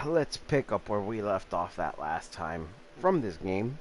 let's pick up where we left off that last time from this game.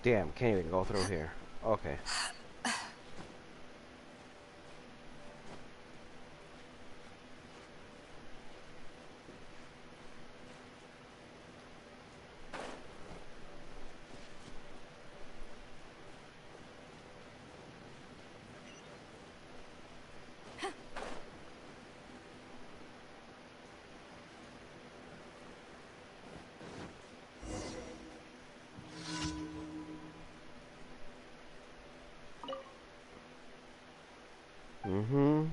Damn, can't even go through here. Okay. Mm-hmm.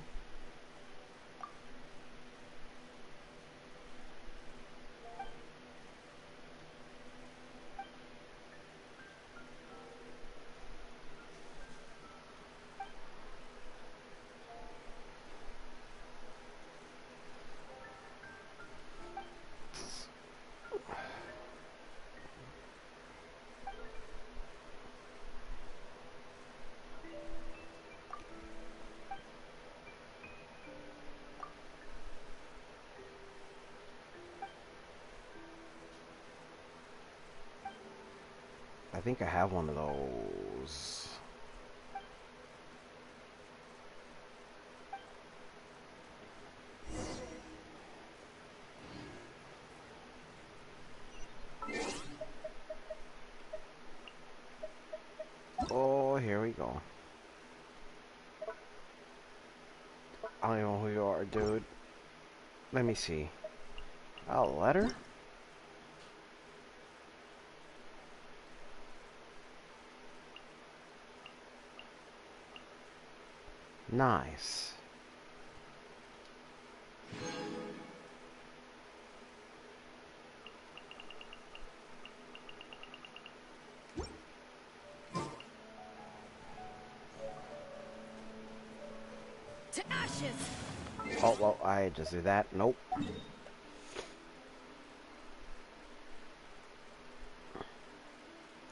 I think I have one of those. Oh, here we go. I don't even know who you are, dude. Let me see. A letter? Nice. To ashes. Oh, well, I just did that. Nope.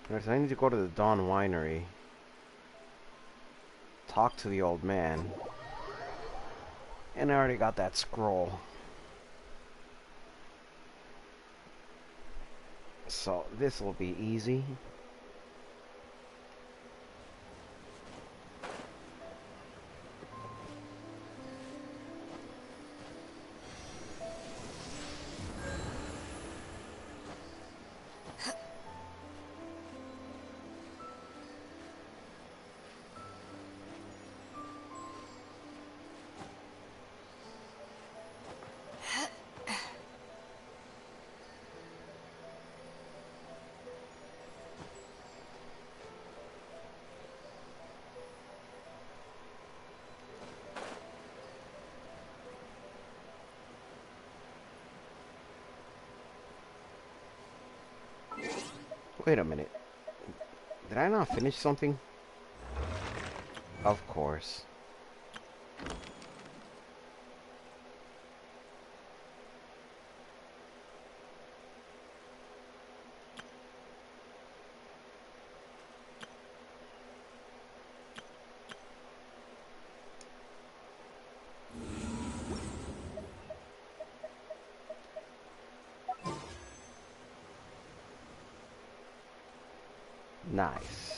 Alright, so I need to go to the Dawn Winery. Talk to the old man. And I already got that scroll. So this will be easy. Wait a minute. Did I not finish something? Of course. Nice.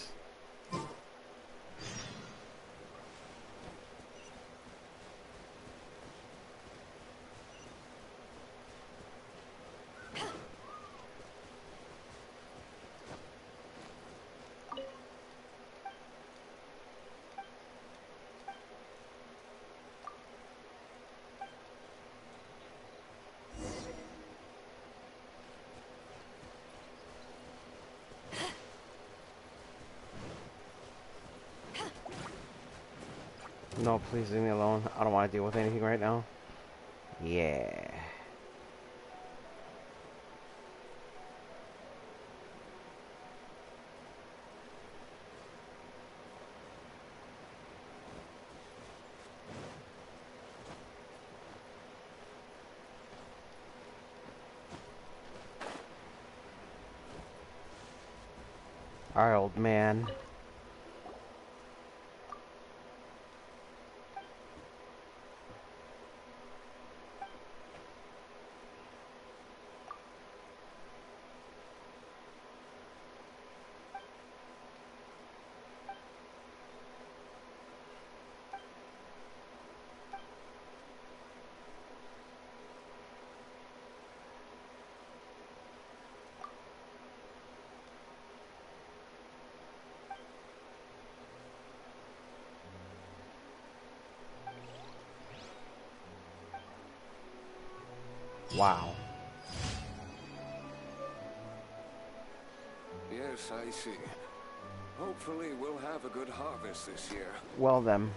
No, please leave me alone. I don't want to deal with anything right now. Yeah. Alright, old man. Wow. Yes, I see. Hopefully we'll have a good harvest this year. Well then.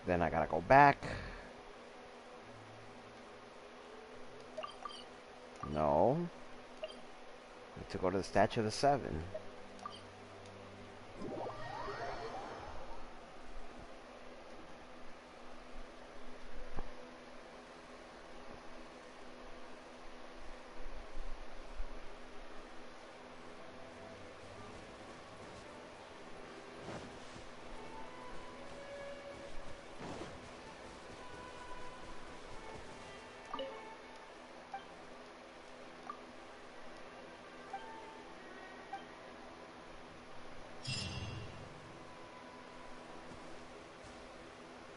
Then I gotta go back. No. I have to go to the Statue of the Seven.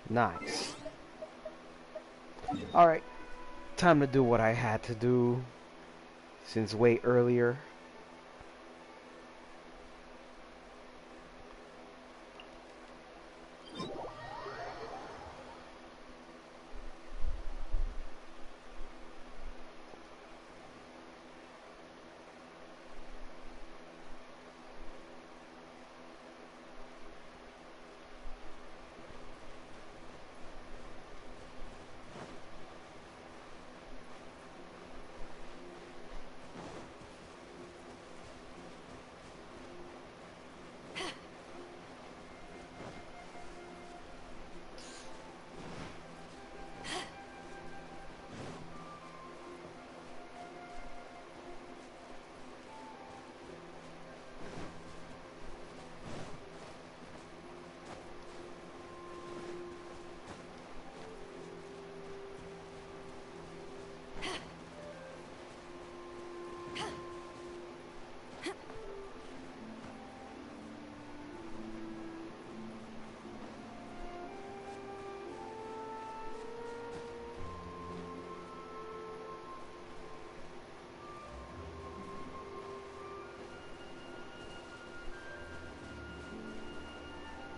Nice. Alright. Time to do what I had to do since way earlier.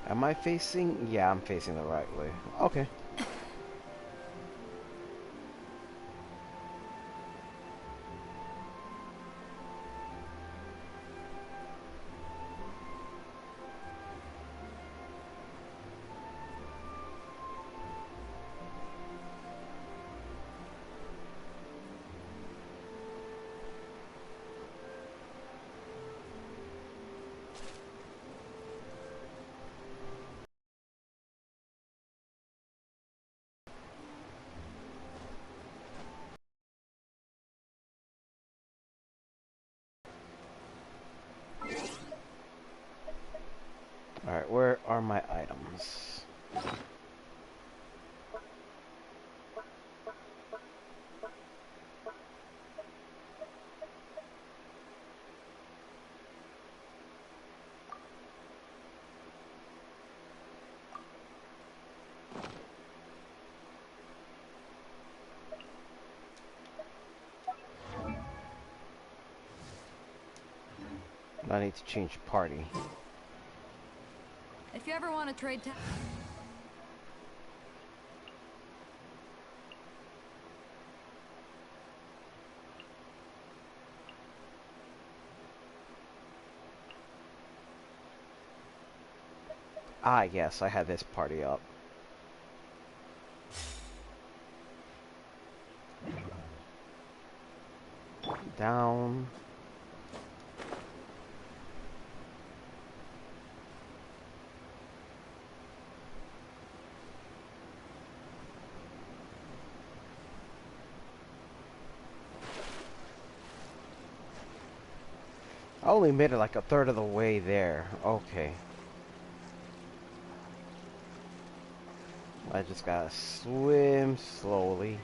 Am I facing? Yeah, I'm facing the right way. Okay. I need to change party. If you ever want to trade time. Ah, yes, I had this party up. Down. I only made it like a third of the way there. Okay. I just gotta swim slowly.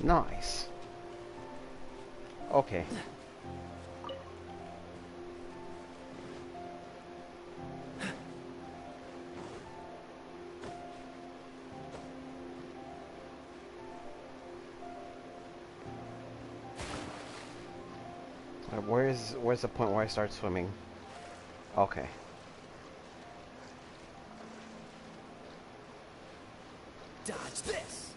Nice. Okay. Where's the point where I start swimming? Okay. Dodge this.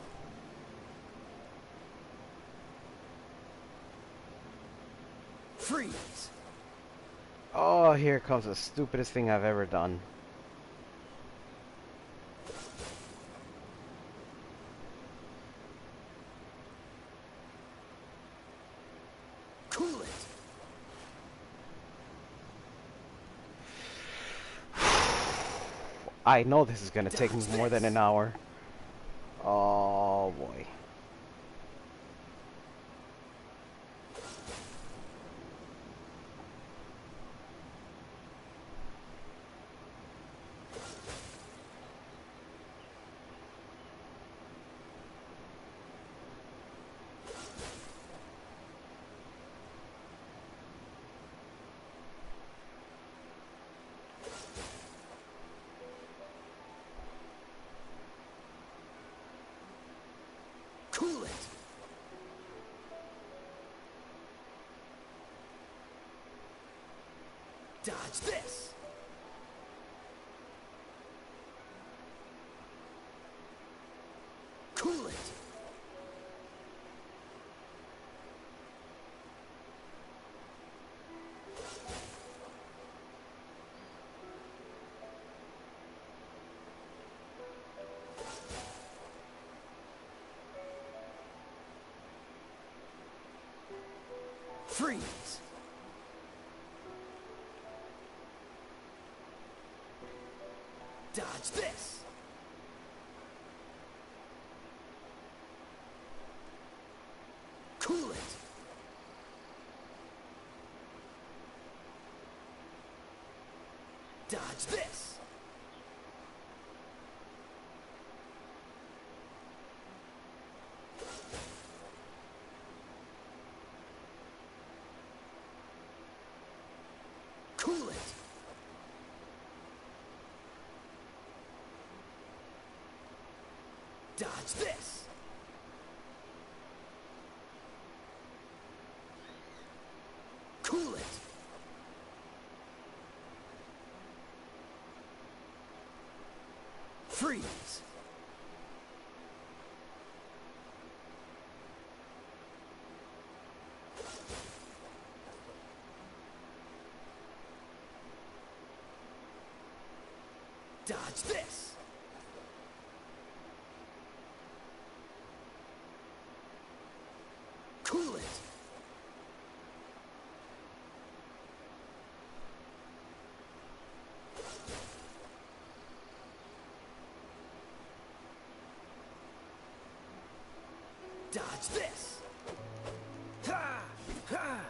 Freeze. Oh, here comes the stupidest thing I've ever done. Cool it. I know this is gonna take me Dodge more than this. an hour. Oh boy. Cool it. Dodge this. Cool it. Freeze. Dodge this. Cool it. Dodge this. Cool it. Dodge this. Cool it. Freeze. Dodge this. Cool it. Dodge this! Ha! Ha!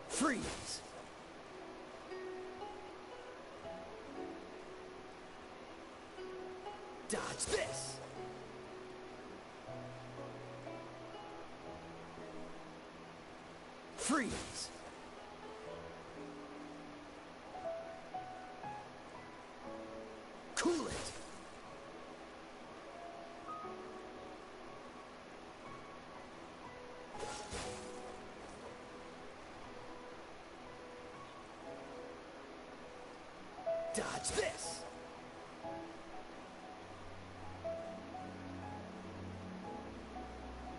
Freeze! Dodge this! Freeze! Cool it! Dodge this!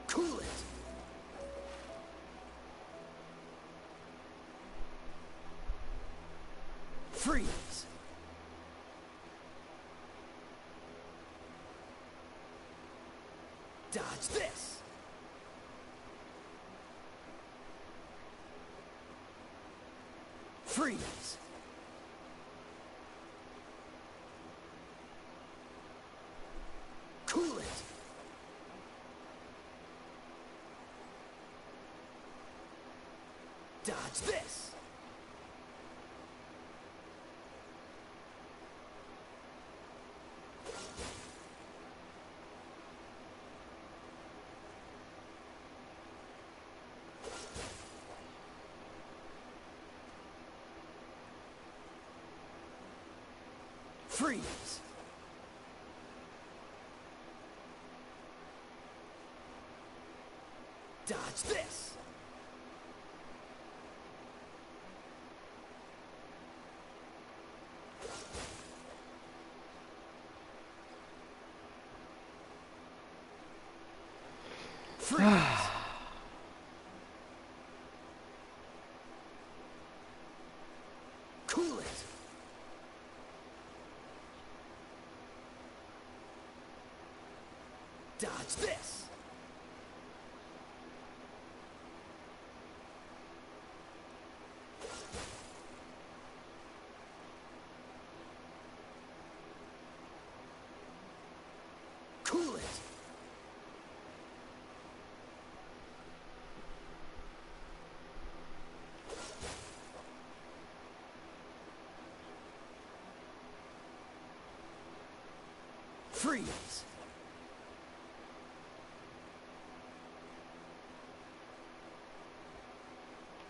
Cool it! Freeze! Dodge this! Freeze! Cool it! Dodge this! Freeze! Dodge this! Freeze! Cool it! Dodge this! Cool it! Freeze!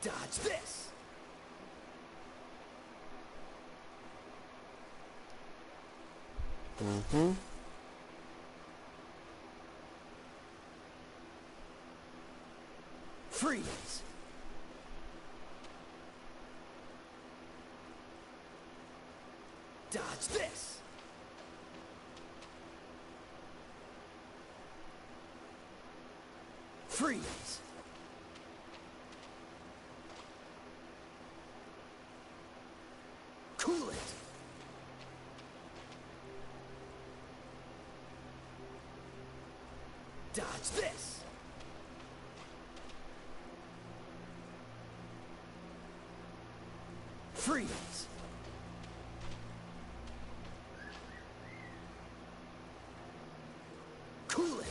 Dodge this! Mm-hmm. Freeze! Dodge this! Freeze! Cool it! Dodge this! Freeze! Cool it!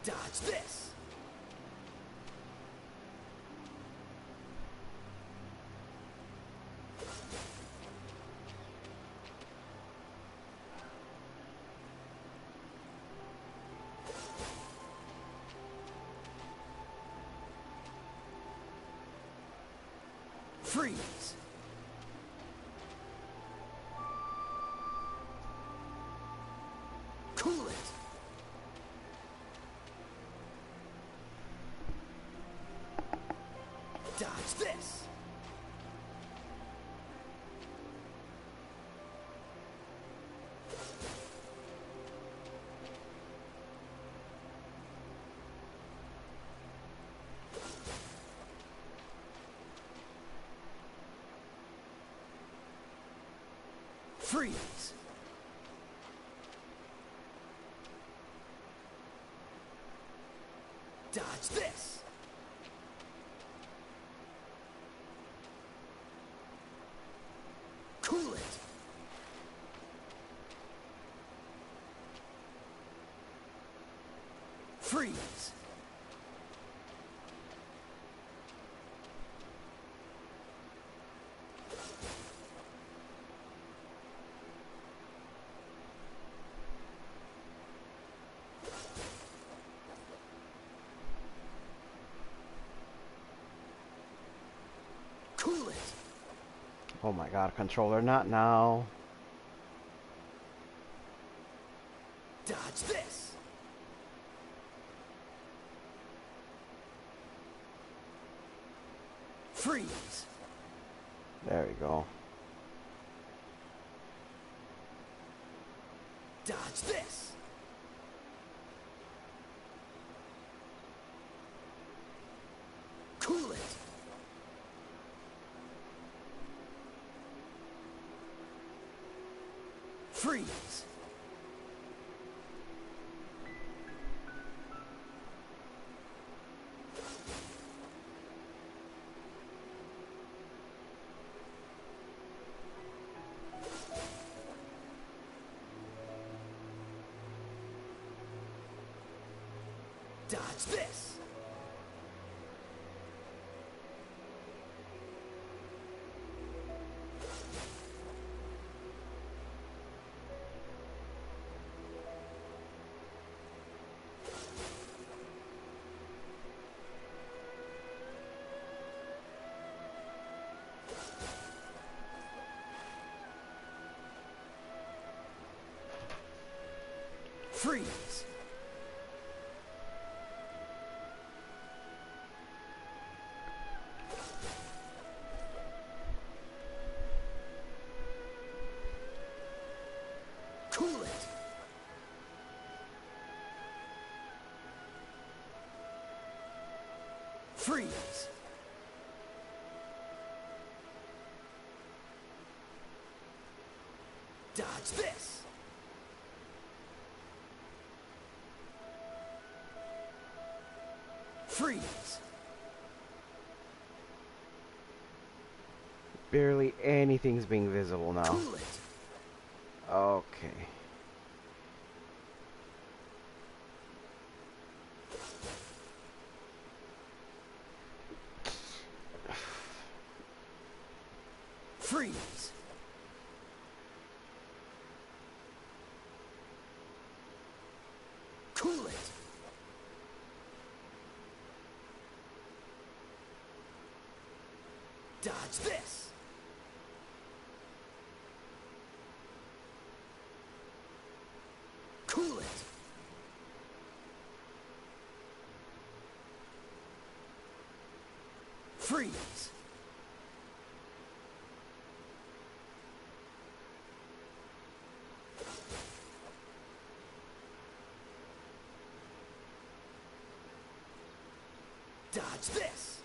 Dodge this! Freeze! Cool it! Dodge this! Freeze! Freeze. Cool it. Oh my god, controller, not now. Dodge this. Freeze. There we go. Dodge this. Cool it. Freeze. Dodge this. Freeze. Cool it. Freeze. Dodge this. Freeze. Barely anything's being visible now. Cool it. Okay. Freeze. Cool it. Dodge this. Cool it. Freeze. Dodge this.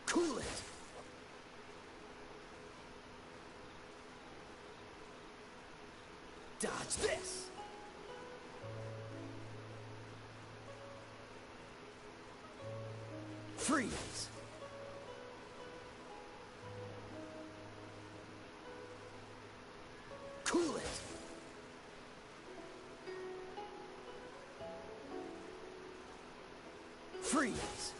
Cool it. Dodge this. Freeze. Cool it. Freeze.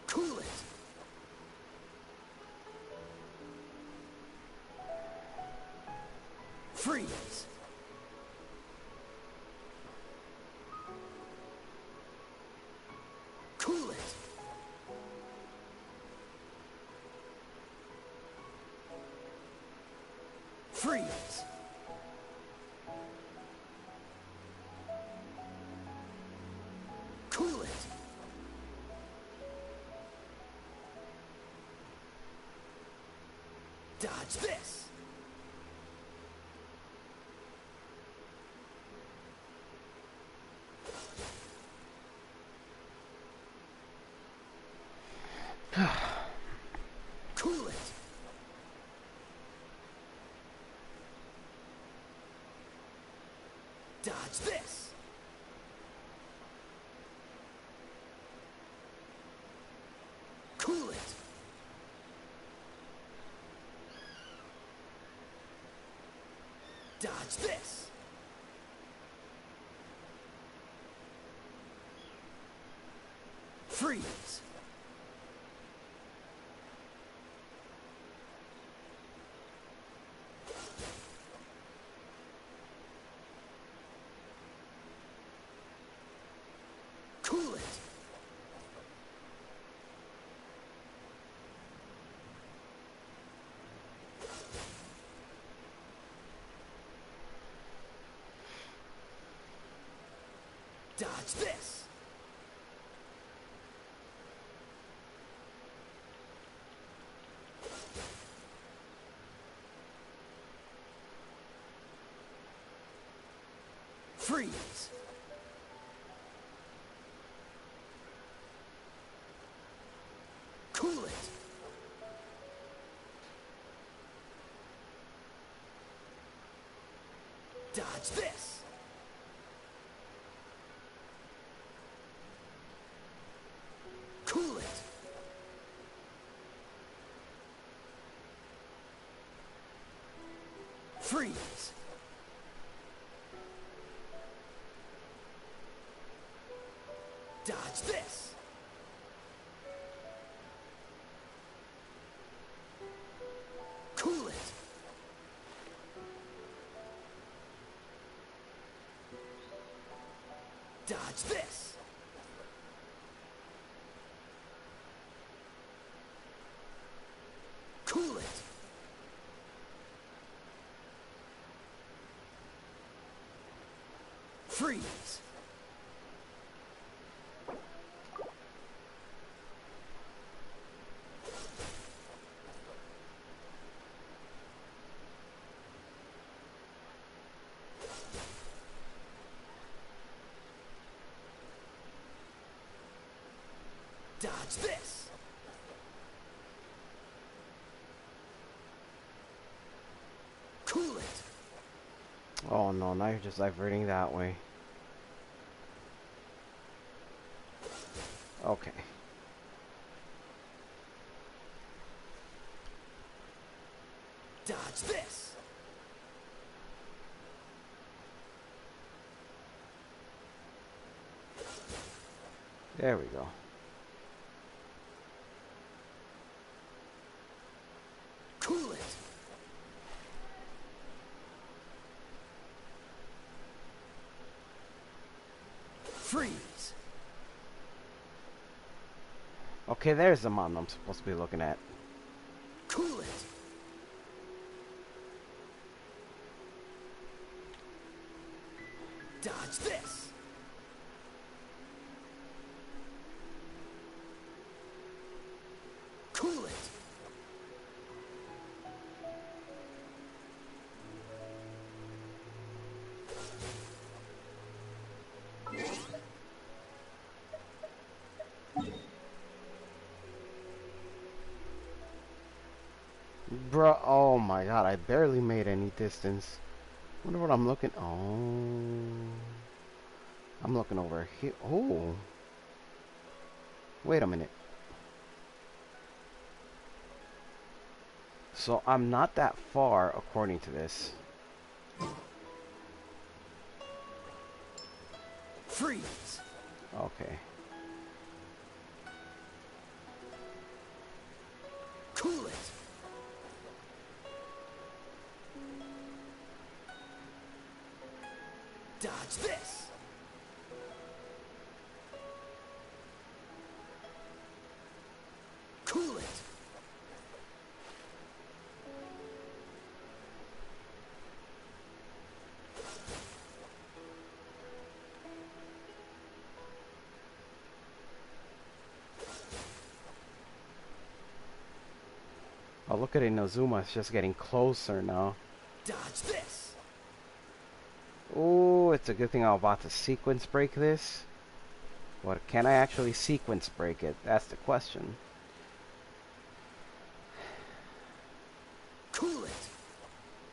Cool it. Freeze. Cool it. Freeze. Cool it. Dodge this. Cool it. Dodge this. Dodge this. Freeze. Cool it. Dodge this. Freeze. Cool it. Dodge this. Cool it. Freeze. Dodge this. Cool it. Dodge this. Cool it. Freeze. Dodge this. Cool it. Oh no, now you're just diverting that way. Okay. Dodge this. There we go. Cool it. Freeze. Okay, there's the mountain I'm supposed to be looking at. Cool it. Dodge this. Cool it. Bruh, oh my god, I barely made any distance. Wonder what I'm looking. Oh. I'm looking over here. Oh. Wait a minute. So I'm not that far according to this. Freeze. Okay. Cool it. Dodge this. Cool it. Oh, look at Inazuma. It's just getting closer now. Dodge this. Oh, it's a good thing I'm about to sequence break this. What, can I actually sequence break it? That's the question. Cool it.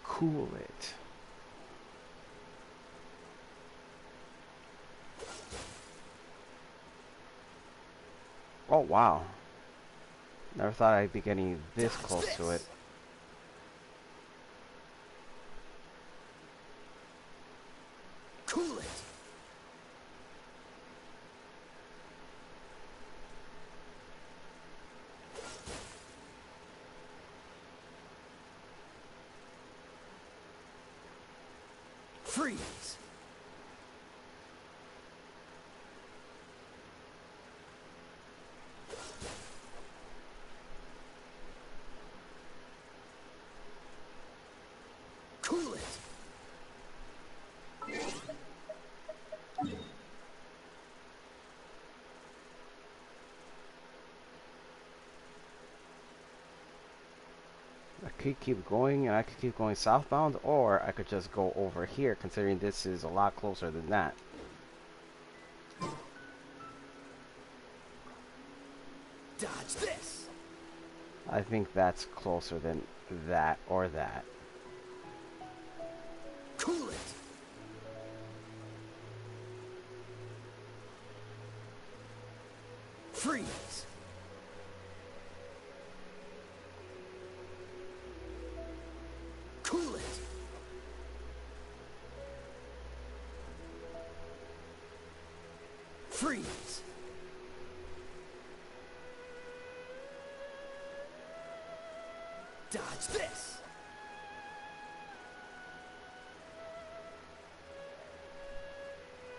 Cool it. Oh, wow. Never thought I'd be getting this Dodge close to this. it. Freeze. Cool it. I could keep going and I could keep going southbound, or I could just go over here, considering this is a lot closer than that. Dodge this. I think that's closer than that or that. Cool it. Freeze. Cool it. Freeze. Dodge this.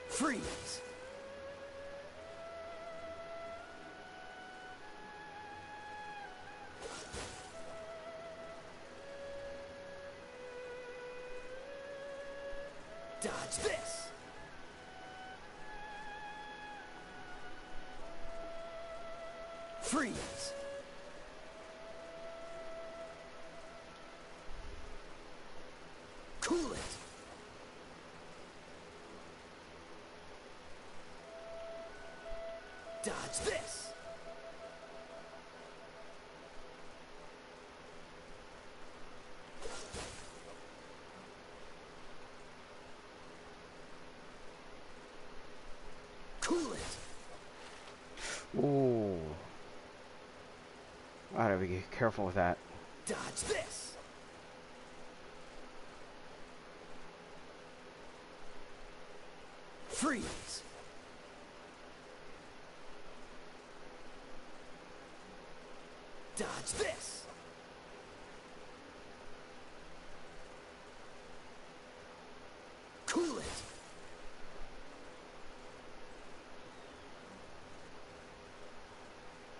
Freeze. Dodge this. Freeze. Cool it. Dodge this. Cool it. Ooh. Gotta be careful with that. Dodge this. Freeze. Dodge this. Cool it.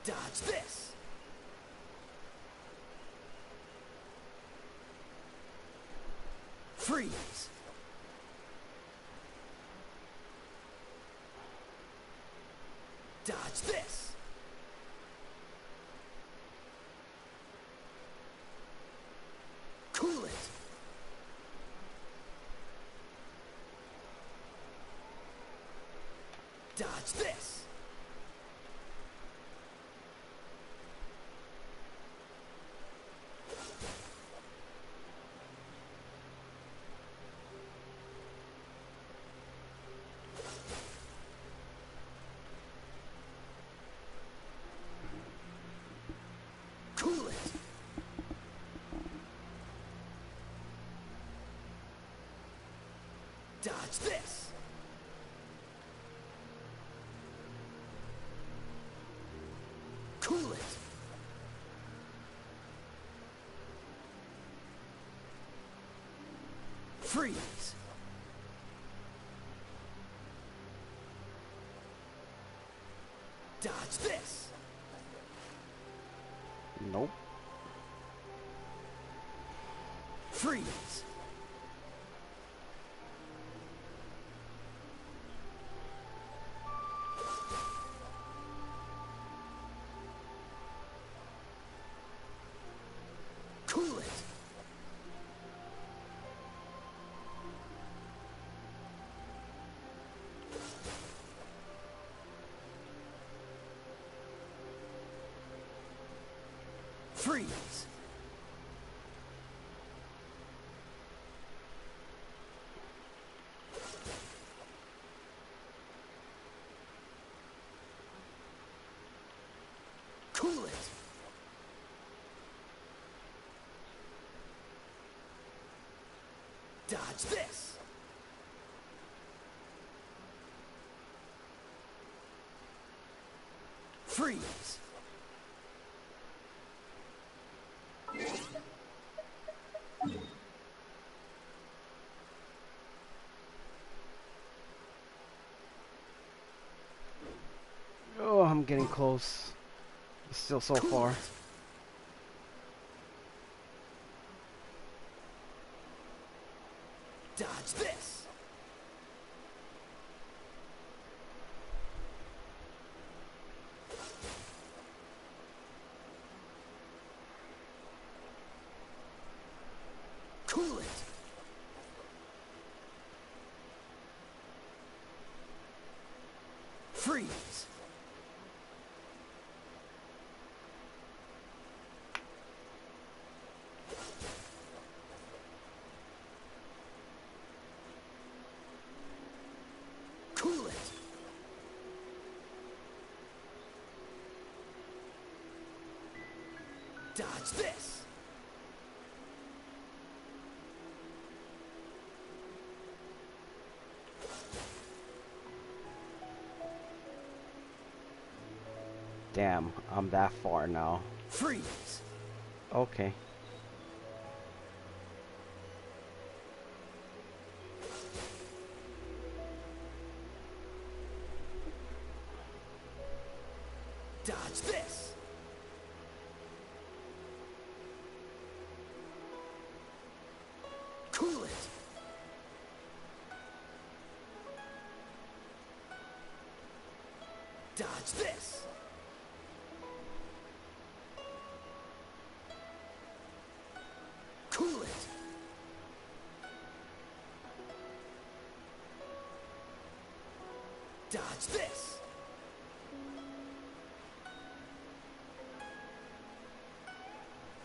Dodge this. Freeze. Dodge this. Cool it. Dodge this. Cool it. Dodge this. Cool it. Freeze. Dodge this. Nope. Freeze. Cool it. Freeze. Cool it. Dodge this. Freeze. close. Still so Cool far. it. Dodge this. Cool it. Freeze. Cool it. Dodge this. Damn, I'm that far now. Freeze. Okay. Dodge this. Cool it. Dodge this. Cool it. Dodge this.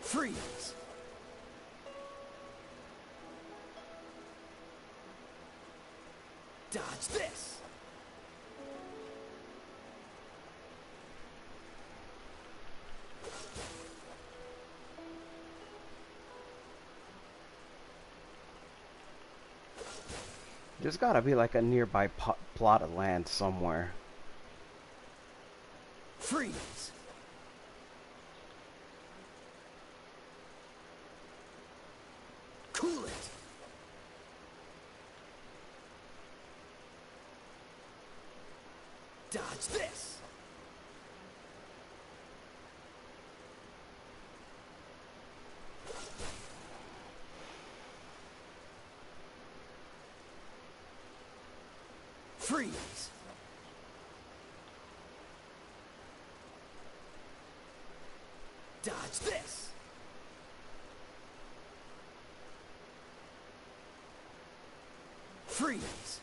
Freeze. Dodge this. There's gotta be like a nearby plot of land somewhere. Freeze. Cool it. Dodge this. Freeze. Dodge this. Freeze.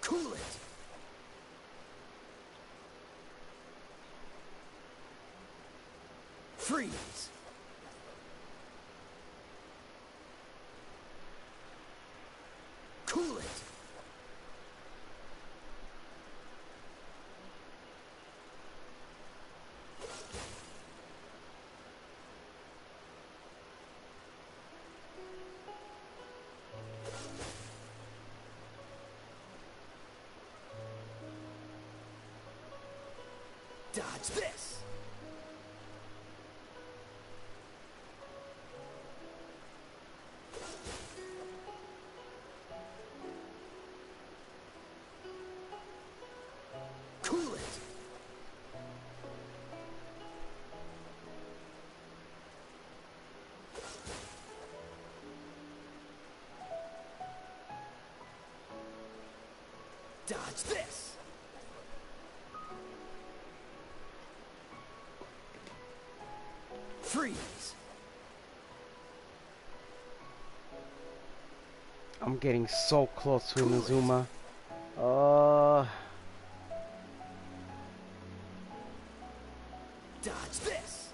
Cool it. Freeze. Cool it. Dodge this. Cool it. Dodge this. Freeze. I'm getting so close to Cool it. Inazuma. Dodge this.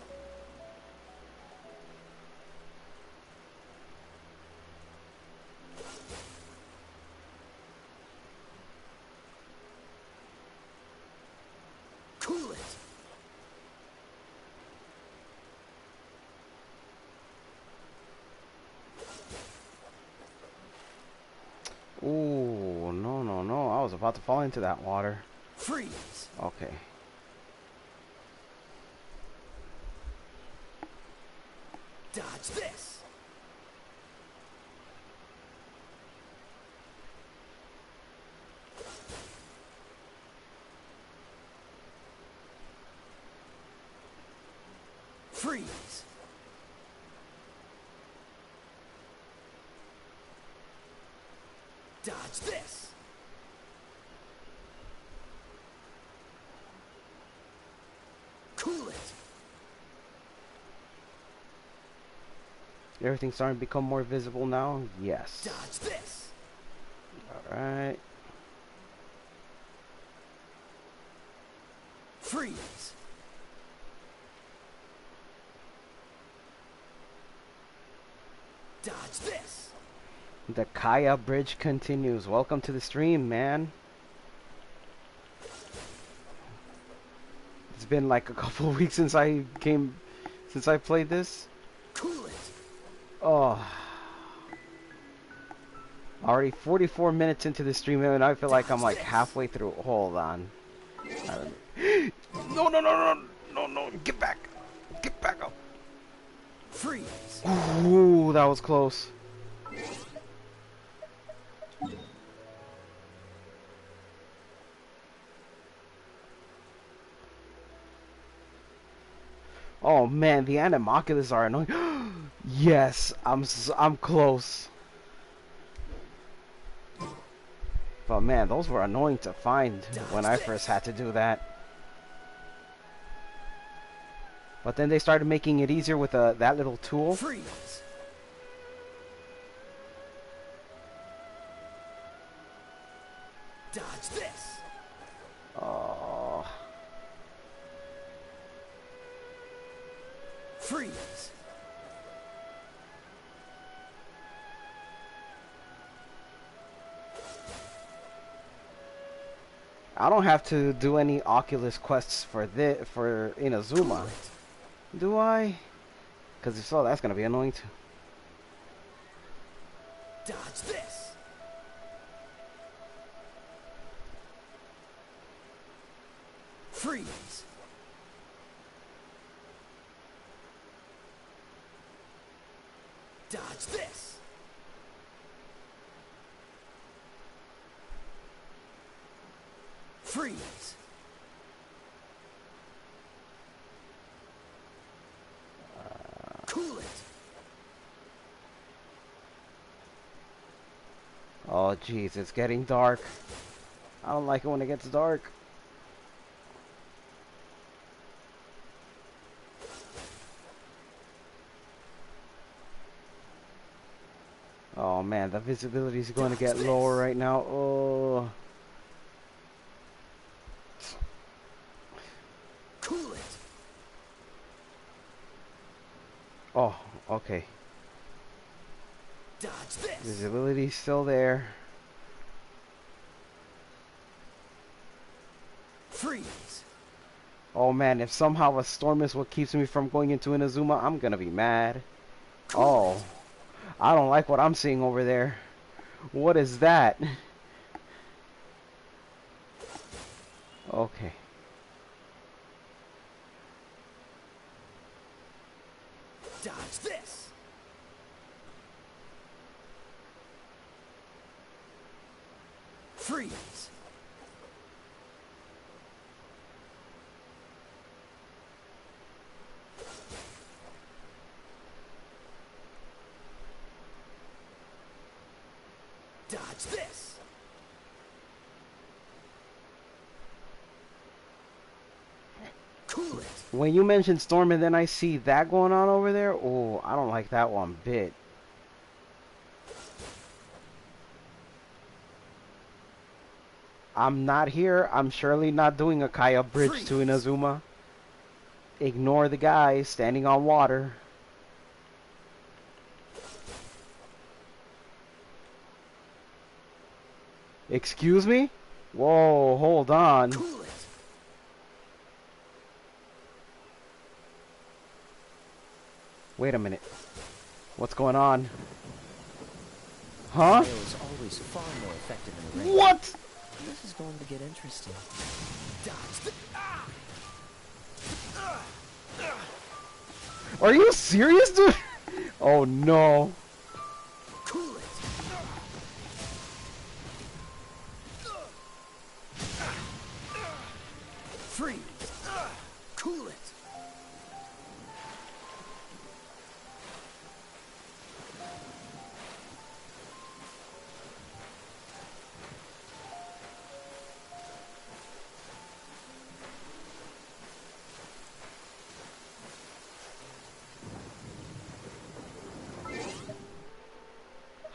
Cool it. Ooh, no, no, no. I was about to fall into that water. Freeze. Okay. Dodge this. Freeze. Dodge this. Cool it. Everything's starting to become more visible now. Yes. Dodge this. All right. Freeze. Dodge this. The Kaeya bridge continues. Welcome to the stream, man. It's been like a couple of weeks since I played this. Cool it. Oh. Already 44 minutes into the stream and I feel like I'm like halfway through. Hold on. No, no, no, no, no, no. Get back. Get back up. Freeze. Ooh, that was close. Oh man, the animoculus are annoying. Yes, I'm close. But man, those were annoying to find when I first had to do that. But then they started making it easier with that little tool. Freeze. Dodge this. Oh. Freeze. I don't have to do any Oculus quests for Inazuma. Do I? Because if so, that's gonna be annoying too. Dodge this. Freeze. Dodge this. Freeze. Cool it. Oh jeez, it's getting dark. I don't like it when it gets dark. Oh man, the visibility is going to get lower right now. Oh. Cool it. Oh, okay. Dodge this. Visibility's still there. Freeze. Oh man, if somehow a storm is what keeps me from going into Inazuma, I'm gonna be mad. Oh, I don't like what I'm seeing over there. What is that? Okay. Dodge this. Freeze. Dodge this. Cool it. When you mentioned storm and then I see that going on over there, oh, I don't like that one bit. I'm not here. I'm surely not doing a Kaeya bridge to Inazuma. Ignore the guy standing on water. Excuse me? Whoa, hold on. Cool it. Wait a minute. What's going on? Huh? Kaeya is always far more effective in the ring. What? This is going to get interesting. Dodge the. Are you serious, dude? Oh no. Cool it. Freeze. Cool it.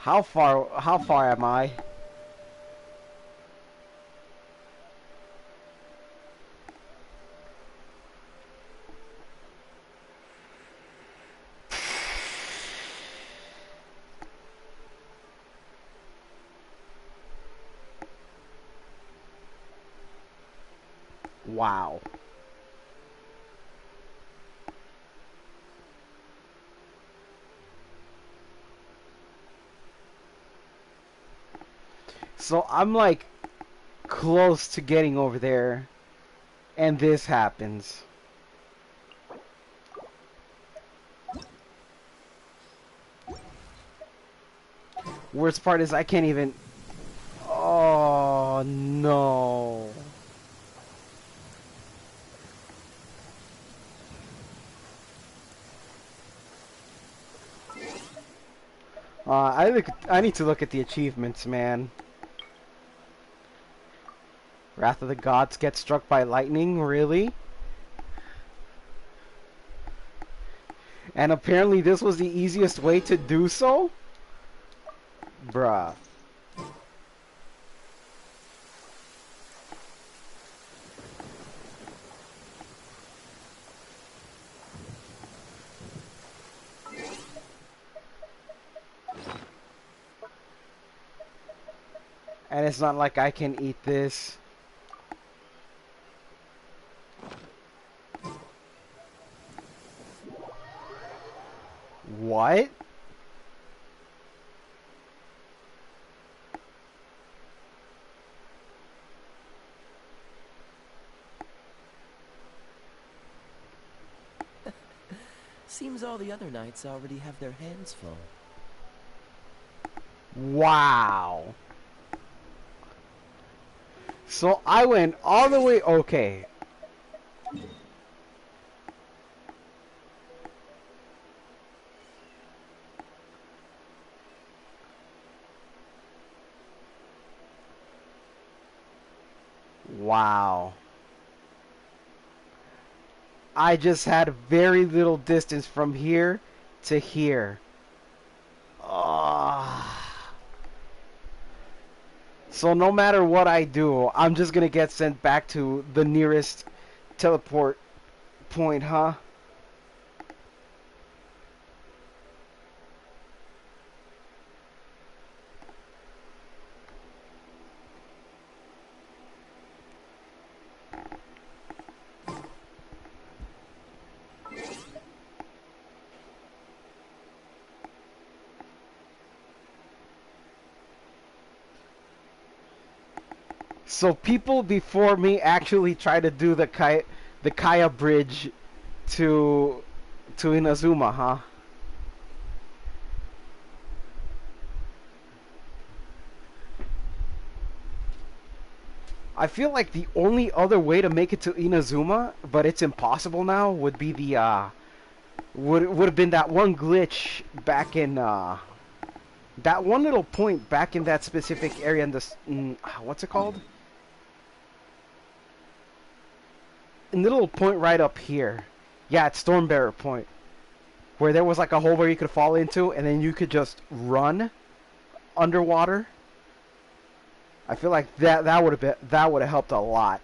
How far am I? Wow. So I'm like close to getting over there, and this happens. Worst part is I can't even. Oh no. I need to look at the achievements, man. Wrath of the Gods get struck by lightning, really? And apparently this was the easiest way to do so? Bruh. And it's not like I can eat this. What? Seems all the other knights already have their hands full. Wow. So I went all the way. Okay. Wow. I just had very little distance from here to here. So no matter what I do, I'm just gonna get sent back to the nearest teleport point, huh? So people before me actually try to do the Kaeya bridge to Inazuma, huh? I feel like the only other way to make it to Inazuma, but it's impossible now, would be the would have been that one glitch back in that one little point back in that specific area in this what's it called? In the little point right up here. Yeah, it's Stormbearer Point, where there was like a hole where you could fall into, and then you could just run underwater. I feel like that would have helped a lot.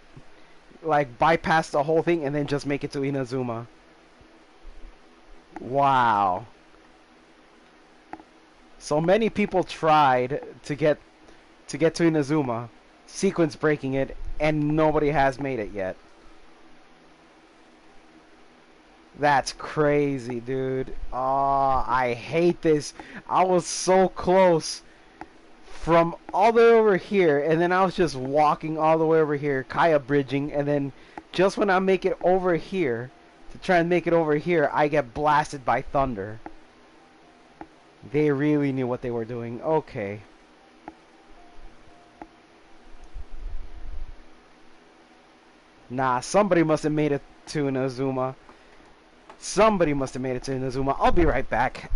Like bypass the whole thing and then just make it to Inazuma. Wow. So many people tried to get to Inazuma, sequence breaking it, and nobody has made it yet. That's crazy, dude. Oh, I hate this. I was so close from all the way over here, and then I was just walking all the way over here, Kaeya bridging, and then just when I make it over here, to try and make it over here, I get blasted by thunder. They really knew what they were doing. Okay. Nah, somebody must have made it to Inazuma. Somebody must have made it to Inazuma. I'll be right back.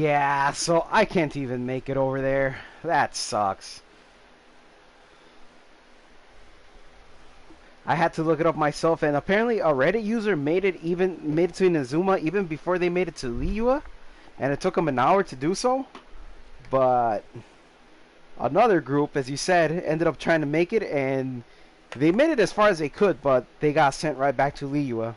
Yeah, so I can't even make it over there. That sucks. I had to look it up myself, and apparently a Reddit user made it to Inazuma even before they made it to Liyue, and it took them an hour to do so. But another group, as you said, ended up trying to make it, and they made it as far as they could, but they got sent right back to Liyue.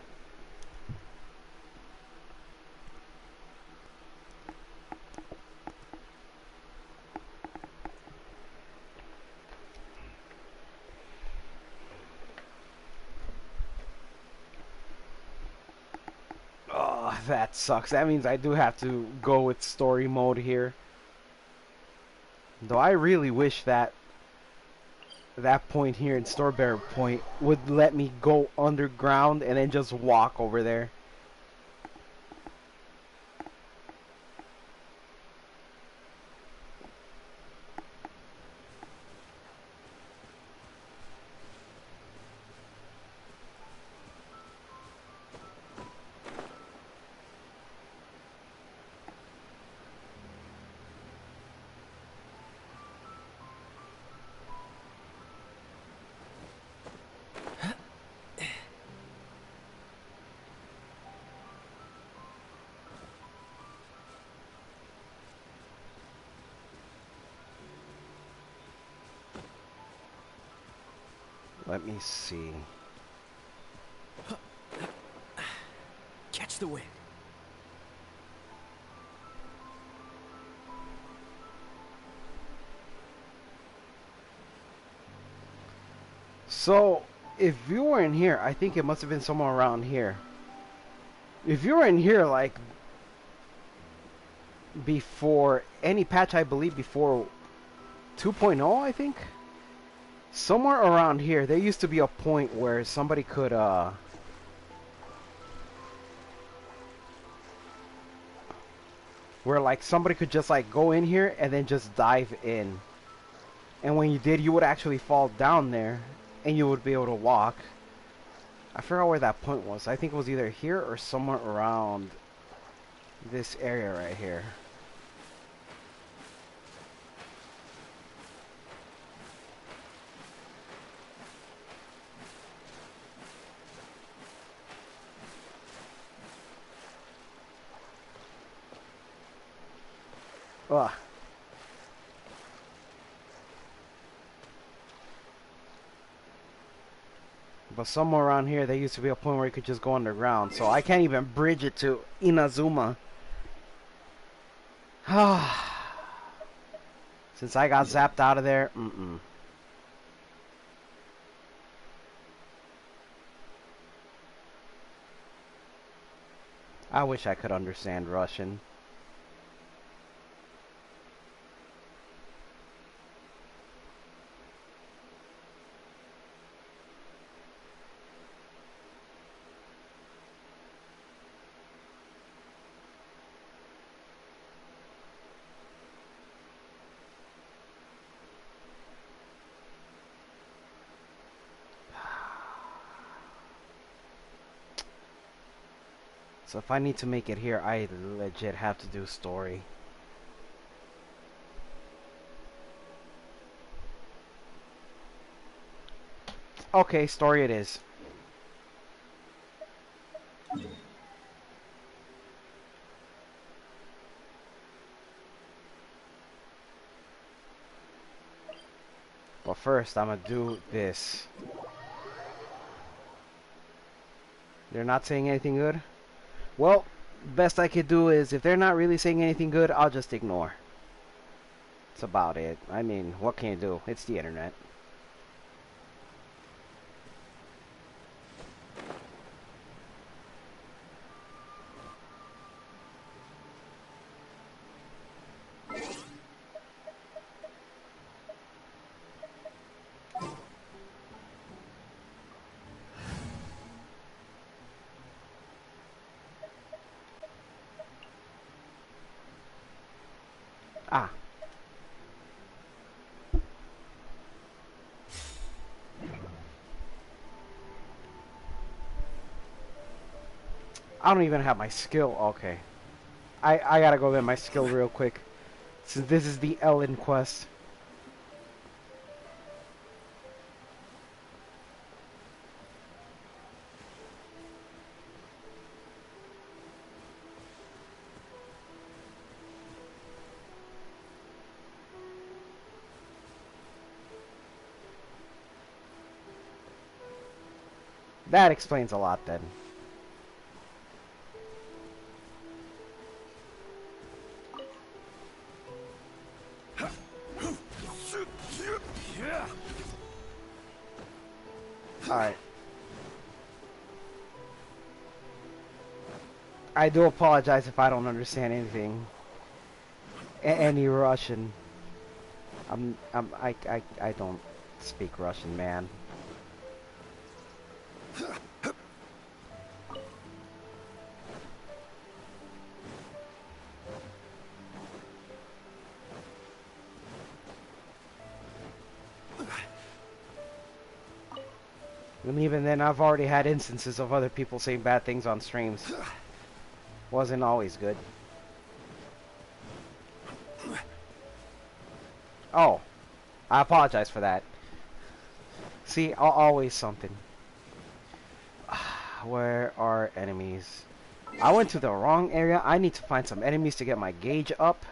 Oh, that sucks. That means I do have to go with story mode here. Though I really wish that point here in Storebear Point would let me go underground and then just walk over there. Let me see. Catch the wind. So, if you were in here, I think it must have been somewhere around here. If you were in here, like, before any patch, I believe before 2.0, I think? Somewhere around here, there used to be a point where somebody could, where, like, somebody could just, like, go in here and then just dive in. And when you did, you would actually fall down there, and you would be able to walk. I forgot where that point was. I think it was either here or somewhere around this area right here. Ugh. But somewhere around here, there used to be a point where you could just go underground. So I can't even bridge it to Inazuma. Since I got zapped out of there, I wish I could understand Russian. So if I need to make it here, I legit have to do story. Okay, story it is. But first, I'm gonna do this. They're not saying anything good? Well, best I could do is, if they're not really saying anything good, I'll just ignore. That's about it. I mean, what can you do? It's the internet. Ah. I don't even have my skill. Okay. I gotta go get my skill real quick. So this is the Ellen quest. That explains a lot then. Alright. I do apologize if I don't understand anything. Any Russian. I don't speak Russian, man. And even then, I've already had instances of other people saying bad things on streams. Wasn't always good. Oh, I apologize for that. See, always something. Where are enemies? I went to the wrong area. I need to find some enemies to get my gauge up.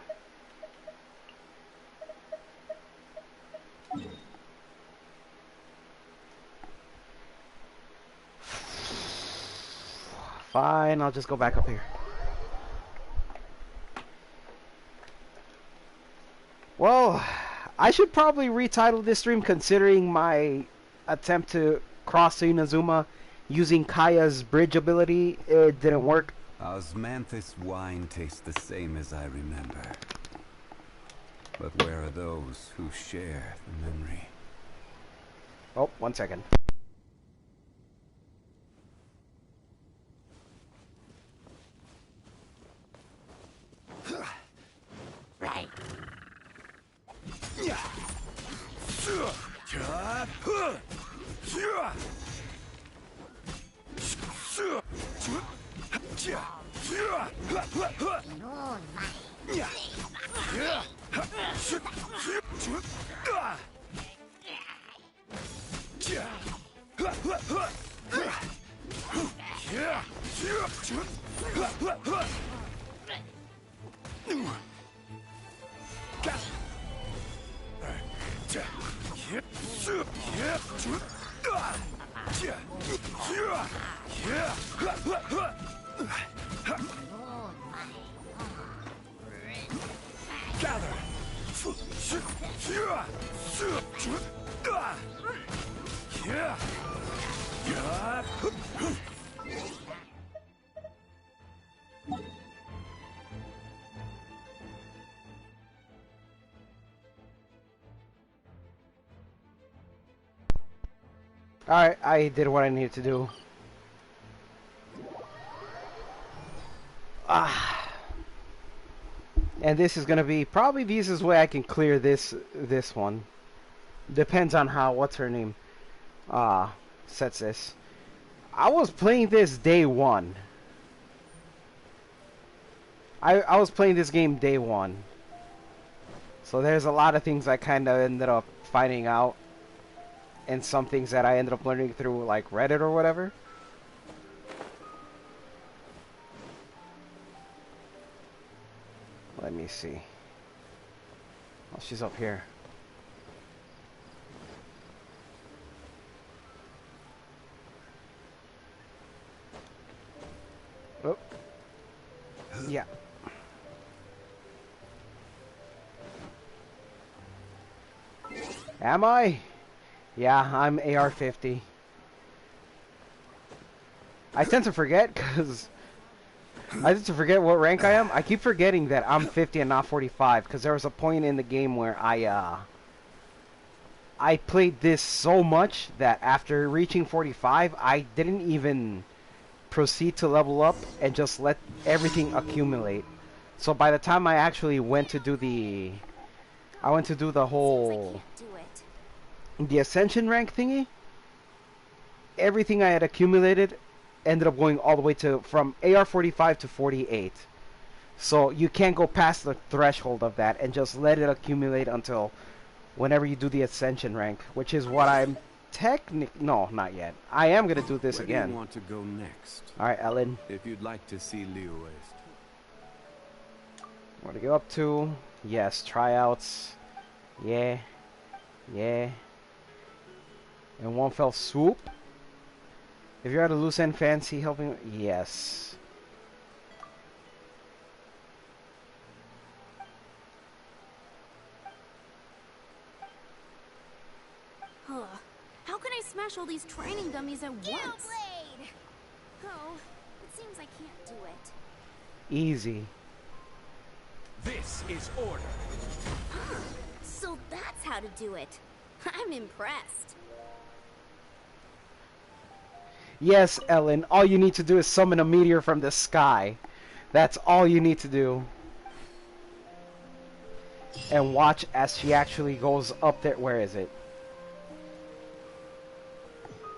Fine, I'll just go back up here. Well, I should probably retitle this stream considering my attempt to cross to Inazuma using Kaeya's bridge ability. It didn't work. Osmanthus wine tastes the same as I remember. But where are those who share the memory? Oh, 1 second. Right. Alright, I did what I needed to do. And this is gonna be probably the easiest way I can clear this one. Depends on how what's her name sets this. I was playing this day one. I was playing this game day one. So there's a lot of things I kind of ended up finding out. And some things that I ended up learning through like Reddit or whatever. Let me see. Oh, she's up here. Oh. Yeah. Am I? Yeah, I'm AR-50. I tend to forget because what rank I am. I keep forgetting that I'm 50 and not 45 because there was a point in the game where I played this so much that after reaching 45, I didn't even proceed to level up and just let everything accumulate. So by the time I actually went to do the whole the ascension rank thingy, everything I had accumulated ended up going all the way to from AR-45 to 48. So you can't go past the threshold of that and just let it accumulate until whenever you do the ascension rank, which is what I'm no, not yet. I am gonna do this Where do again. you want to go next? All right, Ellen. If you'd like to see Liyue. Where to go up to? Yes, tryouts. Yeah. Yeah. In one fell swoop. If you're at a loose end, fancy helping. Yes. Ugh. How can I smash all these training dummies at once? Blade! Oh, it seems I can't do it. Easy. This is order. So that's how to do it. I'm impressed. Yes, Ellen. All you need to do is summon a meteor from the sky. That's all you need to do. And watch as she actually goes up there. Where is it?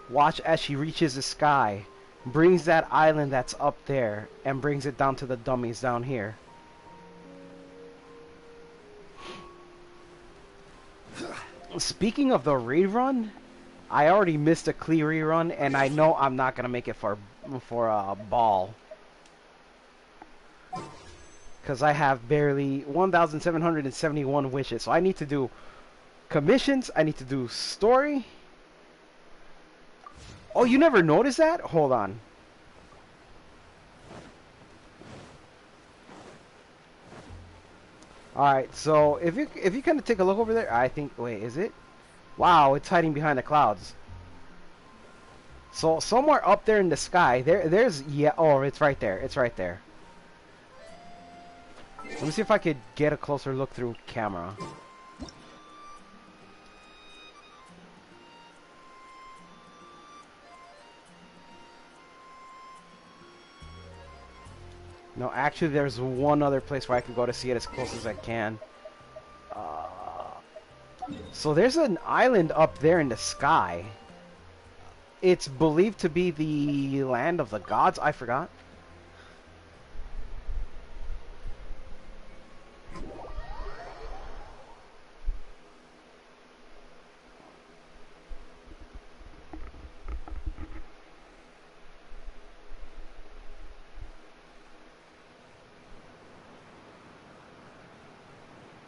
Watch as she reaches the sky, brings that island that's up there, and brings it down to the dummies down here. Speaking of the rerun, I already missed a Klee rerun, and I know I'm not gonna make it for a ball. Because I have barely 1,771 wishes. So I need to do commissions, I need to do story. Oh, you never noticed that? Hold on. Alright, so if you kind of take a look over there, I think, wait, is it? Wow, it's hiding behind the clouds. So somewhere up there in the sky, there's, yeah, oh, it's right there. It's right there. Let me see if I could get a closer look through camera. No, actually, there's one other place where I could go to see it as close as I can. So there's an island up there in the sky. It's believed to be the land of the gods. I forgot.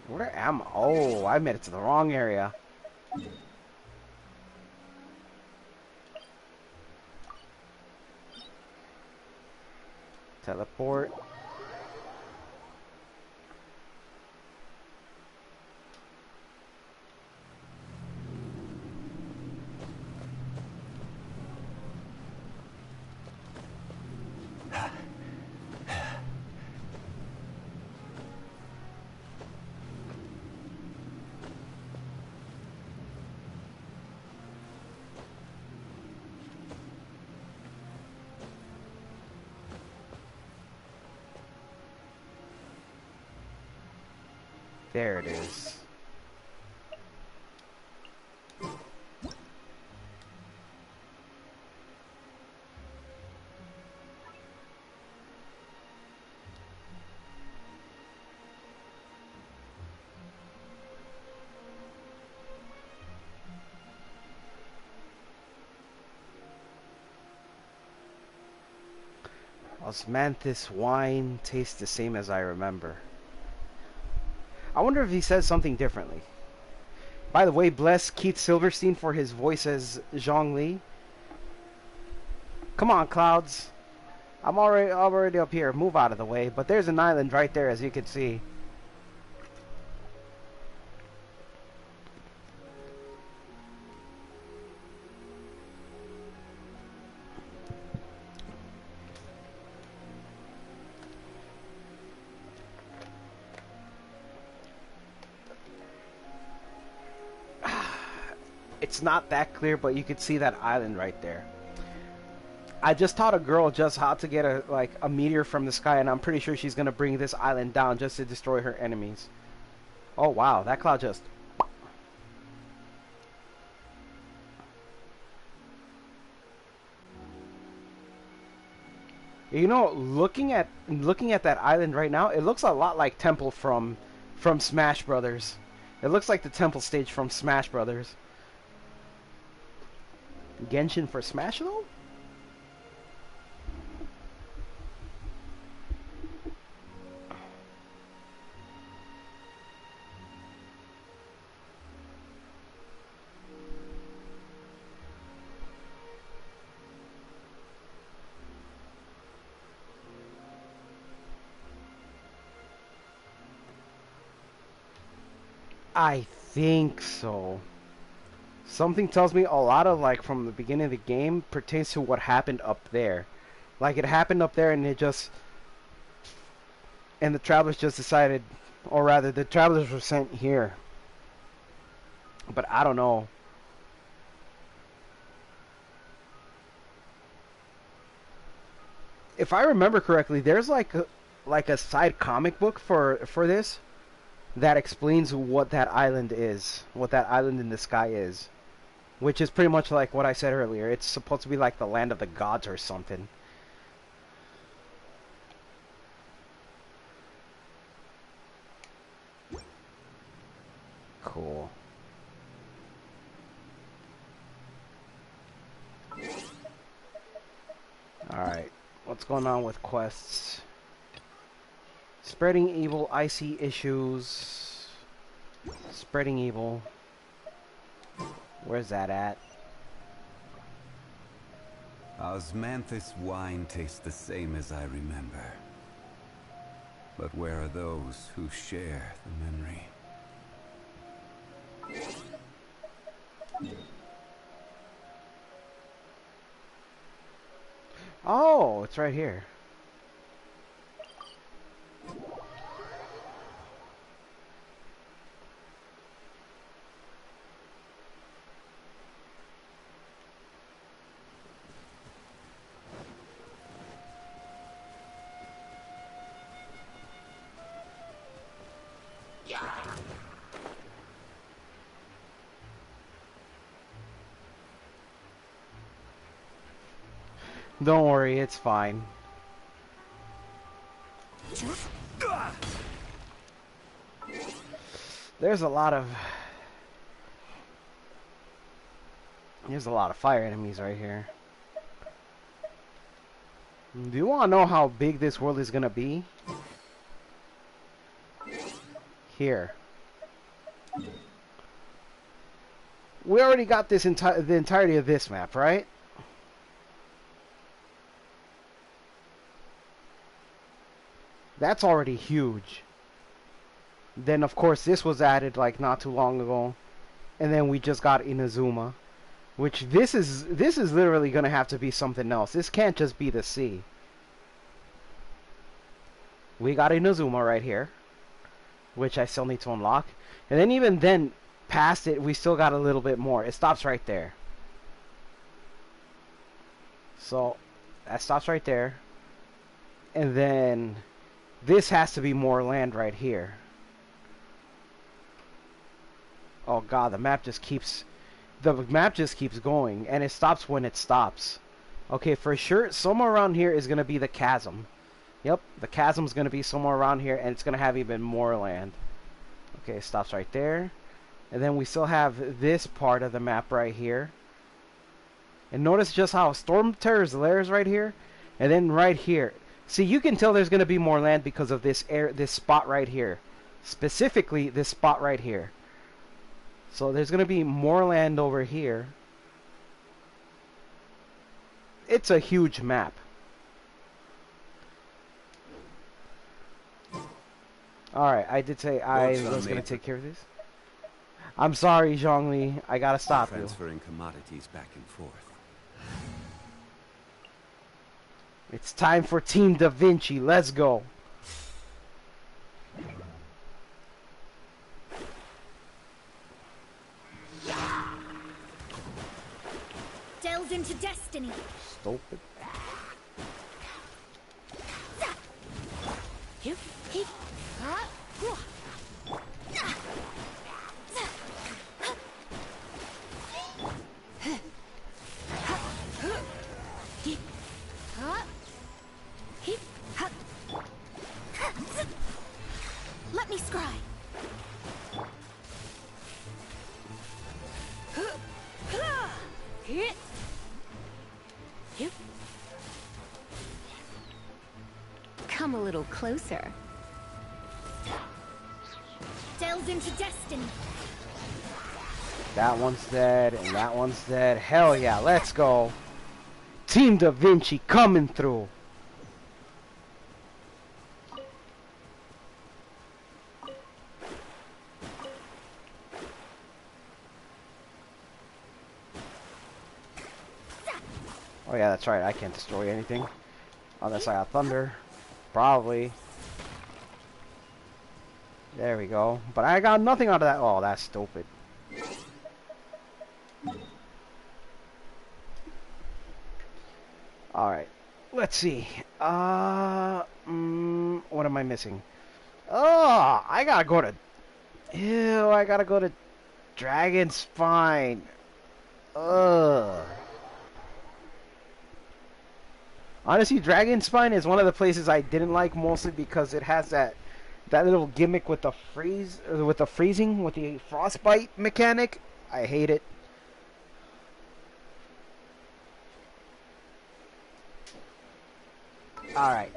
Where am I? Oh, I made it to the wrong area. Teleport. There it is. Osmanthus wine tastes the same as I remember. I wonder if he says something differently. By the way, bless Keith Silverstein for his voice as Zhongli. Come on, Clouds. I'm already up here. Move out of the way. But there's an island right there, as you can see. It's not that clear, but you can see that island right there. I just taught a girl just how to get a meteor from the sky, and I'm pretty sure she's gonna bring this island down just to destroy her enemies. Oh wow, that cloud just... You know, looking at that island right now, it looks a lot like Temple from Smash Brothers. It looks like the Temple stage from Smash Brothers. Genshin for Smash though? I think so. Something tells me a lot of like from the beginning of the game pertains to what happened up there. Like it happened up there and the travelers just decided, or rather the travelers were sent here. But I don't know. If I remember correctly, there's like a side comic book for this that explains what that island is, what that island in the sky is. Which is pretty much like what I said earlier. It's supposed to be like the land of the gods or something. Cool. Alright. What's going on with quests? Spreading evil, icy issues. Spreading evil. Where's that at? Osmanthus wine tastes the same as I remember. But where are those who share the memory? Oh, it's right here. Don't worry, it's fine. There's a lot of fire enemies right here. Do you want to know how big this world is gonna be? Here. We already got this the entirety of this map, right? That's already huge. Then of course this was added like not too long ago. And then we just got Inazuma. Which this is literally gonna have to be something else. This can't just be the sea. We got Inazuma right here. Which I still need to unlock. And then even then, past it, we still got a little bit more. It stops right there. So, that stops right there. And then, this has to be more land right here. Oh god, the map just keeps going, and it stops when it stops. Okay, for sure, somewhere around here is going to be the chasm. Yep, the chasm's going to be somewhere around here, and it's going to have even more land. Okay, it stops right there. And then we still have this part of the map right here. And notice just how Storm Terror's lair is right here. And then right here. See, you can tell there's going to be more land because of this spot right here. Specifically, this spot right here. So there's going to be more land over here. It's a huge map. Alright, I did say I was going to take care of this. I'm sorry, Zhongli. I gotta stop you. Transferring commodities back and forth. It's time for Team Da Vinci. Let's go. Delve into destiny. Stupid. Let me scry. Come a little closer. Delve into destiny. That one's dead, and that one's dead. Hell yeah, let's go. Team Da Vinci coming through. Oh yeah, that's right. I can't destroy anything. Unless I got thunder. Probably. There we go. But I got nothing out of that. Oh, that's stupid. Alright. Let's see. What am I missing? Oh, I gotta go to... Ew, I gotta go to Dragon Spine. Ugh. Honestly, Dragon Spine is one of the places I didn't like, mostly because it has that little gimmick with the freezing, with the frostbite mechanic. I hate it. Alright.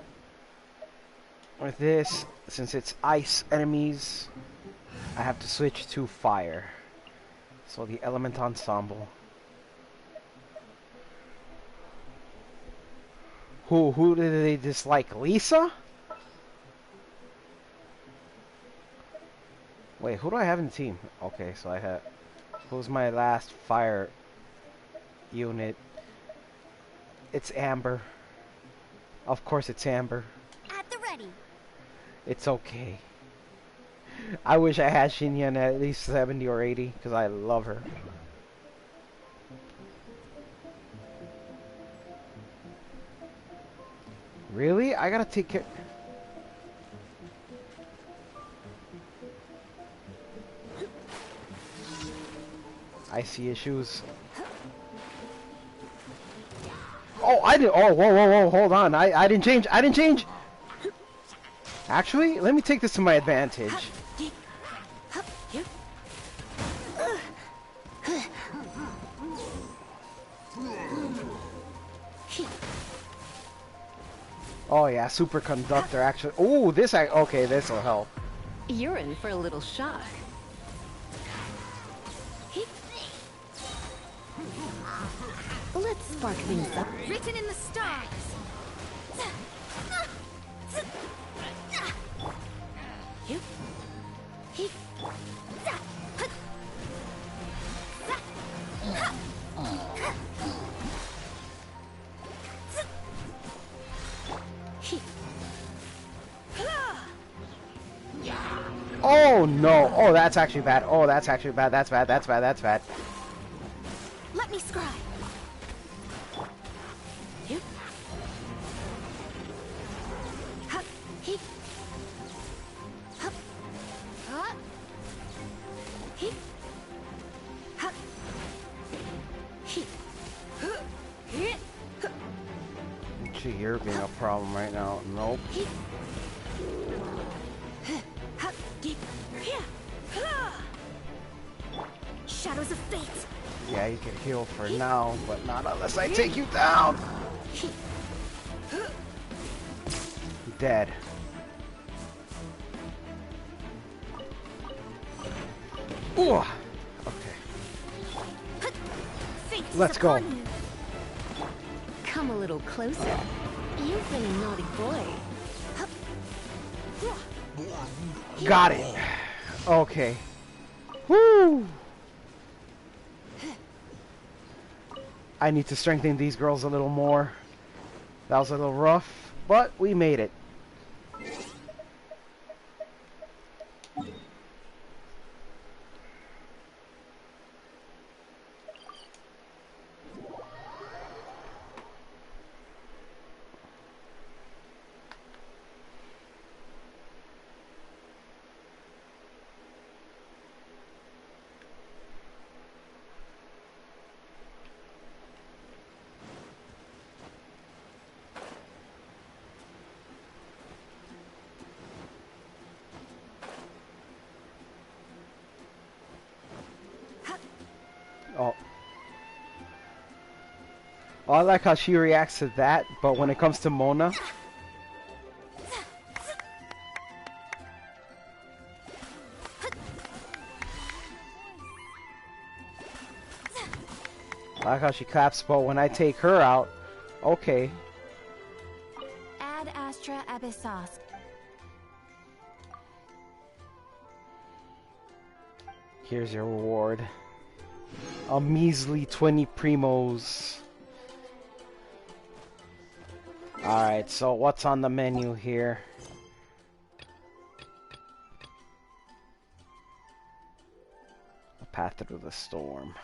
With this, since it's ice enemies, I have to switch to fire. So the Element Ensemble. Who did they dislike? Lisa? Wait, who do I have in the team? Okay, so I have... Who's my last fire unit? It's Amber. Of course it's Amber. At the ready. It's okay. I wish I had Xinyan at least 70 or 80, because I love her. Really? I gotta take care... I see issues. Oh, I did. Oh, whoa, hold on. I didn't change. I didn't change. Actually, let me take this to my advantage. Oh yeah, superconductor. Actually, oh, this. Okay, this will help. You're in for a little shock. Let's spark things up. Written in the stars. Oh no! Oh, that's actually bad. Oh, that's actually bad. That's bad. That's bad. That's bad. Let me scry. Gee, you're being a problem right now. Nope. Shadows of fate. Yeah, you can heal for now, but not unless I take you down. Dead. Ooh. Okay. Let's go. Come a little closer. You've been a naughty boy. Got it. Okay. Woo. I need to strengthen these girls a little more. That was a little rough, but we made it. Oh, I like how she reacts to that, but when it comes to Mona, I like how she claps, but when I take her out, okay. Ad Astra Abyssos. Here's your reward. A measly 20 primos. Alright, so what's on the menu here? A path through the storm.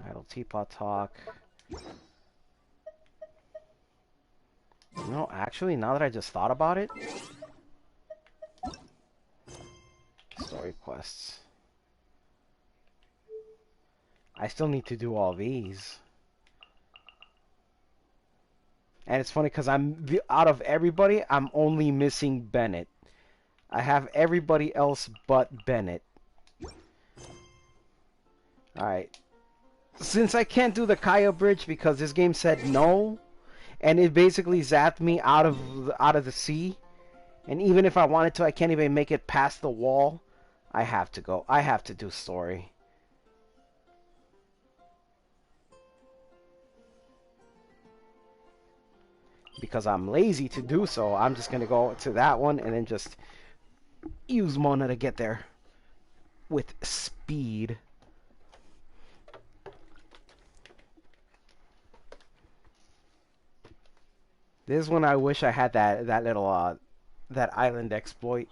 Idle teapot talk. No, actually, now that I just thought about it, story quests. I still need to do all these. And it's funny because out of everybody, I'm only missing Bennett. I have everybody else but Bennett. Alright. Since I can't do the Kaeya bridge because this game said no, and it basically zapped me out of the sea, and even if I wanted to, I can't even make it past the wall. I have to go. I have to do story. Because I'm lazy to do so, I'm just gonna go to that one and then just use Mona to get there with speed. This is when I wish I had that little that island exploit.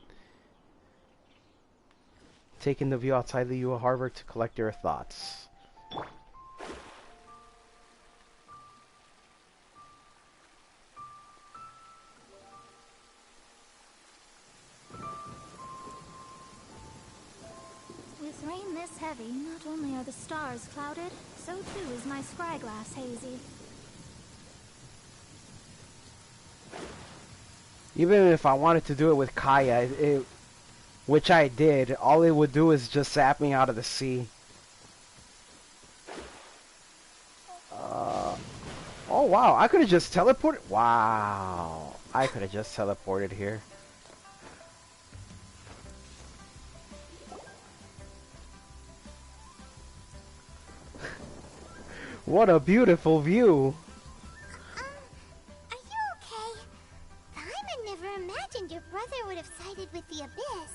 Taking the view outside the UA harbor to collect your thoughts. With rain this heavy, not only are the stars clouded, so too is my scryglass hazy. Even if I wanted to do it with Kaeya, which I did, all it would do is just zap me out of the sea. Oh wow, I could have just teleported. Wow, I could have just teleported here. What a beautiful view. Are you okay? Paimon never imagined your brother would have sided with the Abyss.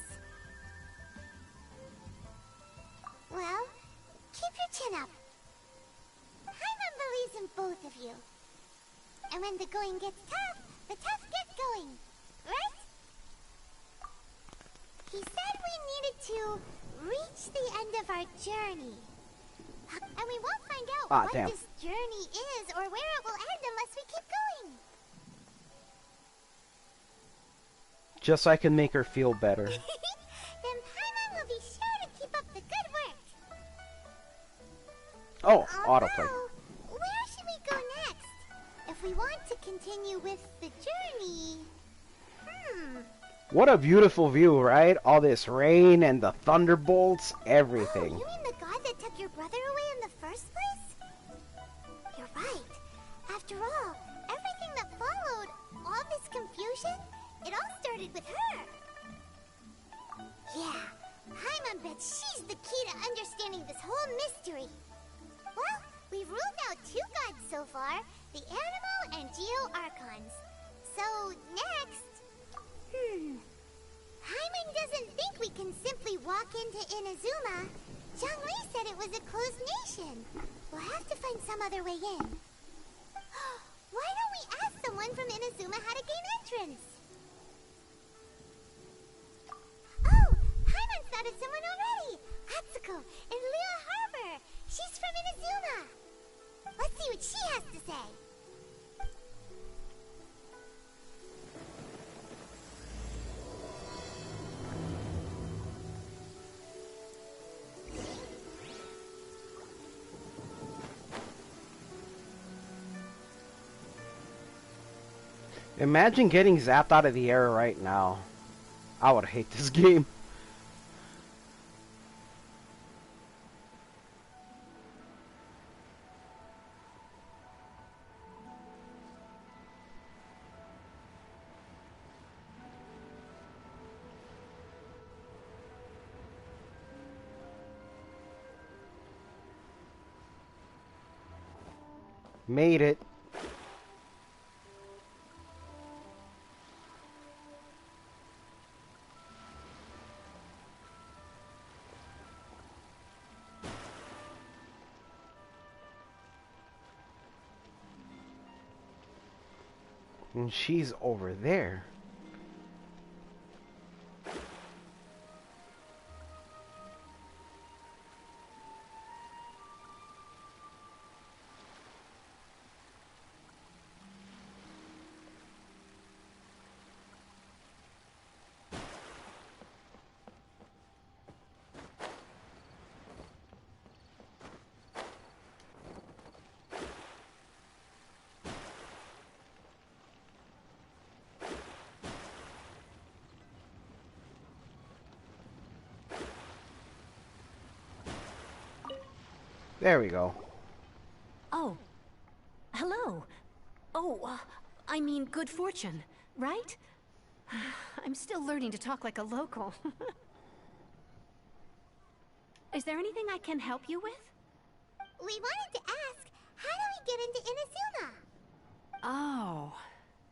Well, keep your chin up. Paimon believes in both of you. And when the going gets tough, the tough get going. Right? He said we needed to reach the end of our journey. And we won't find out what this journey is or where it will end unless we keep going. Just so I can make her feel better. Then Paimon will be sure to keep up the good work. Oh, autoplay. Where should we go next? If we want to continue with the journey... What a beautiful view, right? All this rain and the thunderbolts, everything. Oh, you mean the god that took your brother away in the first place? You're right. After all, everything that followed, all this confusion, it all started with her. Yeah, Paimon bets she's the key to understanding this whole mystery. Well, we've ruled out two gods so far, the Animal and Geo-Archons. So, next... Paimon doesn't think we can simply walk into Inazuma. Zhongli said it was a closed nation. We'll have to find some other way in. Why don't we ask someone from Inazuma how to gain entrance? Oh, Paimon thought of someone already. Atsuko in Liyue Harbor. She's from Inazuma. Let's see what she has to say. Imagine getting zapped out of the air right now. I would hate this game. Made it. And she's over there. There we go. Oh. Hello. Oh, I mean good fortune, right? I'm still learning to talk like a local. Is there anything I can help you with? We wanted to ask, how do we get into Inazuma? Oh,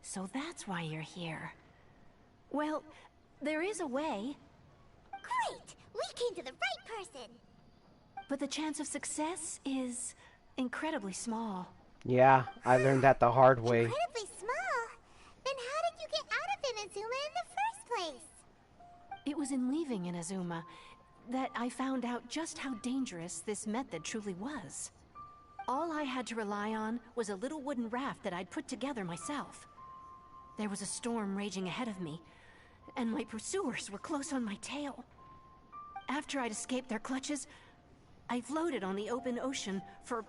so that's why you're here. Well, there is a way. Great! We came to the right person! But the chance of success is incredibly small. Yeah, I learned that the hard way. Incredibly small? Then how did you get out of Inazuma in the first place? It was in leaving Inazuma that I found out just how dangerous this method truly was. All I had to rely on was a little wooden raft that I'd put together myself. There was a storm raging ahead of me, and my pursuers were close on my tail. After I'd escaped their clutches, I floated on the open ocean for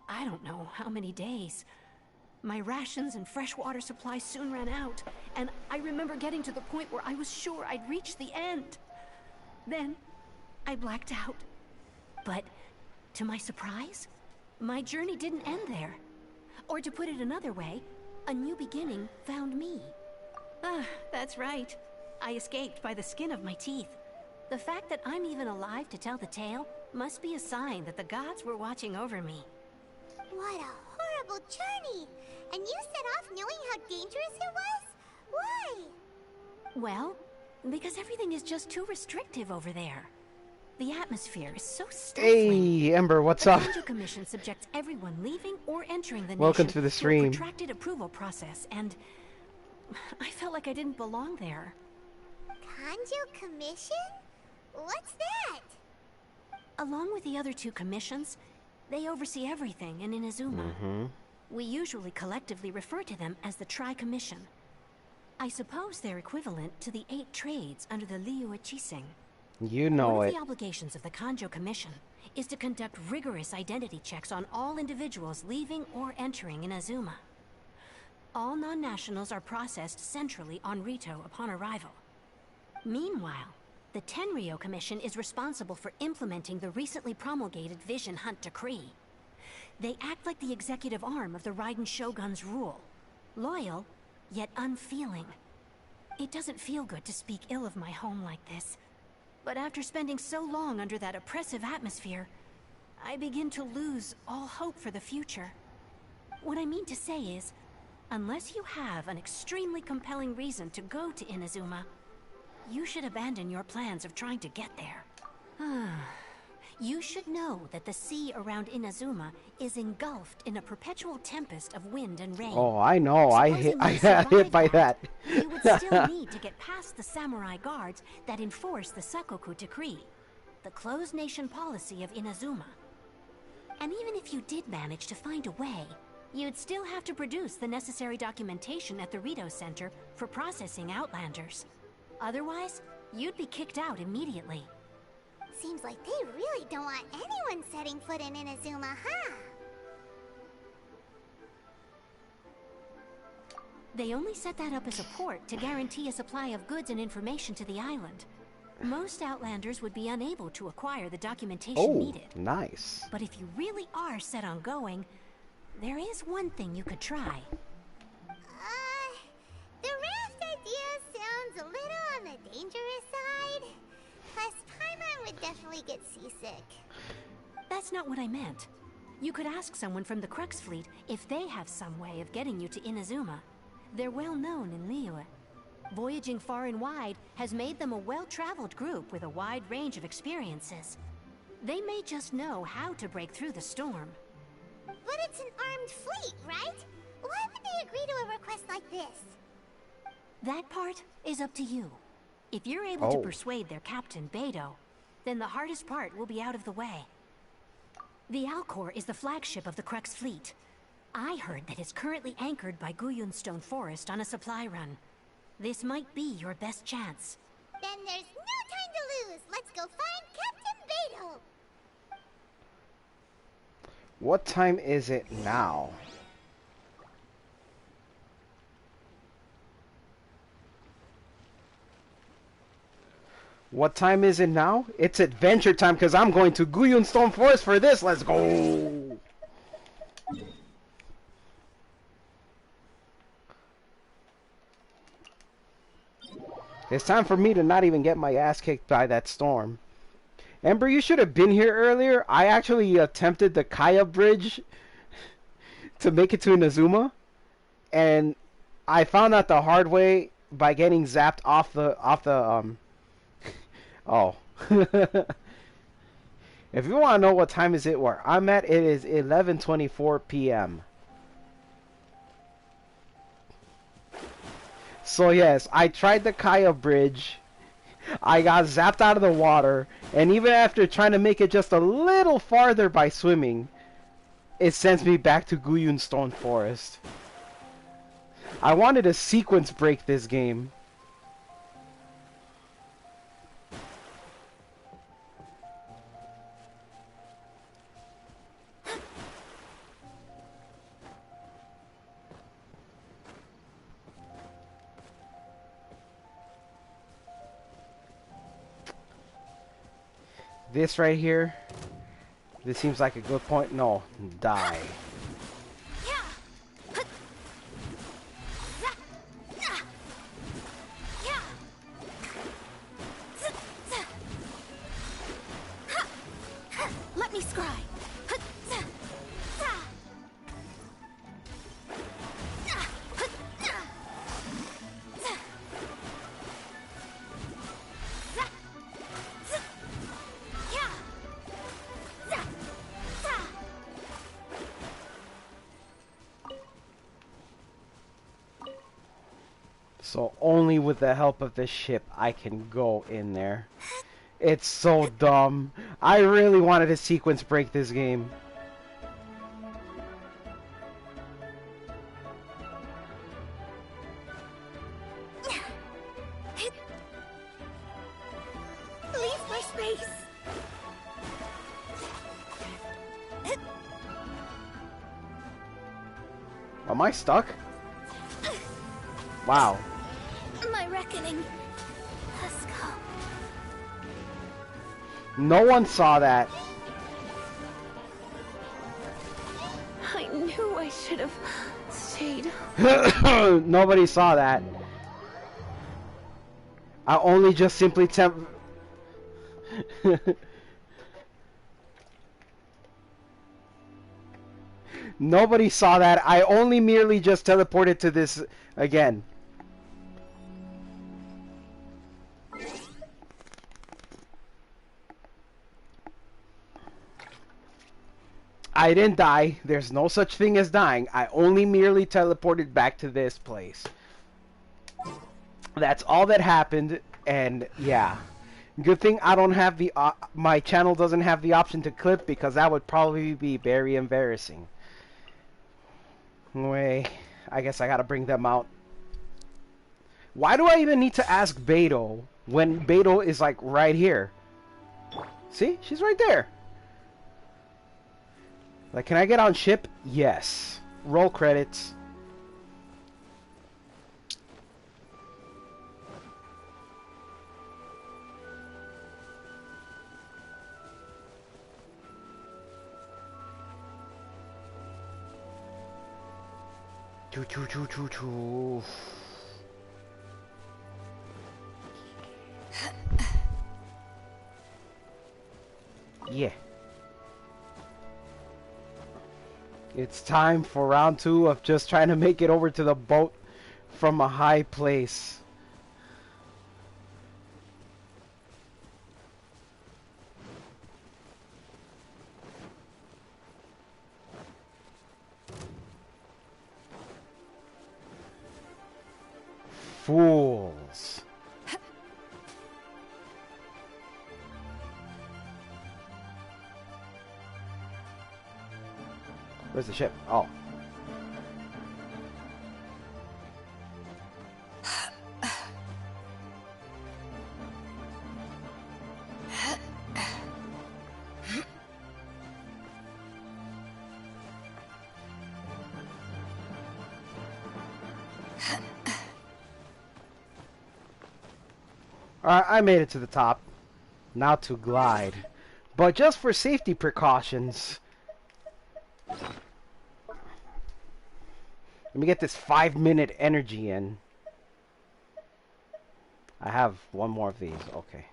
I don't know how many days. My rations and fresh water supplies soon ran out, and I remember getting to the point where I was sure I'd reached the end. Then, I blacked out. But, to my surprise, my journey didn't end there. Or to put it another way, a new beginning found me. Ah, that's right. I escaped by the skin of my teeth. The fact that I'm even alive to tell the tale must be a sign that the gods were watching over me. What a horrible journey! And you set off knowing how dangerous it was? Why? Well, because everything is just too restrictive over there. The atmosphere is so stifling. Hey, Ember, what's The up? Kanjo Commission subjects everyone leaving or entering the Welcome nation to the a stream. protracted approval process, and I felt like I didn't belong there. Kanjo Commission? What's that? Along with the other two commissions, they oversee everything in Inazuma. We usually collectively refer to them as the Tri-Commission. I suppose they're equivalent to the 8 trades under the Liu Ichising. You know One it. of the obligations of the Kanjo Commission is to conduct rigorous identity checks on all individuals leaving or entering Inazuma. All non-nationals are processed centrally on Rito upon arrival. Meanwhile, the Tenryo Commission is responsible for implementing the recently promulgated Vision Hunt Decree. They act like the executive arm of the Raiden Shogun's rule. Loyal, yet unfeeling. It doesn't feel good to speak ill of my home like this. But after spending so long under that oppressive atmosphere, I begin to lose all hope for the future. What I mean to say is, unless you have an extremely compelling reason to go to Inazuma, you should abandon your plans of trying to get there. You should know that the sea around Inazuma is engulfed in a perpetual tempest of wind and rain. Oh, I know. I Supposing you got hit by survive that. You would still need to get past the samurai guards that enforce the Sakoku Decree, the closed nation policy of Inazuma. And even if you did manage to find a way, you'd still have to produce the necessary documentation at the Rito Center for processing Outlanders. Otherwise, you'd be kicked out immediately. Seems like they really don't want anyone setting foot in Inazuma, huh? They only set that up as a port to guarantee a supply of goods and information to the island. Most Outlanders would be unable to acquire the documentation needed. Nice. But if you really are set on going, there is one thing you could try. The raft idea sounds a little on the dangerous side. Plus, Paimon would definitely get seasick. That's not what I meant. You could ask someone from the Crux fleet if they have some way of getting you to Inazuma. They're well known in Liyue. Voyaging far and wide has made them a well-traveled group with a wide range of experiences. They may just know how to break through the storm. But it's an armed fleet, right? Why would they agree to a request like this? That part is up to you. If you're able to persuade their captain, Beidou, then the hardest part will be out of the way. The Alcor is the flagship of the Crux fleet. I heard that it's currently anchored by Guyunstone Forest on a supply run. This might be your best chance. Then there's no time to lose. Let's go find Captain Beidou. What time is it now? What time is it now? It's adventure time because I'm going to Guyunstone Forest for this. Let's go. It's time for me to not even get my ass kicked by that storm. Ember, you should have been here earlier. I actually attempted the Kaeya bridge to make it to Inazuma, and I found out the hard way by getting zapped off the Oh. If you want to know what time is it where I'm at, it is 11:24 p.m. So yes, I tried the Kaeya bridge. I got zapped out of the water, and even after trying to make it just a little farther by swimming, it sends me back to Guyunstone Forest. I wanted to sequence break this game. This right here, this seems like a good point. No, die. Let me scry. So only with the help of the ship I can go in there. It's so dumb. I really wanted to sequence break this game. Leave my space. Am I stuck? Wow. My reckoning has come. No one saw that. I knew I should have stayed. Nobody saw that. I only just simply Nobody saw that. I only merely just teleported to this again. I didn't die. There's no such thing as dying. I only merely teleported back to this place. That's all that happened, and yeah. Good thing I don't have the my channel doesn't have the option to clip, because that would probably be very embarrassing. Anyway, I guess I gotta bring them out. Why do I even need to ask Beidou when Beidou is like right here? See? She's right there. Like, can I get on ship? Yes. Roll credits. Choo choo choo choo choo. Yeah. It's time for round 2 of just trying to make it over to the boat from a high place. Fools. Where's the ship? Oh. Alright, I made it to the top. Now to glide. But just for safety precautions. Let me get this 5-minute energy in. I have one more of these. Okay.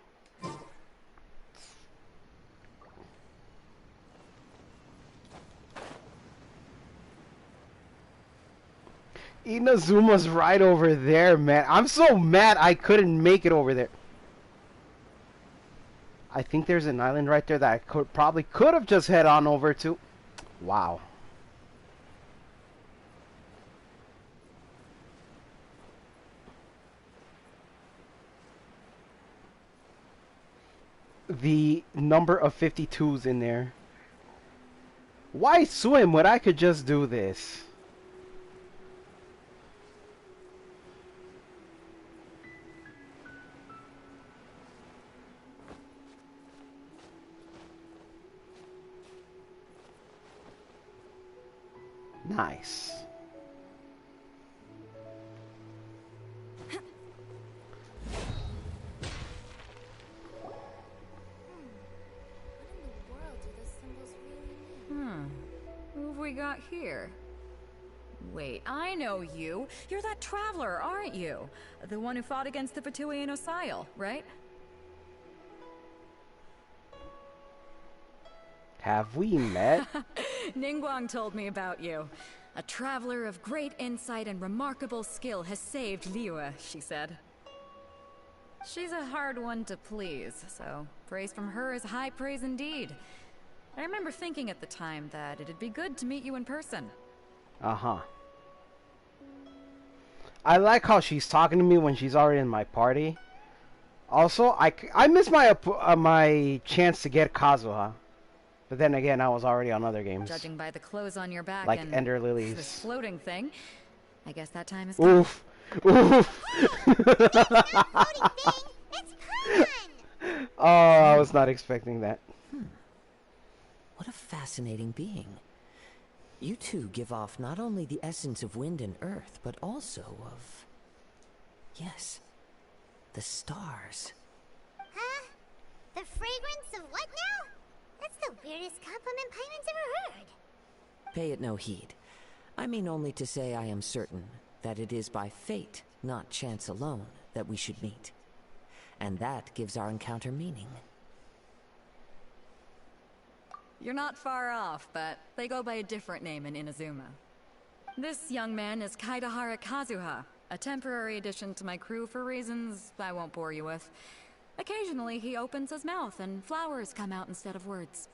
Inazuma's right over there, man. I'm so mad I couldn't make it over there. I think there's an island right there that I probably could have just head on over to. Wow. The number of 52s in there. Why swim when I could just do this? Nice. Who have we got here? Wait, I know you. You're that traveler, aren't you? The one who fought against the Fatui and Osile, right? Have we met? Ningguang told me about you. A traveler of great insight and remarkable skill has saved Liyue, she said. She's a hard one to please, so praise from her is high praise indeed. I remember thinking at the time that it'd be good to meet you in person. Uh-huh. I like how she's talking to me when she's already in my party. Also, I missed my my chance to get Kazuha. But then again, I was already on other games. Judging by the clothes on your back like and Ender Lilies. this floating thing, I guess that time is Oof. Oof. Oh, I was not expecting that. What a fascinating being. You two give off not only the essence of wind and earth, but also of... yes, the stars. Huh? The fragrance of what now? That's the weirdest compliment Paimon's ever heard. Pay it no heed. I mean only to say I am certain that it is by fate, not chance alone, that we should meet. And that gives our encounter meaning. You're not far off, but they go by a different name in Inazuma. This young man is Kaedahara Kazuha, a temporary addition to my crew for reasons I won't bore you with. Occasionally he opens his mouth and flowers come out instead of words.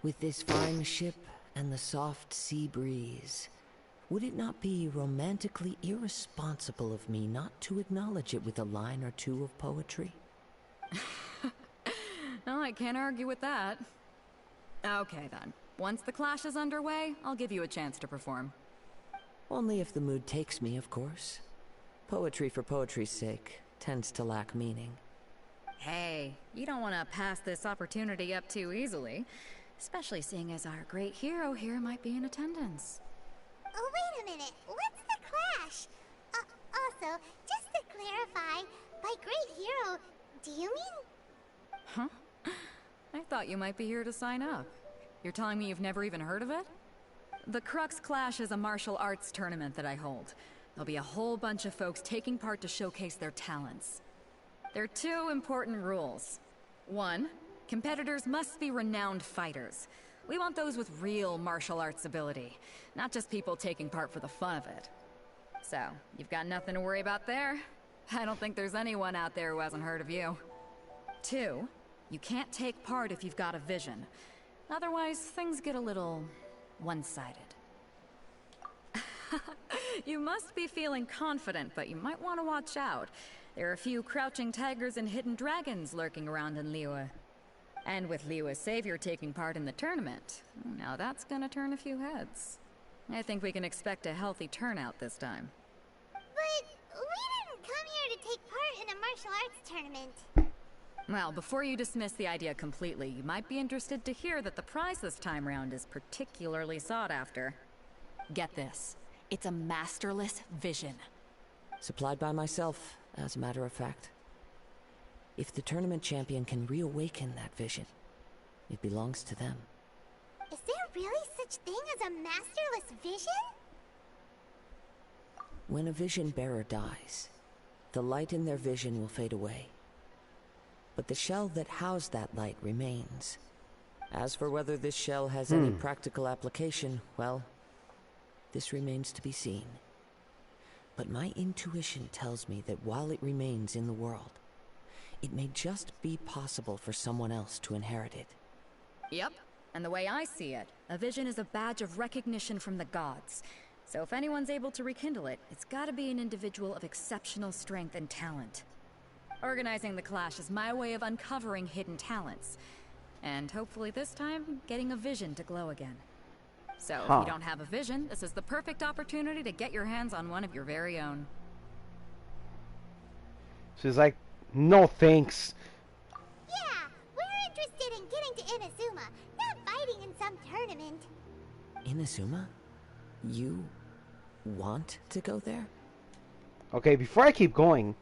With this fine ship and the soft sea breeze, would it not be romantically irresponsible of me not to acknowledge it with a line or two of poetry? No, I can't argue with that. Okay then. Once the clash is underway, I'll give you a chance to perform. Only if the mood takes me, of course. Poetry for poetry's sake tends to lack meaning. Hey, you don't want to pass this opportunity up too easily. Especially seeing as our great hero here might be in attendance. Oh, wait a minute. What's the clash? Also, just to clarify, by great hero, do you mean... Huh? I thought you might be here to sign up. You're telling me you've never even heard of it? The Crux Clash is a martial arts tournament that I hold. There'll be a whole bunch of folks taking part to showcase their talents. There are two important rules. 1, competitors must be renowned fighters. We want those with real martial arts ability, not just people taking part for the fun of it. So, you've got nothing to worry about there. I don't think there's anyone out there who hasn't heard of you. 2, you can't take part if you've got a vision. Otherwise, things get a little one-sided. You must be feeling confident, but you might want to watch out. There are a few crouching tigers and hidden dragons lurking around in Liyue. And with Liyue's savior taking part in the tournament, now that's gonna turn a few heads. I think we can expect a healthy turnout this time. But we didn't come here to take part in a martial arts tournament. Well, before you dismiss the idea completely, you might be interested to hear that the prize this time round is particularly sought after. Get this. It's a masterless vision. Supplied by myself, as a matter of fact. If the tournament champion can reawaken that vision, it belongs to them. Is there really such thing as a masterless vision? When a vision bearer dies, the light in their vision will fade away. But the shell that housed that light remains. As for whether this shell has any practical application, well, this remains to be seen. But my intuition tells me that while it remains in the world, it may just be possible for someone else to inherit it. Yep, and the way I see it, a vision is a badge of recognition from the gods. So if anyone's able to rekindle it, it's gotta be an individual of exceptional strength and talent. Organizing the clash is my way of uncovering hidden talents. And hopefully this time, getting a vision to glow again. So if you don't have a vision, this is the perfect opportunity to get your hands on one of your very own. She's like, no thanks. Yeah, we're interested in getting to Inazuma, not fighting in some tournament. Inazuma? You want to go there? Okay, before I keep going,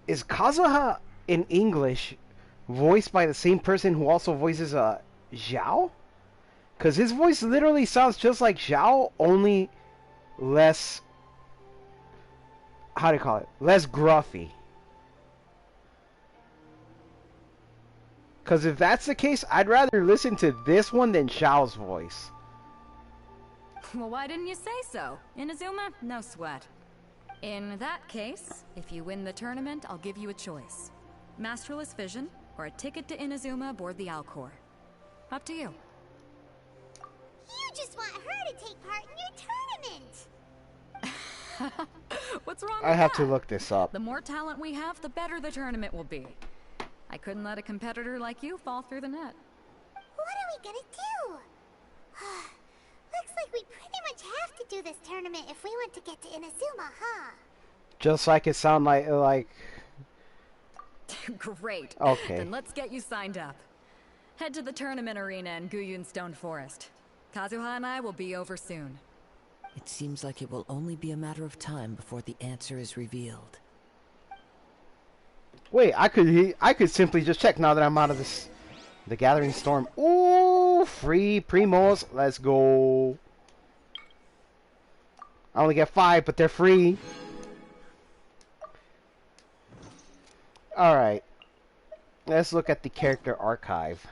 is Kazuha in English voiced by the same person who also voices Zhao? Because his voice literally sounds just like Zhao, only less... how do you call it? Less gruffy. Because if that's the case, I'd rather listen to this one than Zhao's voice. Well, why didn't you say so? Inazuma? No sweat. In that case, if you win the tournament, I'll give you a choice. Masterless Vision, or a ticket to Inazuma aboard the Alcor. Up to you. You just want her to take part in your tournament! What's wrong with I have that? to look this up. The more talent we have, the better the tournament will be. I couldn't let a competitor like you fall through the net. What are we gonna do? Looks like we pretty much have to do this tournament if we want to get to Inazuma, huh? Just like it sound like... Great. Okay. Then let's get you signed up. Head to the tournament arena in Guyun Stone Forest. Kazuha and I will be over soon. It seems like it will only be a matter of time before the answer is revealed. Wait, I could simply just check now that I'm out of this... the Gathering Storm. Ooh, free Primos. Let's go. I only get 5, but they're free. Alright. Let's look at the character archive.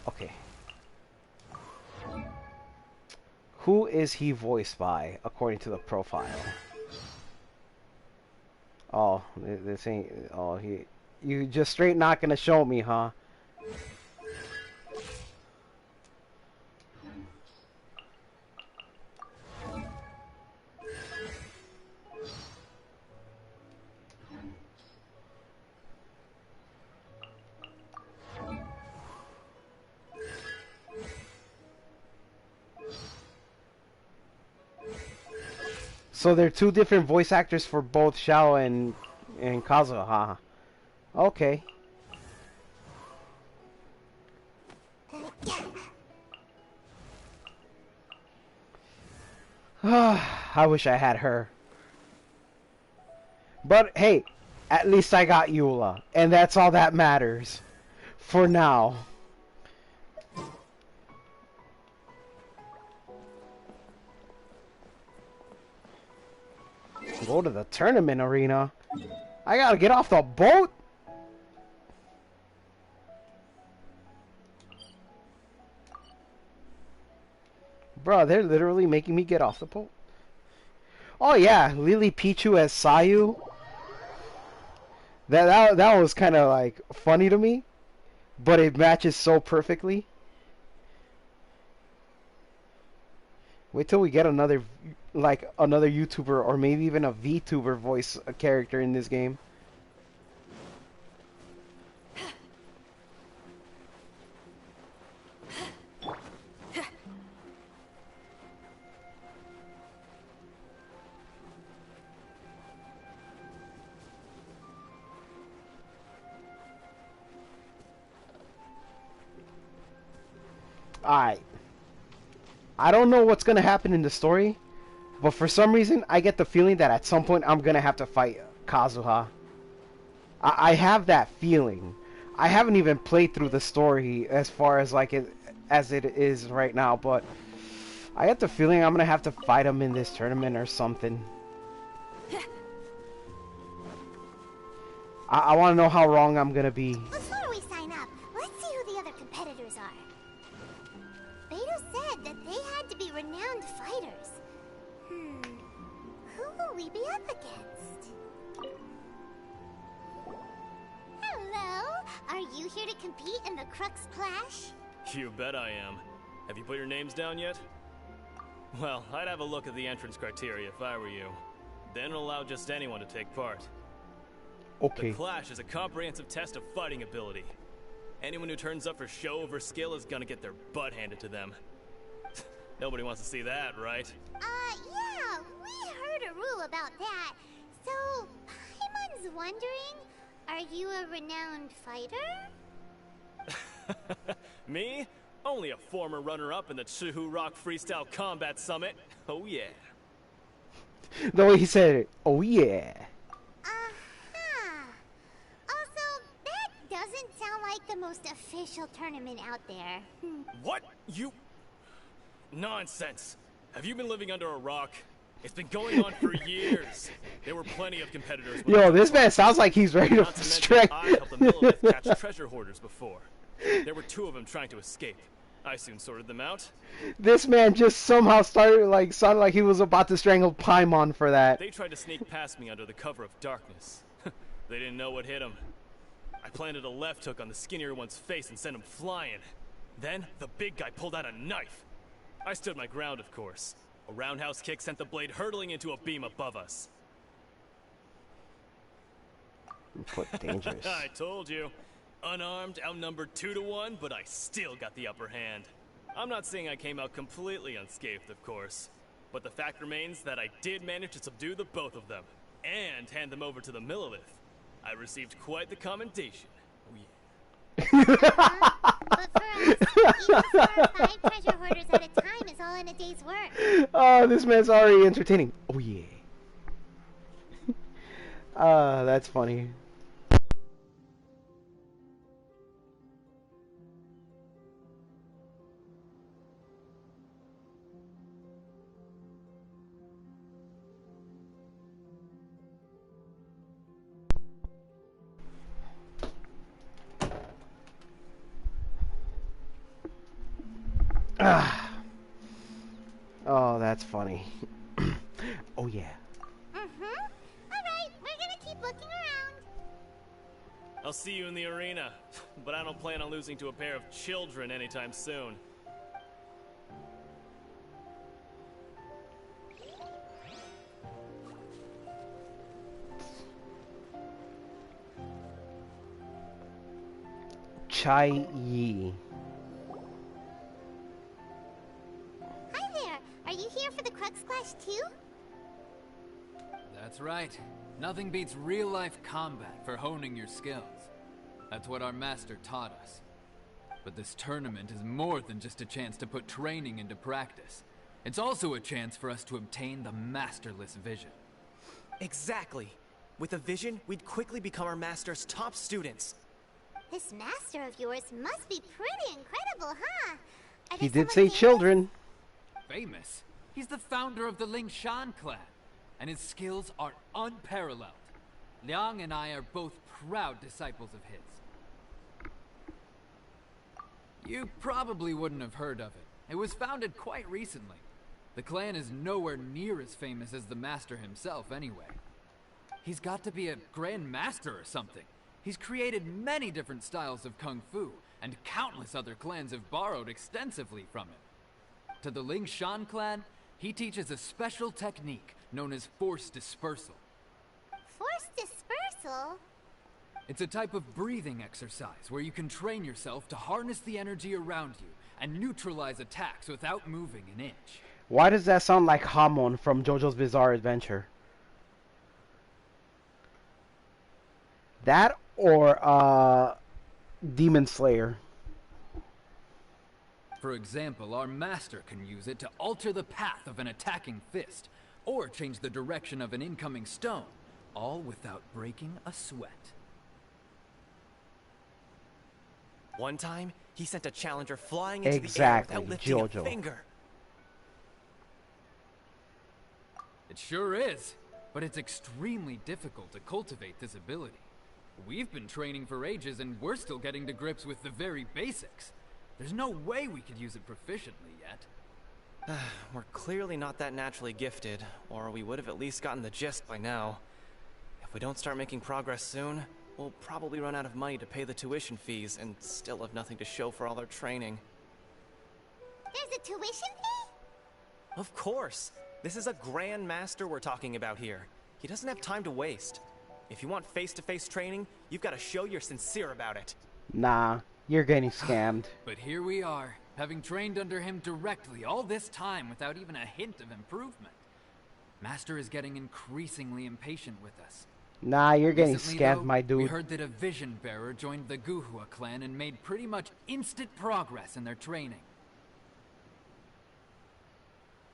Okay. Who is he voiced by, according to the profile? Oh, this ain't... oh, you just straight not gonna show me, huh? So there are 2 different voice actors for both Xiao and Kazuha, huh? Okay. I wish I had her. But hey, at least I got Eula, and that's all that matters. For now. Go to the tournament arena. I gotta get off the boat. Bro, they're literally making me get off the pole. Oh yeah, Lily Pichu as Sayu. That was kind of like funny to me, but it matches so perfectly. Wait till we get another YouTuber or maybe even a VTuber voice character in this game. Alright. I don't know what's gonna happen in the story, but for some reason, I get the feeling that at some point I'm gonna have to fight Kazuha. I have that feeling. I haven't even played through the story as far as as it is right now, but I get the feeling I'm gonna have to fight him in this tournament or something. I want to know how wrong I'm gonna be. Before we sign up, let's see who the other competitors are. Beto said that they had to be renowned fighters. Who will we be up against? Hello? Are you here to compete in the Crux Clash? You bet I am. Have you put your names down yet? Well, I'd have a look at the entrance criteria if I were you. Then allow just anyone to take part. Okay. The Clash is a comprehensive test of fighting ability. Anyone who turns up for show over skill is gonna get their butt handed to them. Nobody wants to see that, right? Yeah, we heard a rule about that. So, Paimon's wondering, are you a renowned fighter? Me? Only a former runner-up in the Chihu Rock Freestyle Combat Summit. Oh yeah. The way he said it. Oh yeah. Also, that doesn't sound like the most official tournament out there. What? You... Nonsense. Have you been living under a rock? It's been going on for years. There were plenty of competitors. Yo, this man sounds like he's ready to strike. I helped the Millilith catch treasure hoarders before. There were 2 of them trying to escape. I soon sorted them out. This man just somehow sounded like he was about to strangle Paimon for that. They tried to sneak past me under the cover of darkness. They didn't know what hit them. I planted a left hook on the skinnier one's face and sent him flying. Then, the big guy pulled out a knife. I stood my ground, of course. A roundhouse kick sent the blade hurtling into a beam above us. Put dangerous. I told you. Unarmed, outnumbered 2 to 1, but I still got the upper hand. I'm not saying I came out completely unscathed, of course. But the fact remains that I did manage to subdue the both of them, and hand them over to the Millilith. I received quite the commendation. Oh yeah. But for us, even 4 or 5 treasure hoarders at a time is all in a day's work. Oh, this man's already entertaining. Oh yeah. That's funny. Oh, that's funny. Oh yeah. Alright, we're gonna keep looking around. I'll see you in the arena, but I don't plan on losing to a pair of children anytime soon. Chai Yi. Hi there. Are you here for the Crux Clash too? That's right. Nothing beats real-life combat for honing your skills. That's what our master taught us. But this tournament is more than just a chance to put training into practice. It's also a chance for us to obtain the masterless vision. Exactly. With a vision, we'd quickly become our master's top students. This master of yours must be pretty incredible, huh? He did say children. Famous? He's the founder of the Ling Shan clan, and his skills are unparalleled. Liang and I are both proud disciples of his. You probably wouldn't have heard of it, It was founded quite recently. The clan is nowhere near as famous as the master himself anyway. He's got to be a grand master or something. He's created many different styles of kung fu, and countless other clans have borrowed extensively from him. To the Ling Shan clan, he teaches a special technique known as force dispersal. Force dispersal? It's a type of breathing exercise where you can train yourself to harness the energy around you and neutralize attacks without moving an inch. Why does that sound like Hamon from JoJo's Bizarre Adventure? That or Demon Slayer. For example, our master can use it to alter the path of an attacking fist, or change the direction of an incoming stone, all without breaking a sweat. One time, he sent a challenger flying into the air without lifting a finger. It sure is, but it's extremely difficult to cultivate this ability. We've been training for ages and we're still getting to grips with the very basics. There's no way we could use it proficiently yet. We're clearly not that naturally gifted, or we would have at least gotten the gist by now. If we don't start making progress soon, we'll probably run out of money to pay the tuition fees and still have nothing to show for all our training. There's a tuition fee? Of course! This is a Grand Master we're talking about here. He doesn't have time to waste. If you want face-to-face training, you've got to show you're sincere about it. Nah, you're getting scammed. But here we are, having trained under him directly all this time without even a hint of improvement. Master is getting increasingly impatient with us. Nah, you're getting Recently, scammed, though, my dude. We heard that a vision bearer joined the Guhua clan and made pretty much instant progress in their training.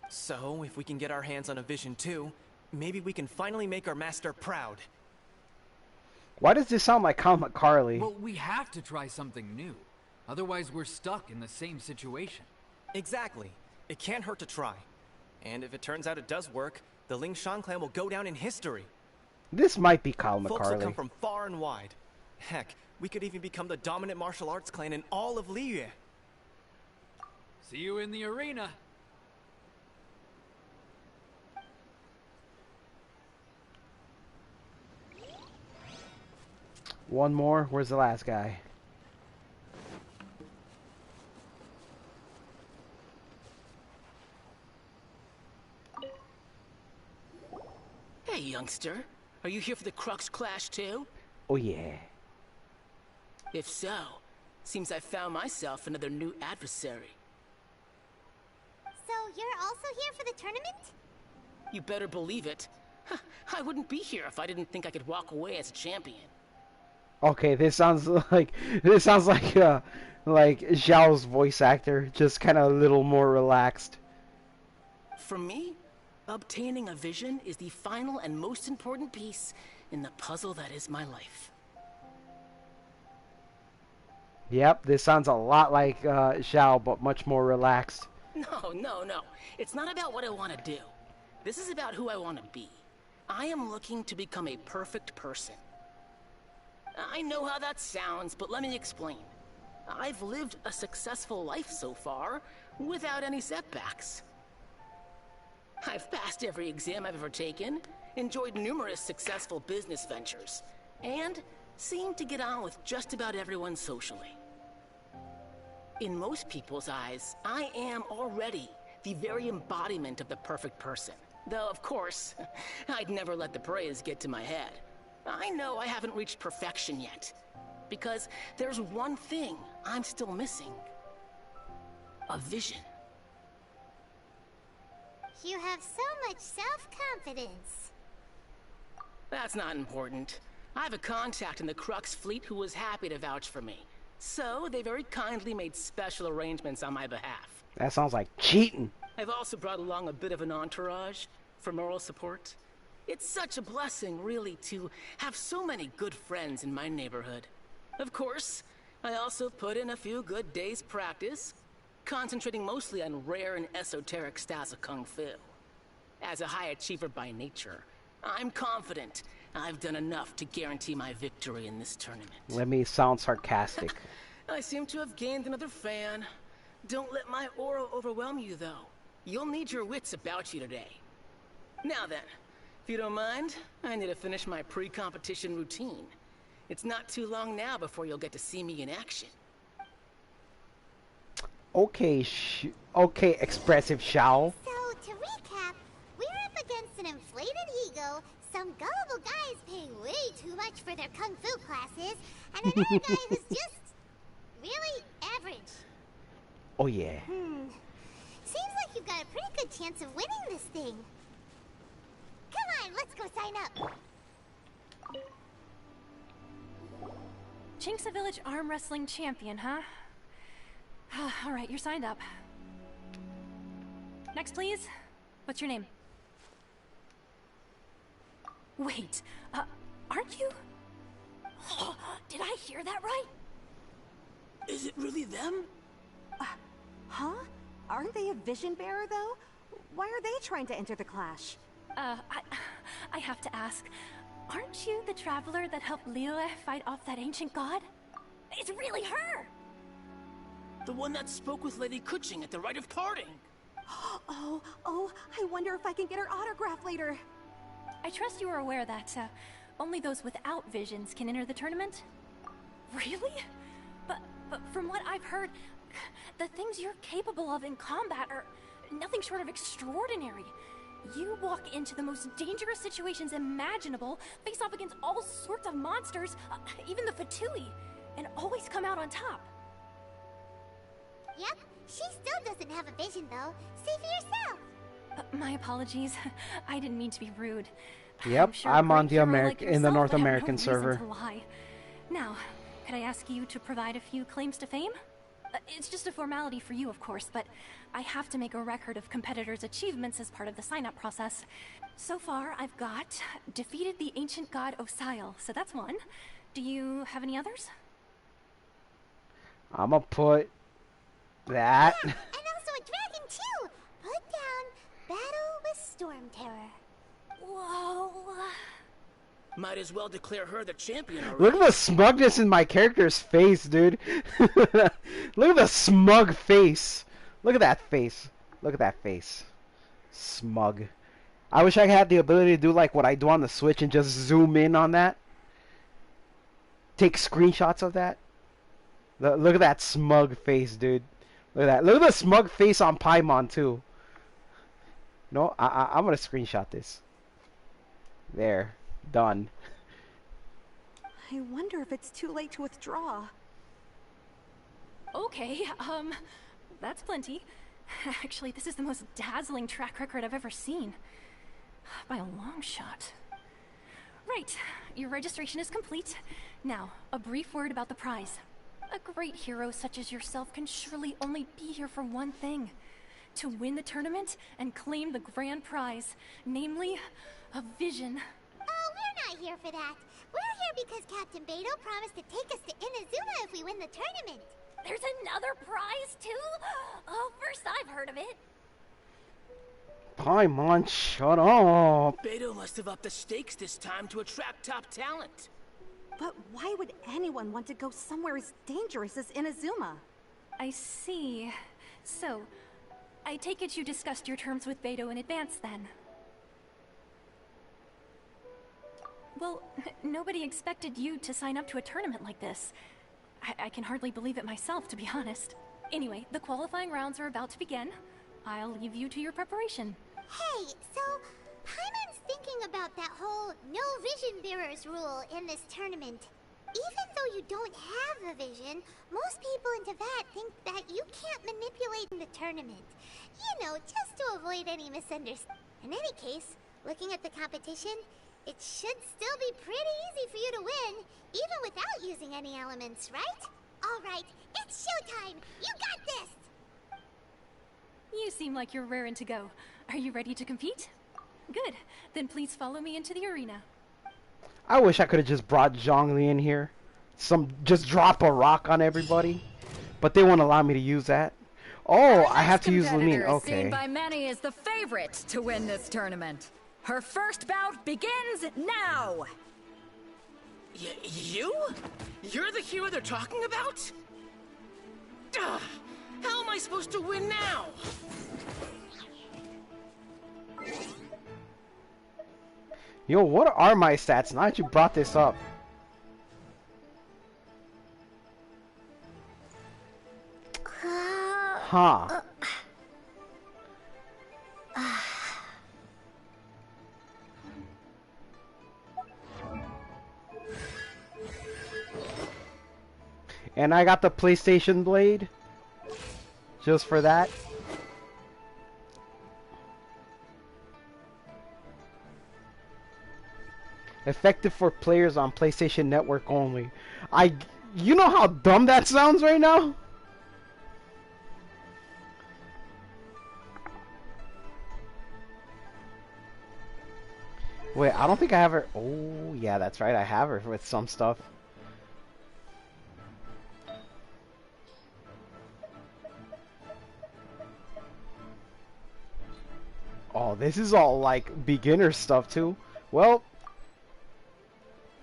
So, if we can get our hands on a vision too, maybe we can finally make our master proud. Why does this sound like Count McCarley? Well, we have to try something new. Otherwise, we're stuck in the same situation. Exactly. It can't hurt to try. And if it turns out it does work, the Ling Shan clan will go down in history. This might be Kyle Folks will McCarley. come from far and wide. Heck, we could even become the dominant martial arts clan in all of Liyue. See you in the arena. One more. Where's the last guy? Hey, youngster. Are you here for the Crux Clash too? Oh, yeah. If so, seems I found myself another new adversary. So you're also here for the tournament? You better believe it. I wouldn't be here if I didn't think I could walk away as a champion. Okay, this sounds like Zhao's voice actor, just kind of a little more relaxed. For me, obtaining a vision is the final and most important piece in the puzzle that is my life. Yep, this sounds a lot like Zhao, but much more relaxed. No. It's not about what I want to do. This is about who I want to be. I am looking to become a perfect person. I know how that sounds, but let me explain. I've lived a successful life so far, without any setbacks. I've passed every exam I've ever taken, enjoyed numerous successful business ventures, and seem to get on with just about everyone socially. In most people's eyes, I am already the very embodiment of the perfect person. Though, of course, I'd never let the praise get to my head. I know I haven't reached perfection yet, because there's one thing I'm still missing. A vision. You have so much self-confidence. That's not important. I have a contact in the Crux fleet who was happy to vouch for me. So, they very kindly made special arrangements on my behalf. That sounds like cheating. I've also brought along a bit of an entourage for moral support. It's such a blessing, really, to have so many good friends in my neighborhood. Of course, I also put in a few good days' practice, concentrating mostly on rare and esoteric styles of Kung Fu. As a high achiever by nature, I'm confident I've done enough to guarantee my victory in this tournament. Let me sound sarcastic. I seem to have gained another fan. Don't let my aura overwhelm you, though. You'll need your wits about you today. Now then, if you don't mind, I need to finish my pre-competition routine. It's not too long now before you'll get to see me in action. Okay, okay, expressive Shao. So, to recap, we're up against an inflated ego, some gullible guys paying way too much for their kung fu classes, and another guy who's just really average. Oh yeah. Seems like you've got a pretty good chance of winning this thing. Come on, let's go sign up. Chinksa Village Arm Wrestling Champion, huh? Alright, you're signed up. Next, please. What's your name? Wait, aren't you? Did I hear that right? Is it really them? Huh? Aren't they a vision bearer, though? Why are they trying to enter the clash? I have to ask. Aren't you the traveler that helped Liyue fight off that ancient god? It's really her! The one that spoke with Lady Kuching at the rite of parting. Oh, I wonder if I can get her autograph later. I trust you are aware that only those without visions can enter the tournament? Really? But from what I've heard, the things you're capable of in combat are nothing short of extraordinary. You walk into the most dangerous situations imaginable, face off against all sorts of monsters, even the Fatui, and always come out on top. Yep, she still doesn't have a vision though. See for yourself. My apologies. I didn't mean to be rude. Yep, Sure I'm on the like in the yourself North would have American no server. reason to lie. Now, could I ask you to provide a few claims to fame? It's just a formality for you, of course, but I have to make a record of competitors' achievements as part of the sign-up process. So far, I've got defeated the ancient god Osial, so that's one. Do you have any others? I'm gonna put that. And also a dragon too. Put down battle with Storm Terror. Whoa. Might as well declare her the champion already. Look at the smugness in my character's face, dude. Look at the smug face. Look at that face. Look at that face. Smug. I wish I had the ability to do like what I do on the Switch and just zoom in on that. Take screenshots of that. Look at that smug face, dude. Look at that. Look at the smug face on Paimon, too. No, I'm going to screenshot this. There. Done. I wonder if it's too late to withdraw. Okay, that's plenty. Actually, this is the most dazzling track record I've ever seen. By a long shot. Right, your registration is complete. Now, a brief word about the prize. A great hero such as yourself can surely only be here for one thing. To win the tournament and claim the grand prize, namely, a vision. Oh, we're not here for that. We're here because Captain Beidou promised to take us to Inazuma if we win the tournament. There's another prize, too? Oh, first I've heard of it. Paimon, shut up. Beidou must have upped the stakes this time to attract top talent. But why would anyone want to go somewhere as dangerous as Inazuma? I see. So, I take it you discussed your terms with Beidou in advance, then? Well, nobody expected you to sign up to a tournament like this. I can hardly believe it myself, to be honest. Anyway, the qualifying rounds are about to begin. I'll leave you to your preparation. Hey, so Paimon's thinking about that whole no vision bearers rule in this tournament. Even though you don't have a vision, most people in Teyvat think that you can't manipulate the tournament. You know, just to avoid any misunderstanding. In any case, looking at the competition, it should still be pretty easy for you to win, even without using any elements, right? Alright, it's showtime! You got this! You seem like you're raring to go. Are you ready to compete? Good. Then please follow me into the arena. I wish I could have just brought Zhongli in here. Just drop a rock on everybody. But they won't allow me to use that. Oh, I have to use Lumine. Okay. Seen by many as the favorite to win this tournament. Her first bout begins now! You? You're the hero they're talking about? Ugh, how am I supposed supposed to win now? Yo, what are my stats now that you brought this up? Huh. And I got the PlayStation Blade. Just for that. Effective for players on PlayStation Network only. You know how dumb that sounds right now? Wait, I don't think I have her. Oh, yeah, that's right. I have her with some stuff. Oh, this is all like beginner stuff too. Well,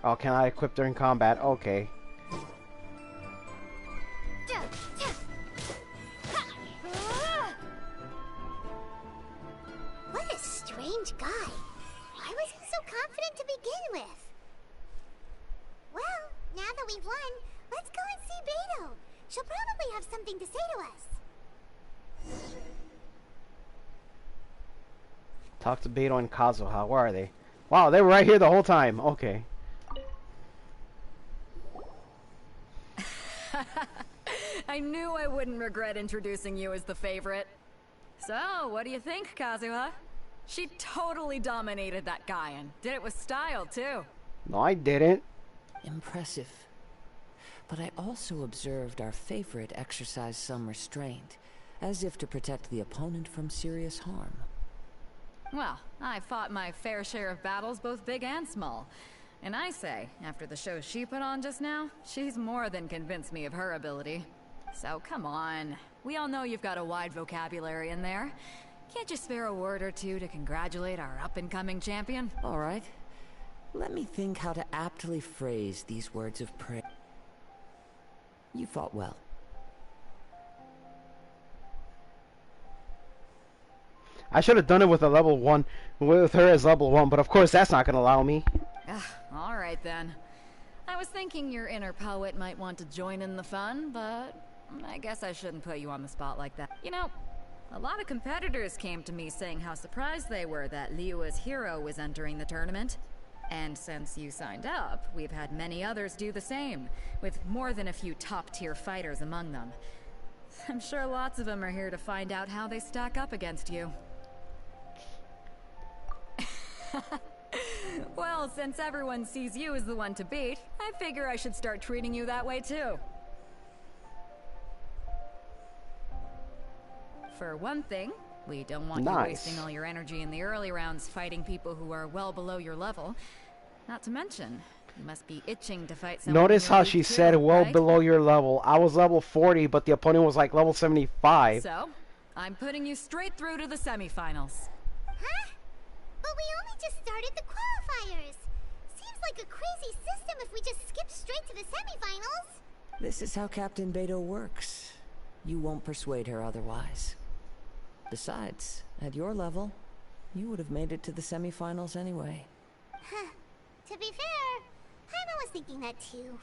oh, can I equip during combat? Okay. What a strange guy. Why was he so confident to begin with? Well, now that we've won, let's go and see Beto. She'll probably have something to say to us. Talk to Beto and Kazuha. Where are they? Wow, they were right here the whole time. Okay. I knew I wouldn't regret introducing you as the favorite. So, what do you think, Kazuha? She totally dominated that guy and did it with style, too. No, I didn't. Impressive. But I also observed our favorite exercise some restraint, as if to protect the opponent from serious harm. Well, I fought my fair share of battles, both big and small. And I say, after the show she put on just now, she's more than convinced me of her ability. So come on. We all know you've got a wide vocabulary in there. Can't you spare a word or two to congratulate our up-and-coming champion? All right. Let me think how to aptly phrase these words of praise. You fought well. I should have done it with a level 1, with her as level 1, but of course that's not gonna allow me. All right then. I was thinking your inner poet might want to join in the fun, but I guess I shouldn't put you on the spot like that. You know, a lot of competitors came to me saying how surprised they were that Liyue's hero was entering the tournament. And since you signed up, we've had many others do the same, with more than a few top-tier fighters among them. I'm sure lots of them are here to find out how they stack up against you. Well, since everyone sees you as the one to beat, I figure I should start treating you that way too. For one thing, we don't want you wasting all your energy in the early rounds fighting people who are well below your level. Not to mention, you must be itching to fight someone. Notice how she said well below your level. I was level 40, but the opponent was like level 75. So, I'm putting you straight through to the semifinals. Huh? But we only just started the qualifiers. Seems like a crazy system if we just skip straight to the semifinals. This is how Captain Beto works. You won't persuade her otherwise. Besides, at your level, you would have made it to the semifinals anyway. Huh. To be fair, Paimon was thinking that too.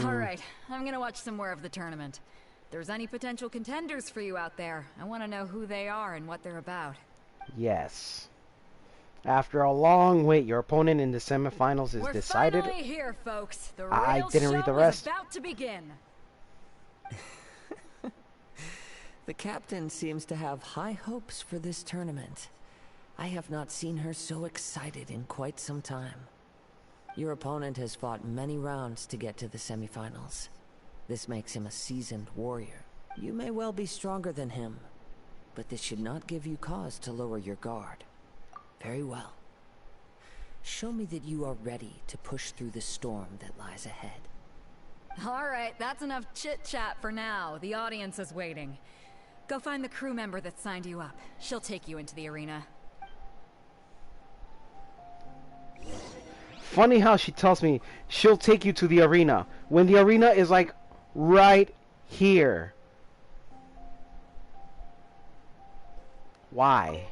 Alright, I'm gonna watch some more of the tournament. If there's any potential contenders for you out there, I want to know who they are and what they're about. Yes. After a long wait, your opponent in the semifinals is decided. We're finally here, folks. The real I didn't read the rest. Is about to begin. The captain seems to have high hopes for this tournament. I have not seen her so excited in quite some time. Your opponent has fought many rounds to get to the semifinals. This makes him a seasoned warrior. You may well be stronger than him, but this should not give you cause to lower your guard. Very well. Show me that you are ready to push through the storm that lies ahead. Alright, that's enough chit-chat for now. The audience is waiting. Go find the crew member that signed you up. She'll take you into the arena. Funny how she tells me she'll take you to the arena when the arena is like right here. Why?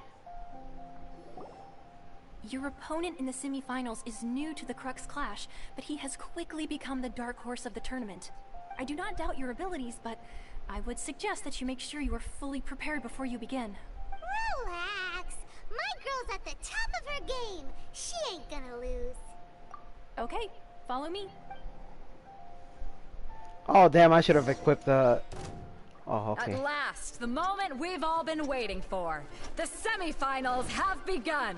Your opponent in the semifinals is new to the Crux Clash, but he has quickly become the dark horse of the tournament. I do not doubt your abilities, but I would suggest that you make sure you are fully prepared before you begin. Relax. My girl's at the top of her game. She ain't gonna lose. Okay, follow me. Oh, damn, I should have equipped the... Oh, okay. At last, the moment we've all been waiting for. The semifinals have begun.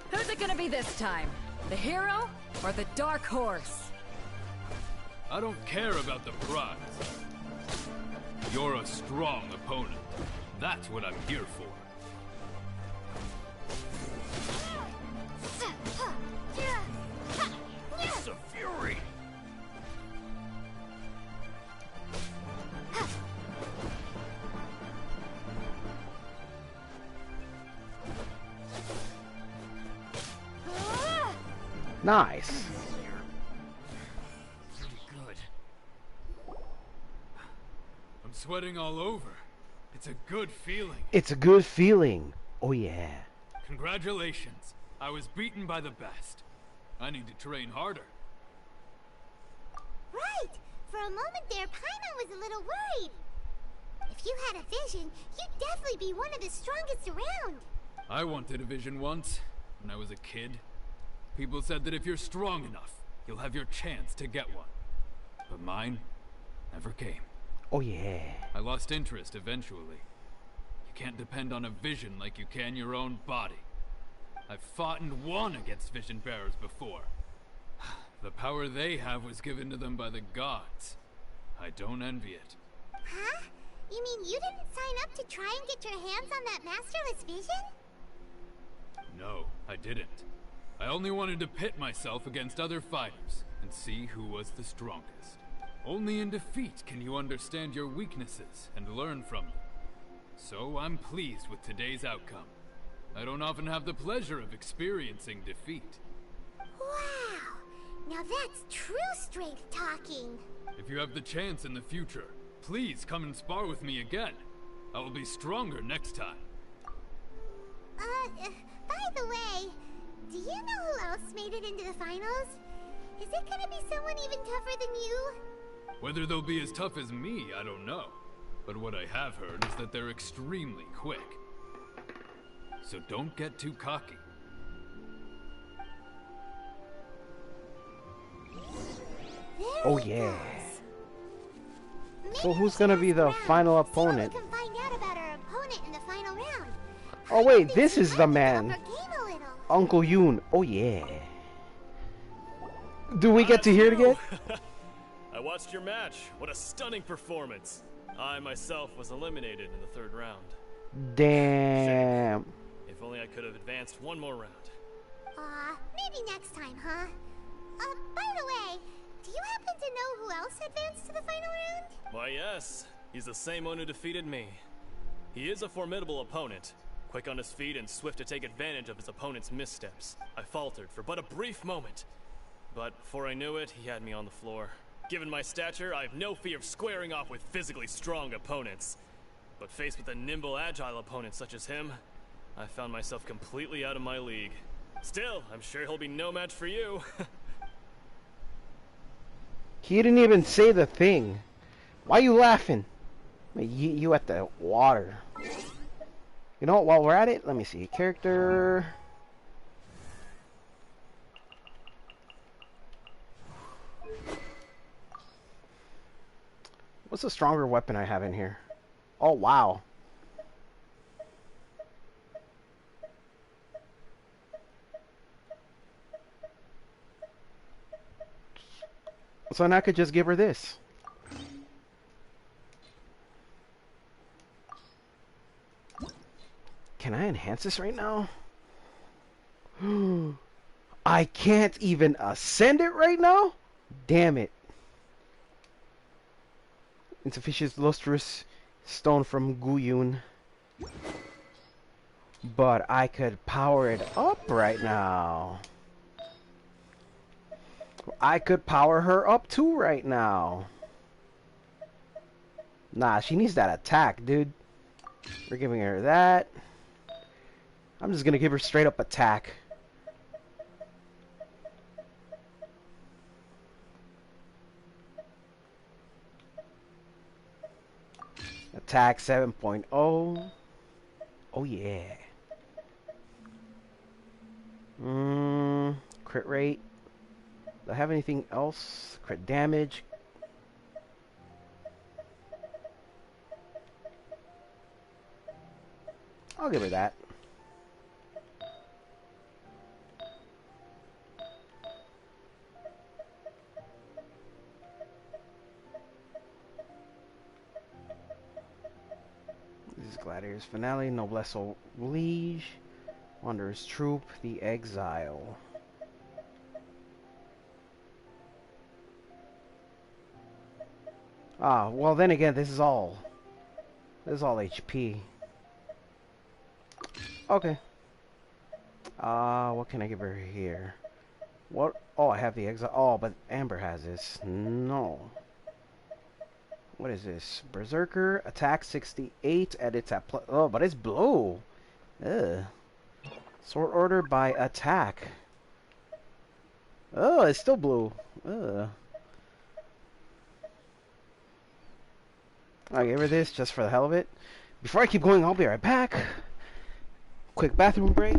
Who's it gonna be this time? The hero or the dark horse? I don't care about the prize. You're a strong opponent. That's what I'm here for. It's a fury! Nice. Pretty good. I'm sweating all over. It's a good feeling. It's a good feeling. Oh, yeah. Congratulations. I was beaten by the best. I need to train harder. Right. For a moment there, Paimon was a little worried. If you had a vision, you'd definitely be one of the strongest around. I wanted a vision once, when I was a kid. People said that if you're strong enough, you'll have your chance to get one. But mine never came. Oh, yeah. I lost interest eventually. You can't depend on a vision like you can your own body. I've fought and won against vision bearers before. The power they have was given to them by the gods. I don't envy it. Huh? You mean you didn't sign up to try and get your hands on that masterless vision? No, I didn't. I only wanted to pit myself against other fighters and see who was the strongest. Only in defeat can you understand your weaknesses and learn from them. So I'm pleased with today's outcome. I don't often have the pleasure of experiencing defeat. Wow! Now that's true strength talking. If you have the chance in the future, please come and spar with me again. I will be stronger next time. By the way, do you know who else made it into the finals? Is it gonna be someone even tougher than you? Whether they'll be as tough as me, I don't know. But what I have heard is that they're extremely quick. So don't get too cocky. Oh, yeah. So who's gonna be the final opponent? We can find out about our opponent in the final round. Oh, wait, this is the man. Uncle Yoon. Oh, yeah. Do we get to hear it again? I watched your match. What a stunning performance. I myself was eliminated in the third round. Damn. Shame. If only I could have advanced one more round. Maybe next time, huh? By the way, do you happen to know who else advanced to the final round? Why, yes. He's the same one who defeated me. He is a formidable opponent. Quick on his feet and swift to take advantage of his opponent's missteps. I faltered for but a brief moment. But before I knew it, he had me on the floor. Given my stature, I have no fear of squaring off with physically strong opponents. But faced with a nimble, agile opponent such as him, I found myself completely out of my league. Still, I'm sure he'll be no match for you. He didn't even say the thing. Why you laughing? You at the water. You know what, while we're at it, let me see. Character... What's a stronger weapon I have in here? Oh, wow. So then I could just give her this. Can I enhance this right now? I can't even ascend it right now? Damn it. Insufficient lustrous stone from Guyun. But I could power it up right now. I could power her up too right now. Nah, she needs that attack, dude. We're giving her that. I'm just gonna give her straight up attack. Attack 7.0. Oh yeah. Crit rate. Do I have anything else? Crit damage. I'll give her that. This is Gladiator's Finale, Noblesse Oblige, Wanderer's Troop, The Exile. Ah, well then again, this is all HP. Okay. What can I give her here? What? Oh, I have the Exile. Oh, but Amber has this. No. What is this? Berserker, attack 68, and it's at plus. Oh, but it's blue. Ugh. Sort order by attack. Oh, it's still blue. Ugh. I'll give her this just for the hell of it. Before I keep going, I'll be right back. Quick bathroom break.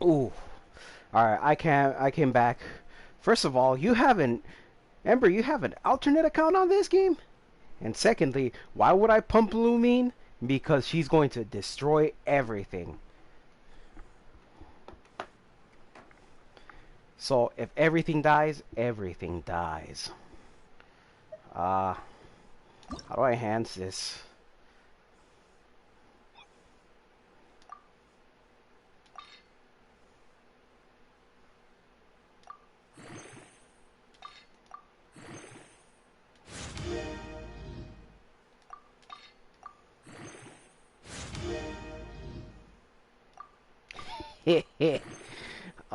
Ooh. Alright, I came back. First of all, you have an Ember, you have an alternate account on this game? And secondly, why would I pump Lumine? Because she's going to destroy everything. So if everything dies, everything dies. How do I enhance this?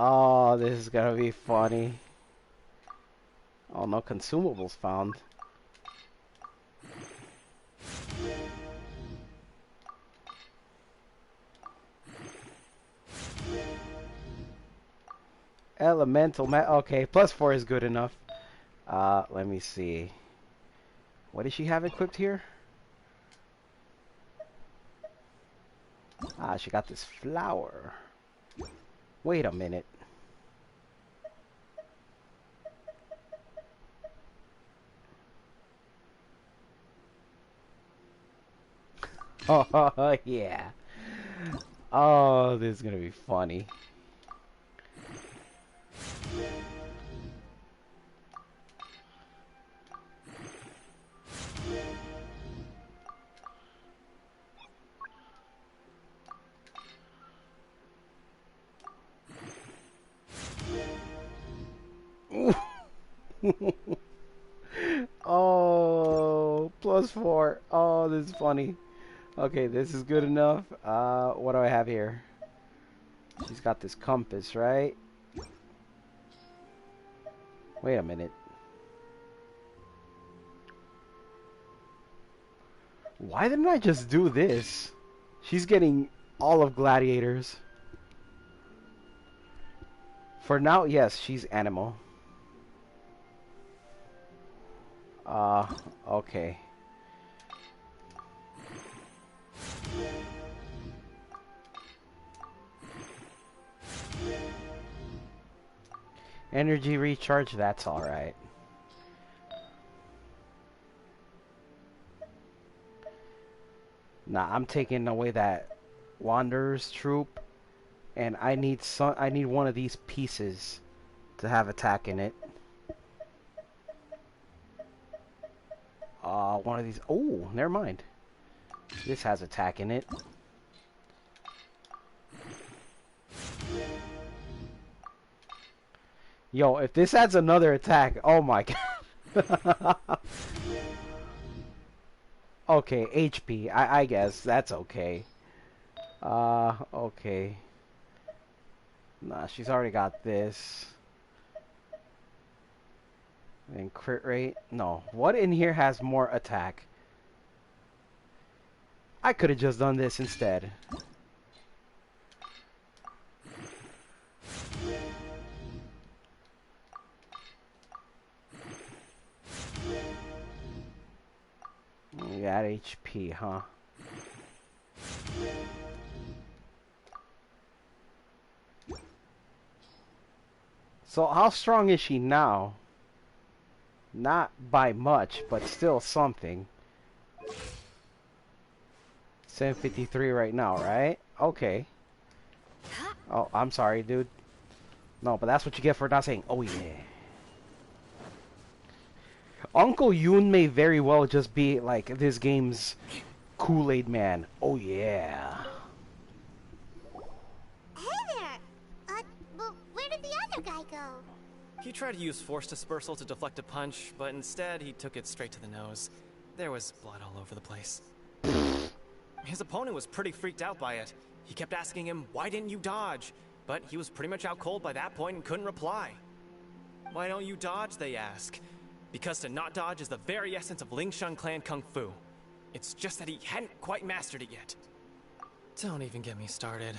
Oh, this is gonna be funny. Oh, no consumables found. Elemental okay, +4 is good enough. Let me see. What does she have equipped here? Ah, she got this flower. Wait a minute. Oh, yeah. Oh, this is gonna be funny. Oh, +4. Oh, this is funny. Okay, this is good enough. What do I have here? She's got this compass, right? Wait a minute. Why didn't I just do this? She's getting all of gladiators. For now, yes, she's animal. Okay. Energy recharge, that's alright. Nah, I'm taking away that Wanderer's troop, and I need one of these pieces to have attack in it. One of these. Oh, never mind. This has attack in it. Yo, if this adds another attack, oh my god. Okay, HP. I guess that's okay. Okay. Nah, she's already got this. And crit rate? No. What in here has more attack? I could have just done this instead. You got HP, huh? So how strong is she now? Not by much, but still something. 753 right now, right? Okay. Oh, I'm sorry, dude. No, but that's what you get for not saying, oh yeah. Uncle Yoon may very well just be like this game's Kool-Aid man. Oh yeah. Hey there! Well, where did the other guy go? He tried to use force dispersal to deflect a punch, but instead he took it straight to the nose. There was blood all over the place. His opponent was pretty freaked out by it. He kept asking him, why didn't you dodge? But he was pretty much out cold by that point and couldn't reply. Why don't you dodge, they ask. Because to not dodge is the very essence of Lingshun clan kung fu. It's just that he hadn't quite mastered it yet. Don't even get me started.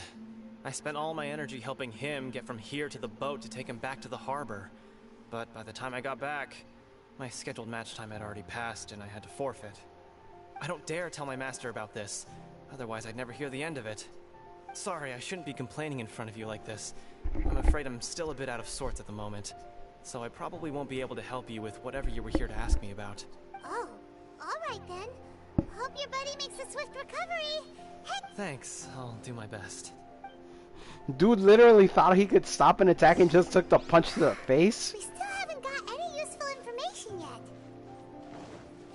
I spent all my energy helping him get from here to the boat to take him back to the harbor. But by the time I got back, my scheduled match time had already passed and I had to forfeit. I don't dare tell my master about this, otherwise I'd never hear the end of it. Sorry, I shouldn't be complaining in front of you like this. I'm afraid I'm still a bit out of sorts at the moment, so I probably won't be able to help you with whatever you were here to ask me about. Oh, alright then. Hope your buddy makes a swift recovery. Thanks, I'll do my best. Dude literally thought he could stop an attack and just took the punch to the face? We still haven't got any useful information yet.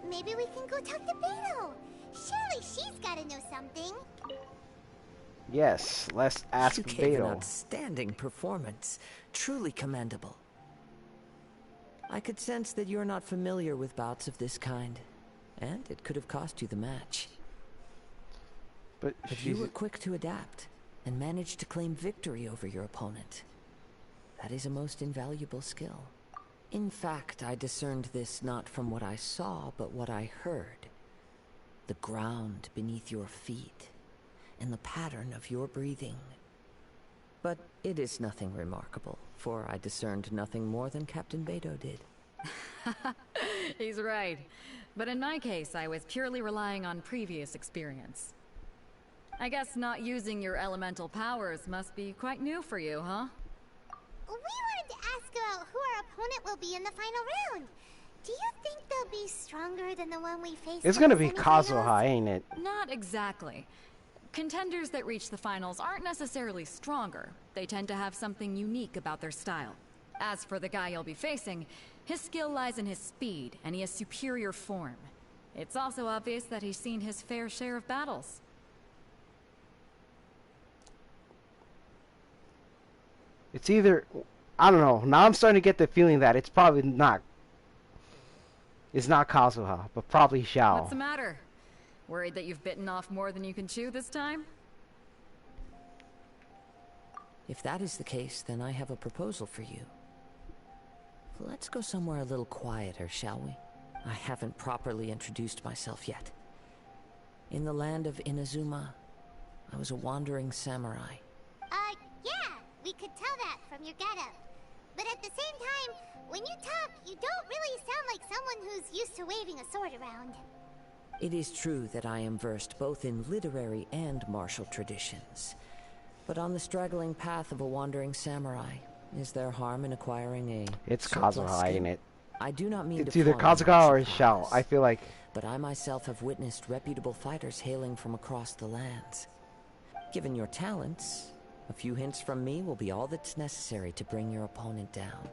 Maybe we can go talk to Beto. Surely she's gotta know something. Yes, let's ask You gave an Beto. outstanding performance. Truly commendable. I could sense that you're not familiar with bouts of this kind, and it could have cost you the match. But you were quick to adapt, and managed to claim victory over your opponent. That is a most invaluable skill. In fact, I discerned this not from what I saw, but what I heard. The ground beneath your feet, and the pattern of your breathing. But it is nothing remarkable, for I discerned nothing more than Captain Beto did. He's right. But in my case, I was purely relying on previous experience. I guess not using your elemental powers must be quite new for you, huh? We wanted to ask about who our opponent will be in the final round. Do you think they'll be stronger than the one we faced? It's in gonna the be semifinals? Kazuha, ain't it? Not exactly. Contenders that reach the finals aren't necessarily stronger. They tend to have something unique about their style. As for the guy you'll be facing, his skill lies in his speed, and he has superior form. It's also obvious that he's seen his fair share of battles. It's either, I don't know. Now I'm starting to get the feeling that it's probably not. It's not Kazuha, but probably Xiao. What's the matter? Worried that you've bitten off more than you can chew this time? If that is the case, then I have a proposal for you. Let's go somewhere a little quieter, shall we? I haven't properly introduced myself yet. In the land of Inazuma, I was a wandering samurai. Yeah, we could tell that from your getup. But at the same time, when you talk, you don't really sound like someone who's used to waving a sword around. It is true that I am versed both in literary and martial traditions. But on the straggling path of a wandering samurai, is there harm in acquiring a It's surplus Kazuha, skill? ain't it? I do not mean It's to either flaunt my Kazuha or martial Xiao. prowess, I feel like. but I myself have witnessed reputable fighters hailing from across the lands. Given your talents, a few hints from me will be all that's necessary to bring your opponent down.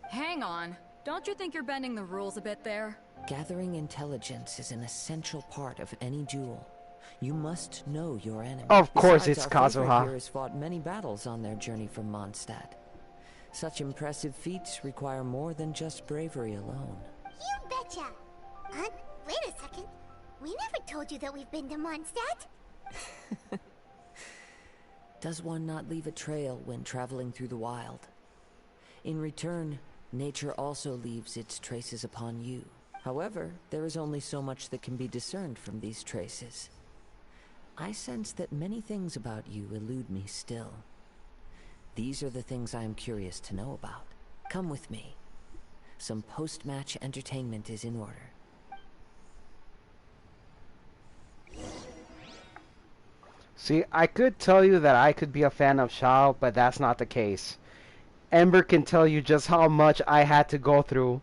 Hang on. Don't you think you're bending the rules a bit there? Gathering intelligence is an essential part of any duel. You must know your enemy. Of course Besides, it's our favorite Kazuha. here has fought many battles on their journey from Mondstadt. Such impressive feats require more than just bravery alone. You betcha! Wait a second. We never told you that we've been to Mondstadt. Does one not leave a trail when traveling through the wild? In return, nature also leaves its traces upon you. However, there is only so much that can be discerned from these traces. I sense that many things about you elude me still. These are the things I am curious to know about. Come with me. Some post-match entertainment is in order. See, I could tell you that I could be a fan of Xiao, but that's not the case. Ember can tell you just how much I had to go through.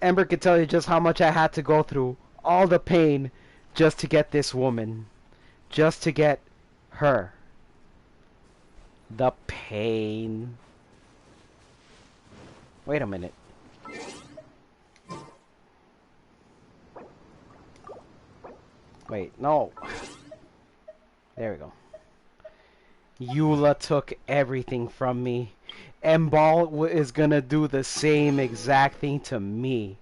Ember can tell you just how much I had to go through. All the pain just to get this woman. Just to get her. The pain. Wait a minute. Wait, no. There we go. Eula took everything from me. Mball is gonna do the same exact thing to me.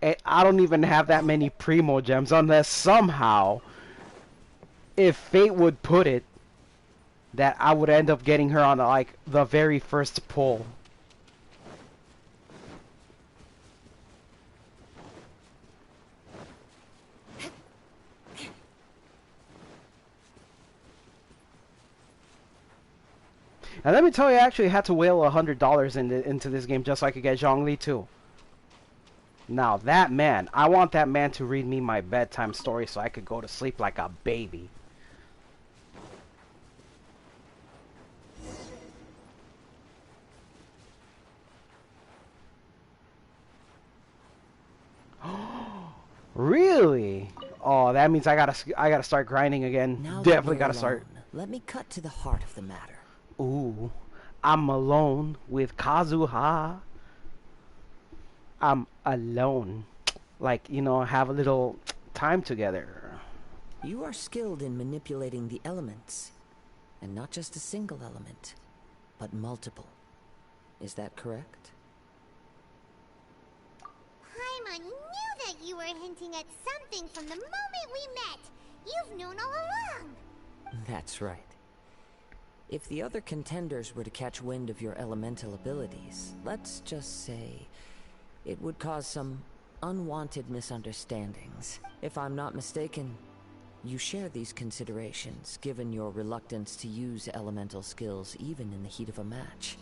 And I don't even have that many Primo Gems unless somehow, if fate would put it, that I would end up getting her on like the very first pull. And let me tell you, I actually had to whale $100 into this game just so I could get Zhongli too. Now that man, I want that man to read me my bedtime story so I could go to sleep like a baby. Really? Oh, that means I gotta start grinding again. Now Definitely gotta start. Let me cut to the heart of the matter. Ooh, I'm alone with Kazuha. I'm alone. Like, you know, have a little time together. You are skilled in manipulating the elements. And not just a single element, but multiple. Is that correct? Paimon knew that you were hinting at something from the moment we met. You've known all along. That's right. If the other contenders were to catch wind of your elemental abilities, let's just say, it would cause some unwanted misunderstandings. If I'm not mistaken, you share these considerations, given your reluctance to use elemental skills even in the heat of a match.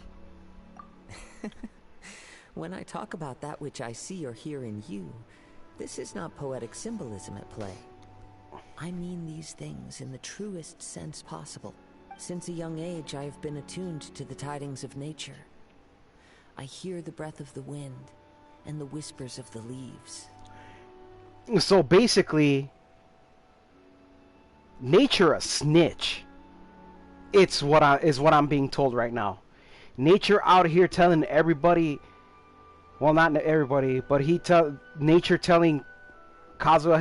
When I talk about that which I see or hear in you, this is not poetic symbolism at play. I mean these things in the truest sense possible. Since a young age, I have been attuned to the tidings of nature. I hear the breath of the wind and the whispers of the leaves. So basically, nature a snitch. It's what I'm being told right now. Nature out here telling everybody, well, not everybody, but nature telling Kazuha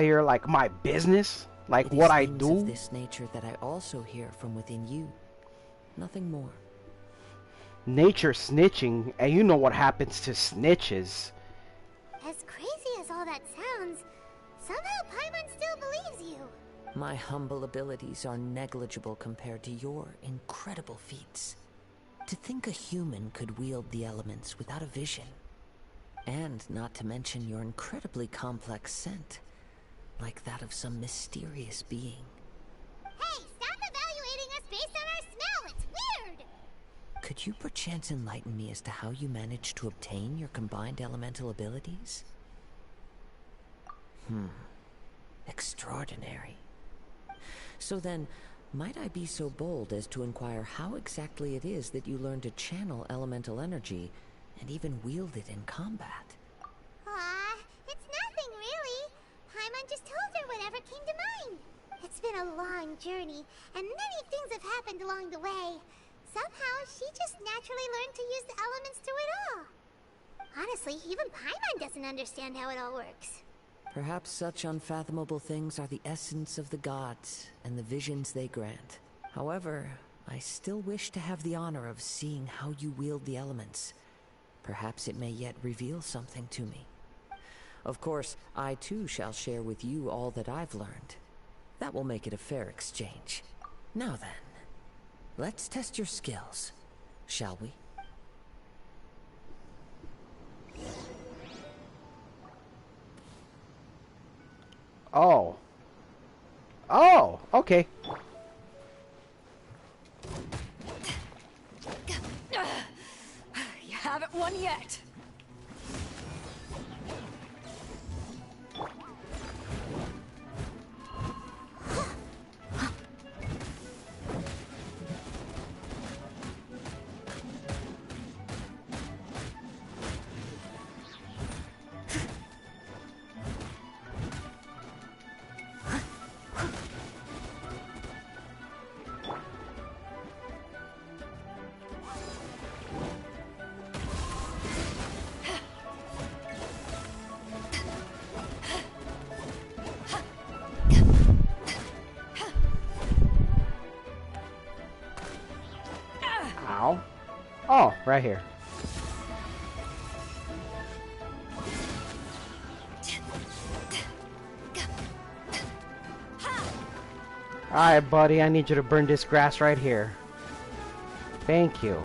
here, like my business, like what I do. It is things of this nature that I also hear from within you. Nothing more. Nature snitching, and you know what happens to snitches. As crazy as all that sounds, somehow Paimon still believes you. My humble abilities are negligible compared to your incredible feats. To think a human could wield the elements without a vision. And not to mention your incredibly complex scent, like that of some mysterious being. Hey, stop evaluating us based on our smell! It's weird! Could you perchance enlighten me as to how you managed to obtain your combined elemental abilities? Extraordinary. So then, might I be so bold as to inquire how exactly it is that you learned to channel elemental energy and even wield it in combat? It's nothing really. Paimon just told her whatever came to mind. It's been a long journey, and many things have happened along the way. Somehow, she just naturally learned to use the elements through it all. Honestly, even Paimon doesn't understand how it all works. Perhaps such unfathomable things are the essence of the gods and the visions they grant. However, I still wish to have the honor of seeing how you wield the elements. Perhaps it may yet reveal something to me. Of course, I too shall share with you all that I've learned. That will make it a fair exchange. Now then, let's test your skills, shall we? Oh. Oh, okay. You haven't won yet. Ow. Oh, right here. Alright, buddy, I need you to burn this grass right here. Thank you.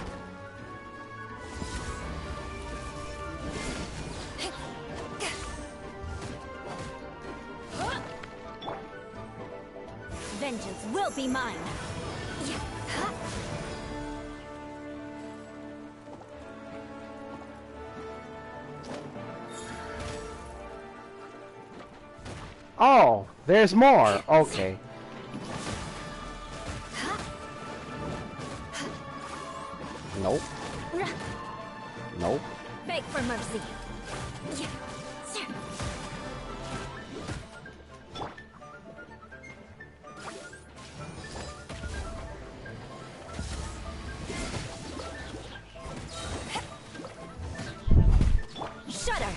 Vengeance will be mine. Oh, there's more. Okay. Nope. Nope. Beg for mercy. Shudder.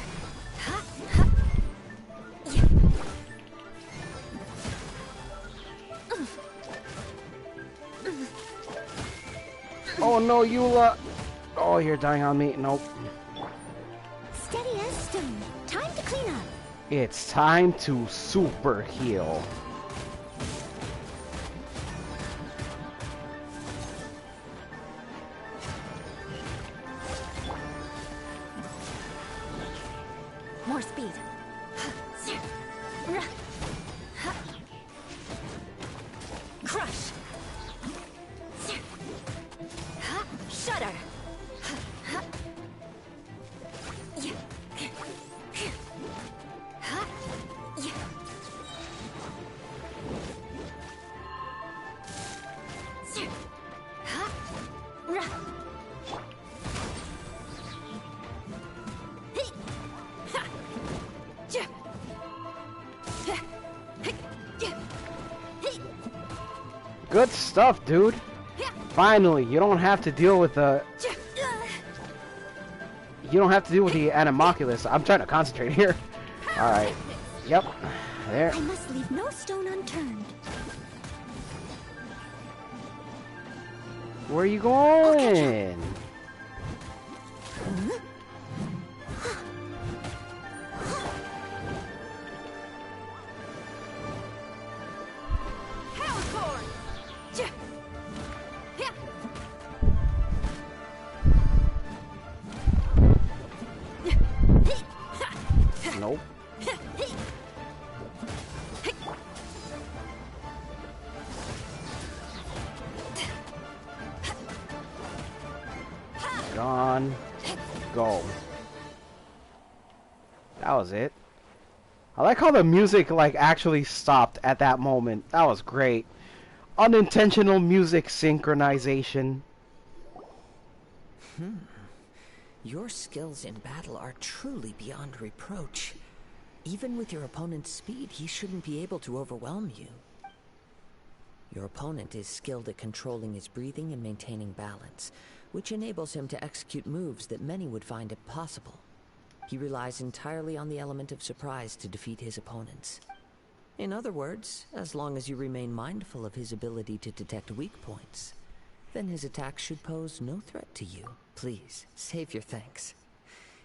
Oh no, Eula! Oh, you're dying on me. Nope. Steady as stone. Time to clean up. It's time to super heal. More speed. Crush. Shudder. Good stuff, dude. Finally, you don't have to deal with the... You don't have to deal with the Animoculus. I'm trying to concentrate here. Alright. Yep. There. I must leave no stone unturned. Where are you going? Nope. Gone. Go. That was it. I like how the music like actually stopped at that moment. That was great. Unintentional music synchronization. Your skills in battle are truly beyond reproach. Even with your opponent's speed, he shouldn't be able to overwhelm you. Your opponent is skilled at controlling his breathing and maintaining balance, which enables him to execute moves that many would find impossible. He relies entirely on the element of surprise to defeat his opponents. In other words, as long as you remain mindful of his ability to detect weak points, then his attacks should pose no threat to you. Please, save your thanks.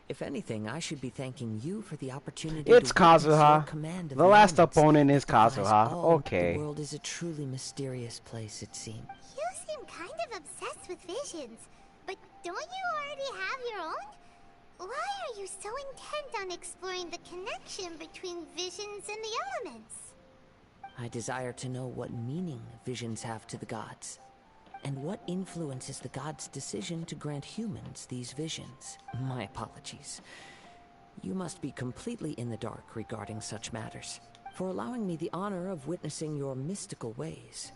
If anything, I should be thanking you for the opportunity It's to witness your Kazuha. command of The last elements. opponent is Besides Kazuha. all, Okay. The world is a truly mysterious place, it seems. You seem kind of obsessed with visions, but don't you already have your own? Why are you so intent on exploring the connection between visions and the elements? I desire to know what meaning visions have to the gods, and what influences the gods' decision to grant humans these visions. My apologies. You must be completely in the dark regarding such matters. For allowing me the honor of witnessing your mystical ways,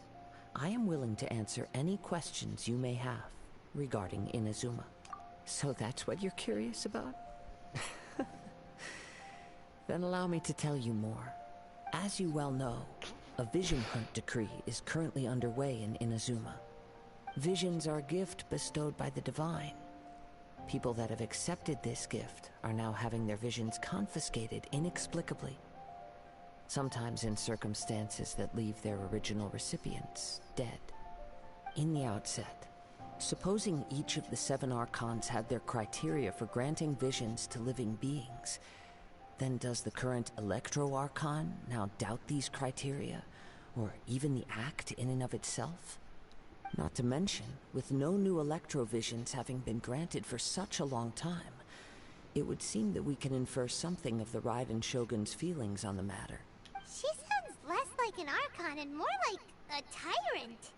I am willing to answer any questions you may have regarding Inazuma. So that's what you're curious about? Then allow me to tell you more. As you well know, a vision hunt decree is currently underway in Inazuma. Visions are a gift bestowed by the divine. People that have accepted this gift are now having their visions confiscated inexplicably. Sometimes in circumstances that leave their original recipients dead. In the outset, supposing each of the 7 archons had their criteria for granting visions to living beings, then does the current Electro Archon now doubt these criteria, or even the act in and of itself? Not to mention, with no new Electro-visions having been granted for such a long time, it would seem that we can infer something of the Raiden Shogun's feelings on the matter. She sounds less like an Archon and more like a tyrant.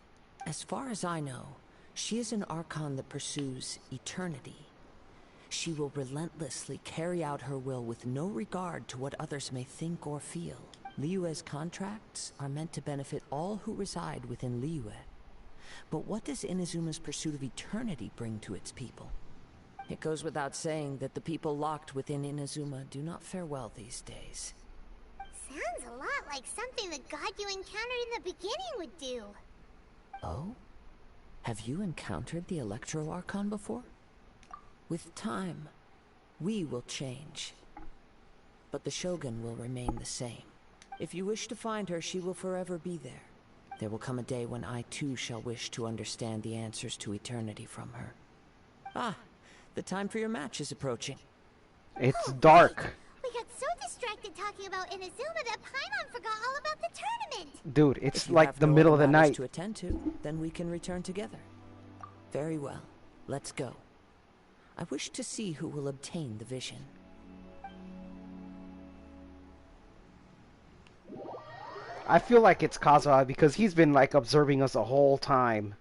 As far as I know, she is an Archon that pursues eternity. She will relentlessly carry out her will with no regard to what others may think or feel. Liyue's contracts are meant to benefit all who reside within Liyue. But what does Inazuma's pursuit of eternity bring to its people? It goes without saying that the people locked within Inazuma do not fare well these days. Sounds a lot like something the god you encountered in the beginning would do. Oh? Have you encountered the Electro Archon before? With time, we will change. But the Shogun will remain the same. If you wish to find her, she will forever be there. There will come a day when I too shall wish to understand the answers to eternity from her. Ah, the time for your match is approaching. It's dark. We got so distracted talking about Inazuma that Paimon forgot all about the tournament. Dude, it's If you like have the no middle of other the matters night. to attend to, then we can return together. Very well. Let's go. I wish to see who will obtain the vision. I feel like it's Kazuha because he's been like observing us the whole time.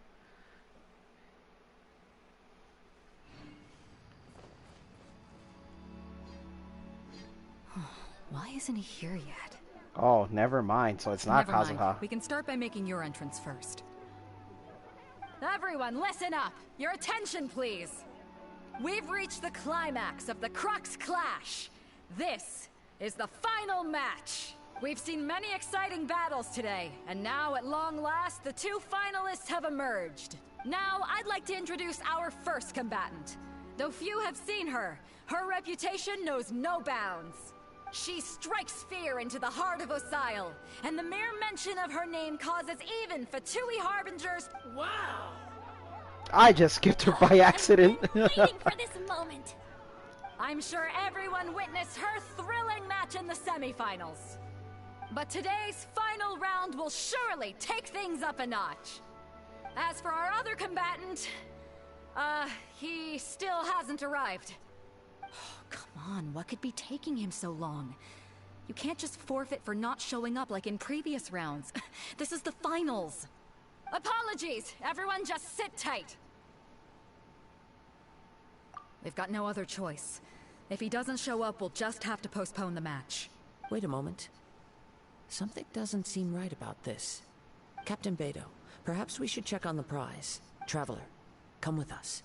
Why isn't he here yet? Oh, never mind. So it's not Never Kazuha. mind. We can start by making your entrance first. Everyone, listen up! Your attention, please! We've reached the climax of the Crux Clash! This is the final match! We've seen many exciting battles today, and now at long last, the two finalists have emerged. Now, I'd like to introduce our first combatant. Though few have seen her, her reputation knows no bounds. She strikes fear into the heart of Osile, and the mere mention of her name causes even Fatui Harbingers— Wow! I just skipped her by accident. Waiting for this moment. I'm sure everyone witnessed her thrilling match in the semifinals. But today's final round will surely take things up a notch. As for our other combatant, he still hasn't arrived. Come on, what could be taking him so long? You can't just forfeit for not showing up like in previous rounds. This is the finals. Apologies! Everyone just sit tight. We've got no other choice. If he doesn't show up, we'll just have to postpone the match. Wait a moment. Something doesn't seem right about this. Captain Beto, perhaps we should check on the prize. Traveler, come with us.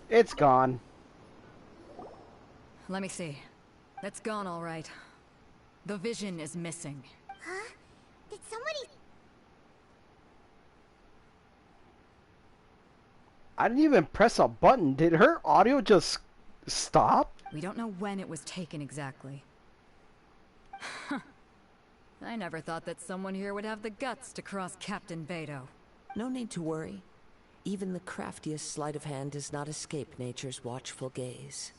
It's gone. Let me see. It's gone all right. The vision is missing. Huh? Did somebody... I didn't even press a button. Did her audio just stop? We don't know when it was taken exactly. I never thought that someone here would have the guts to cross Captain Beto. No need to worry. Even the craftiest sleight of hand does not escape nature's watchful gaze.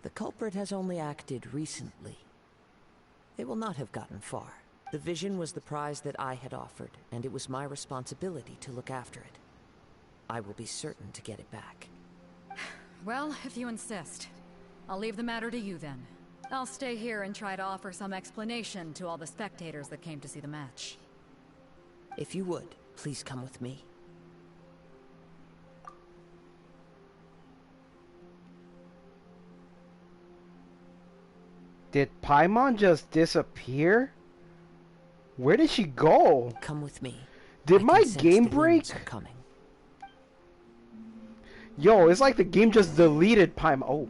The culprit has only acted recently. They will not have gotten far. The vision was the prize that I had offered, and it was my responsibility to look after it. I will be certain to get it back. Well, if you insist. I'll leave the matter to you then. I'll stay here and try to offer some explanation to all the spectators that came to see the match. If you would, please come with me. Did Paimon just disappear? Where did she go? Come with me. Did my game break? Coming. Yo, it's like the game just deleted Paimon. Oh.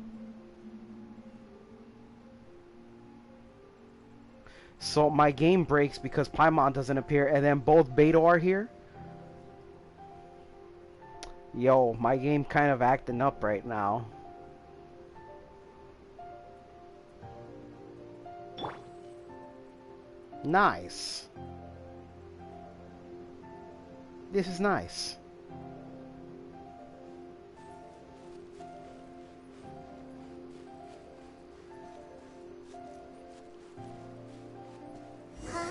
So my game breaks because Paimon doesn't appear, and then both Beto are here? Yo, my game kind of acting up right now. Nice. This is nice. Huh?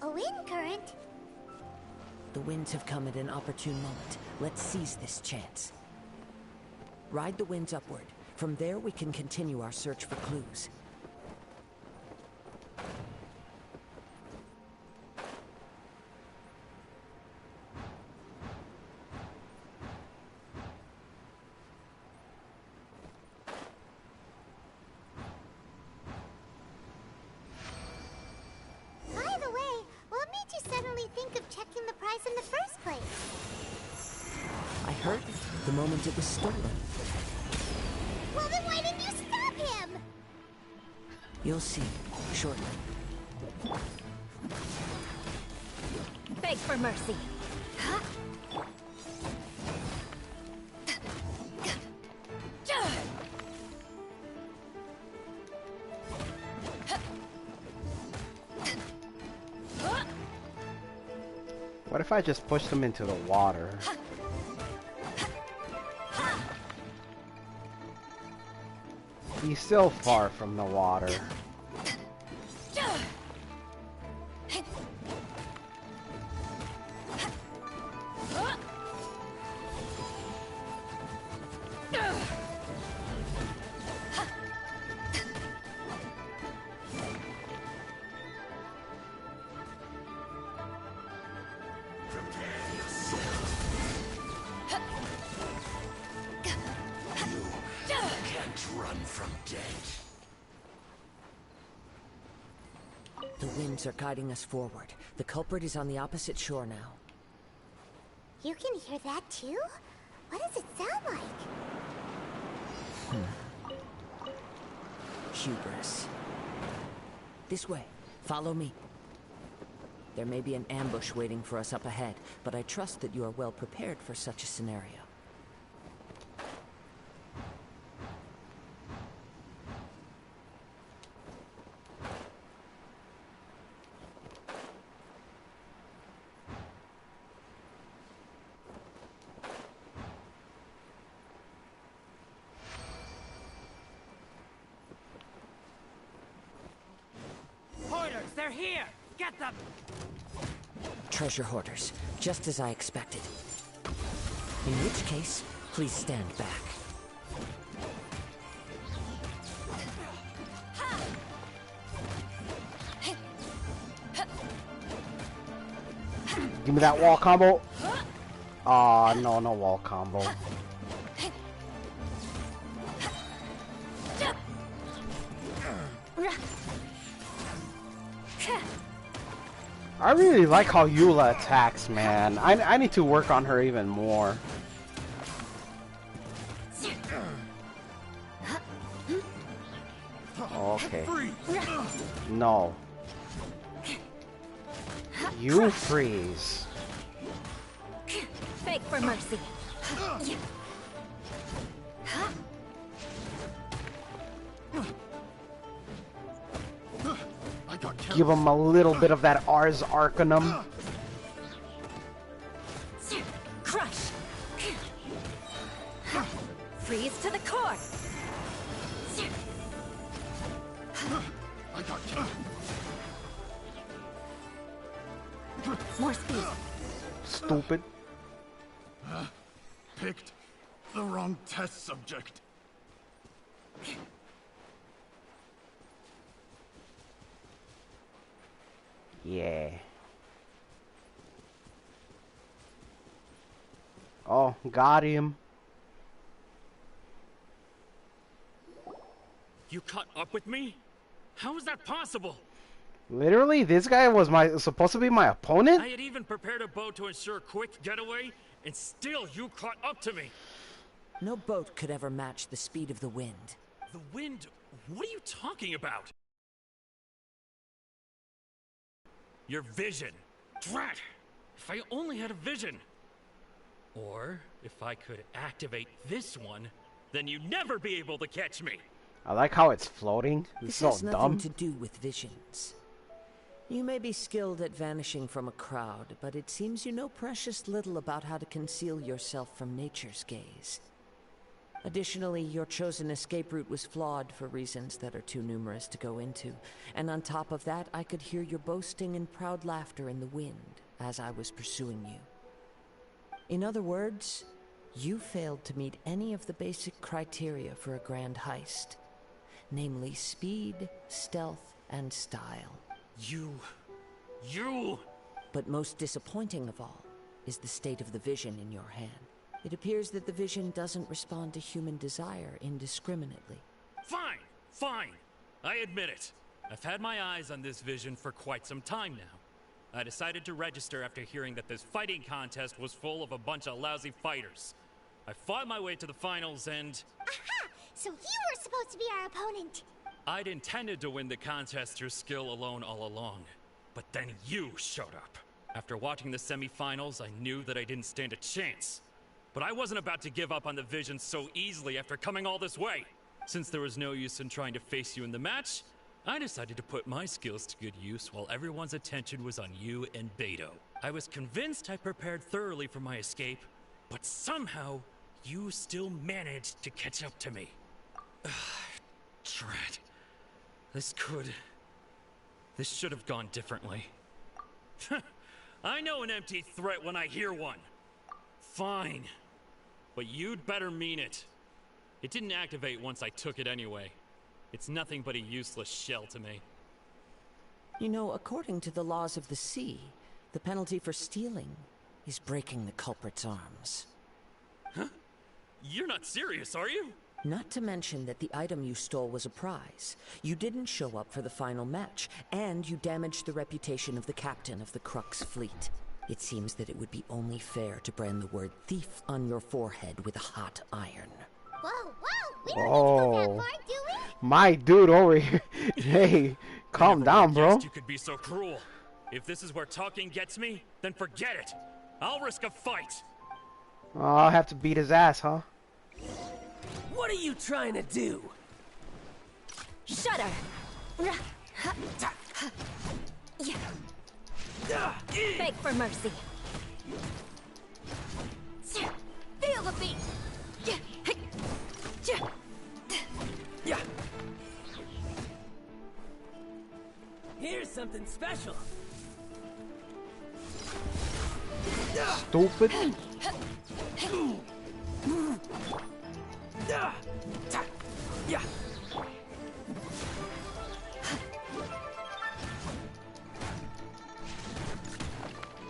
A wind current? The winds have come at an opportune moment. Let's seize this chance. Ride the winds upward. From there we can continue our search for clues. By the way, what made you suddenly think of checking the prize in the first place? I heard it the moment it was stolen. Well, then why didn't you stop him? You'll see shortly. Beg for mercy. Huh? What if I just push them into the water? He's still far from the water. The winds are guiding us forward. The culprit is on the opposite shore now. You can hear that too? What does it sound like? Hubris. This way. Follow me. There may be an ambush waiting for us up ahead, but I trust that you are well prepared for such a scenario. They're here! Get them! Treasure hoarders, just as I expected. In which case, please stand back. Give me that wall combo. Aw, no, no wall combo. I really like how Eula attacks, man. I need to work on her even more. Okay. No. You freeze. Beg for mercy. Give him a little bit of that Ars Arcanum. Crush. Freeze to the core. I got you. More speed. Stupid. Picked the wrong test subject. Yeah. Oh, got him. You caught up with me? How is that possible? Literally, this guy was supposed to be my opponent? I had even prepared a boat to ensure a quick getaway, and still you caught up to me. No boat could ever match the speed of the wind. The wind? What are you talking about? Your vision. Drat! If I only had a vision. Or, if I could activate this one, then you'd never be able to catch me. I like how it's floating. It's This so has nothing dumb. to do with visions. You may be skilled at vanishing from a crowd, but it seems you know precious little about how to conceal yourself from nature's gaze. Additionally, your chosen escape route was flawed for reasons that are too numerous to go into. And on top of that, I could hear your boasting and proud laughter in the wind as I was pursuing you. In other words, you failed to meet any of the basic criteria for a grand heist. Namely, speed, stealth, and style. You... But most disappointing of all is the state of the vision in your hand. It appears that the vision doesn't respond to human desire indiscriminately. Fine, fine. I admit it. I've had my eyes on this vision for quite some time now. I decided to register after hearing that this fighting contest was full of a bunch of lousy fighters. I fought my way to the finals and... Aha! So you were supposed to be our opponent. I'd intended to win the contest through skill alone all along. But then you showed up. After watching the semifinals, I knew that I didn't stand a chance. But I wasn't about to give up on the vision so easily after coming all this way. Since there was no use in trying to face you in the match, I decided to put my skills to good use while everyone's attention was on you and Beto. I was convinced I prepared thoroughly for my escape, but somehow, you still managed to catch up to me. Drat. This should have gone differently. I know an empty threat when I hear one. Fine. But you'd better mean it. It didn't activate once I took it anyway. It's nothing but a useless shell to me. You know, according to the laws of the sea, the penalty for stealing is breaking the culprit's arms. Huh? You're not serious, are you? Not to mention that the item you stole was a prize. You didn't show up for the final match, and you damaged the reputation of the captain of the Crux fleet. It seems that it would be only fair to brand the word thief on your forehead with a hot iron. Whoa, whoa! We don't need to go that Oh, far, do we? my dude over here. Hey, calm down, bro. Guessed you could be so cruel. If this is where talking gets me, then forget it. I'll risk a fight. Oh, I'll have to beat his ass, huh? What are you trying to do? Shudder! Beg for mercy. Feel the beat! Here's something special. Stupid.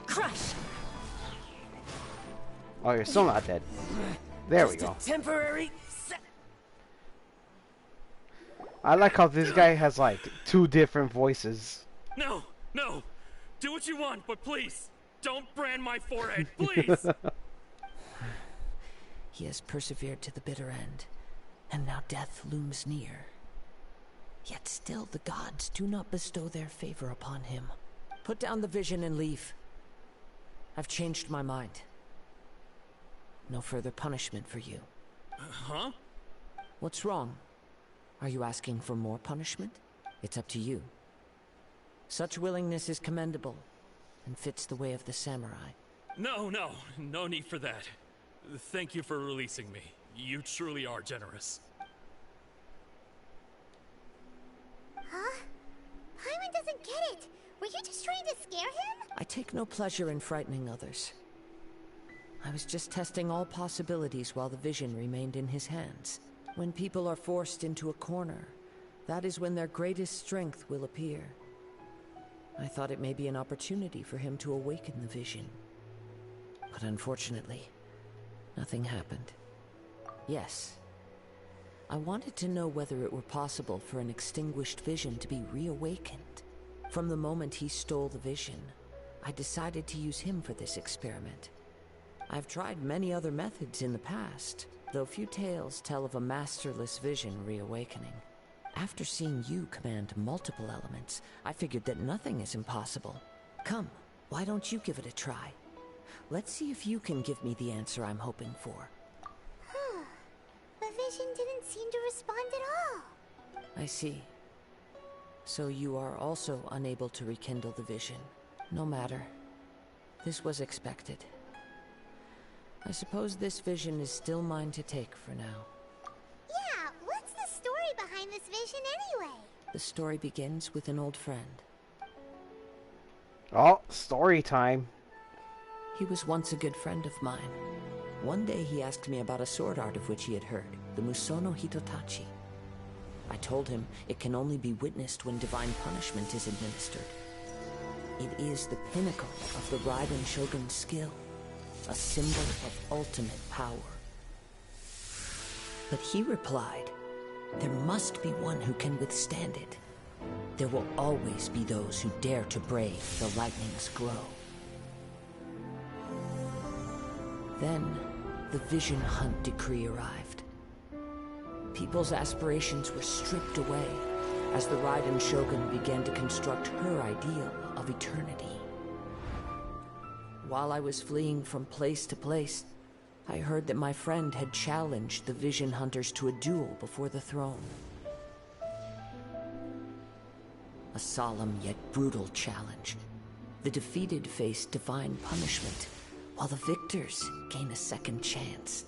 Crush! Oh, you're still not dead. There we go. Temporary. I like how this guy has like 2 different voices. No, no. Do what you want, but please, don't brand my forehead, please. He has persevered to the bitter end, and now death looms near. Yet still the gods do not bestow their favor upon him. Put down the vision and leave. I've changed my mind. No further punishment for you. Huh? What's wrong? Are you asking for more punishment? It's up to you. Such willingness is commendable, and fits the way of the samurai. No need for that. Thank you for releasing me. You truly are generous. Huh? Paimon doesn't get it. Were you just trying to scare him? I take no pleasure in frightening others. I was just testing all possibilities while the vision remained in his hands. When people are forced into a corner, that is when their greatest strength will appear. I thought it may be an opportunity for him to awaken the vision. But unfortunately, nothing happened. Yes, I wanted to know whether it were possible for an extinguished vision to be reawakened. From the moment he stole the vision, I decided to use him for this experiment. I've tried many other methods in the past, though few tales tell of a masterless vision reawakening. After seeing you command multiple elements, I figured that nothing is impossible. Come, why don't you give it a try? Let's see if you can give me the answer I'm hoping for. The vision didn't seem to respond at all. I see. So you are also unable to rekindle the vision. No matter. This was expected. I suppose this vision is still mine to take for now. Yeah, what's the story behind this vision anyway? The story begins with an old friend. Oh, story time. He was once a good friend of mine. One day he asked me about a sword art of which he had heard, the Musono Hitotachi. I told him it can only be witnessed when divine punishment is administered. It is the pinnacle of the Raiden Shogun's skill, a symbol of ultimate power. But he replied, there must be one who can withstand it. There will always be those who dare to brave the lightning's glow. Then, the Vision Hunt decree arrived. People's aspirations were stripped away as the Raiden Shogun began to construct her ideal of eternity. While I was fleeing from place to place, I heard that my friend had challenged the Vision Hunters to a duel before the throne. A solemn yet brutal challenge. The defeated face divine punishment, while the victors gain a second chance.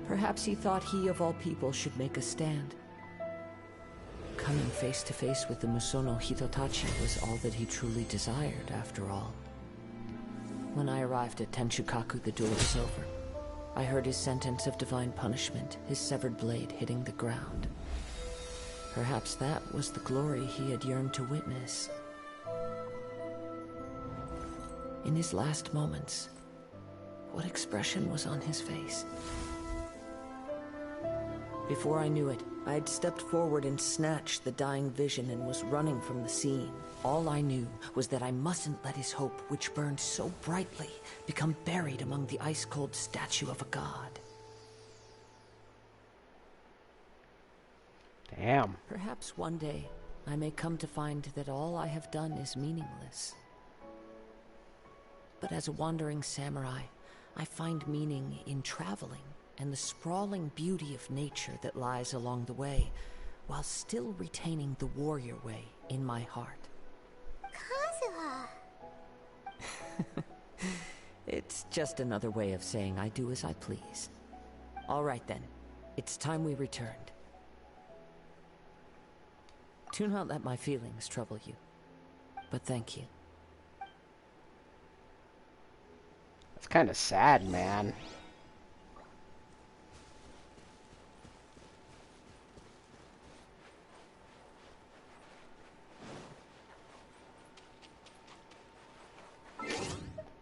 Perhaps he thought he of all people should make a stand. Coming face to face with the Musono Hitotachi was all that he truly desired, after all. When I arrived at Tenshukaku, the duel was over. I heard his sentence of divine punishment, his severed blade hitting the ground. Perhaps that was the glory he had yearned to witness. In his last moments, what expression was on his face? Before I knew it, I had stepped forward and snatched the dying vision and was running from the scene. All I knew was that I mustn't let his hope, which burned so brightly, become buried among the ice-cold statue of a god. Damn. Perhaps one day, I may come to find that all I have done is meaningless. But as a wandering samurai, I find meaning in traveling and the sprawling beauty of nature that lies along the way, while still retaining the warrior way in my heart. Kazuha! It's just another way of saying I do as I please. All right then, it's time we returned. Do not let my feelings trouble you, but thank you. It's kind of sad, man.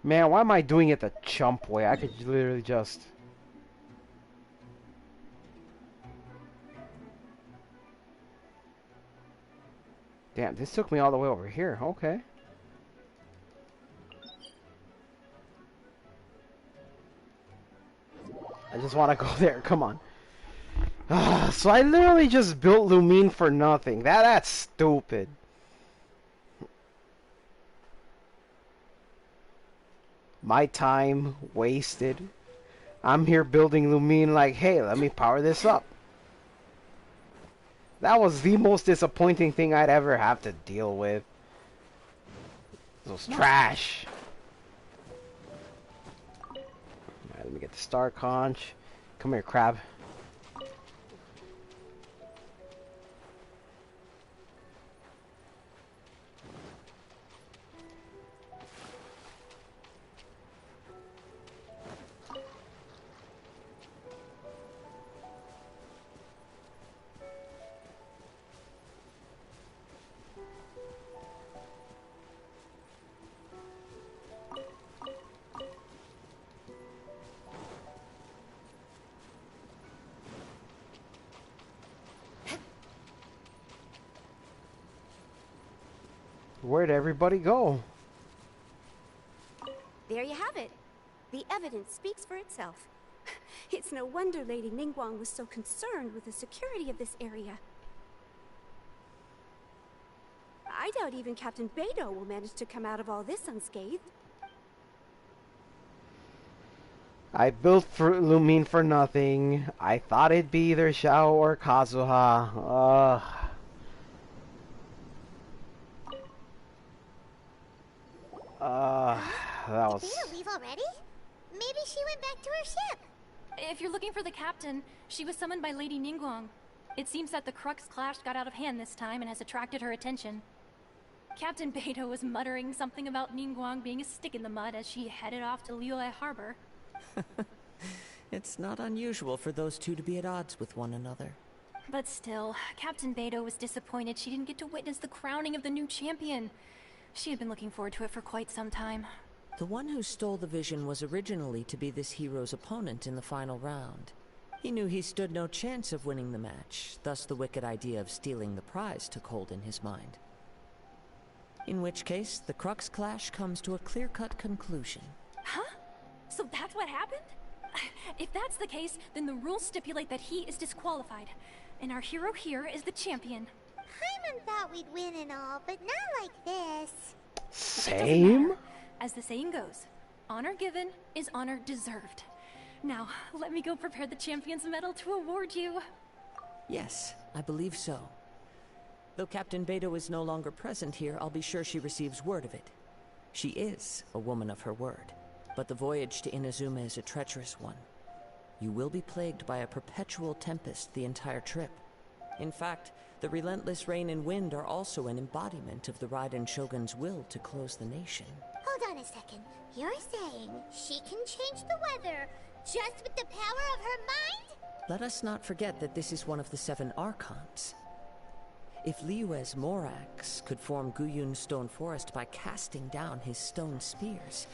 Man, why am I doing it the chump way? I could literally just... Damn, this took me all the way over here. Okay. I just want to go there. Come on. So I literally just built Lumine for nothing. That's stupid. My time wasted. I'm here building Lumine like, hey, let me power this up. That was the most disappointing thing I'd ever have to deal with. It was trash. Alright, let me get the star conch. Come here, crab. Where'd everybody go? There you have it. The evidence speaks for itself. It's no wonder Lady Ningguang was so concerned with the security of this area. I doubt even Captain Beidou will manage to come out of all this unscathed. I built Lumine for nothing. I thought it'd be either Xiao or Kazuha. That was... Did Beidou leave already? Maybe she went back to her ship. If you're looking for the captain, she was summoned by Lady Ningguang. It seems that the Crux clash got out of hand this time and has attracted her attention. Captain Beidou was muttering something about Ningguang being a stick in the mud as she headed off to Liyue Harbor. It's not unusual for those two to be at odds with one another. But still, Captain Beidou was disappointed she didn't get to witness the crowning of the new champion. She had been looking forward to it for quite some time. The one who stole the vision was originally to be this hero's opponent in the final round. He knew he stood no chance of winning the match, thus the wicked idea of stealing the prize took hold in his mind. In which case, the Crux clash comes to a clear-cut conclusion. Huh? So that's what happened? If that's the case, then the rules stipulate that he is disqualified, and our hero here is the champion. Paimon thought we'd win and all, but not like this. Same? As the saying goes, honor given is honor deserved. Now, let me go prepare the champion's medal to award you. Yes, I believe so. Though Captain Beidou is no longer present here, I'll be sure she receives word of it. She is a woman of her word, but the voyage to Inazuma is a treacherous one. You will be plagued by a perpetual tempest the entire trip. In fact, the relentless rain and wind are also an embodiment of the Raiden Shogun's will to close the nation. Hold on a second. You're saying she can change the weather just with the power of her mind? Let us not forget that this is one of the 7 Archons. If Liyue's Morax could form Guyun's stone forest by casting down his stone spears,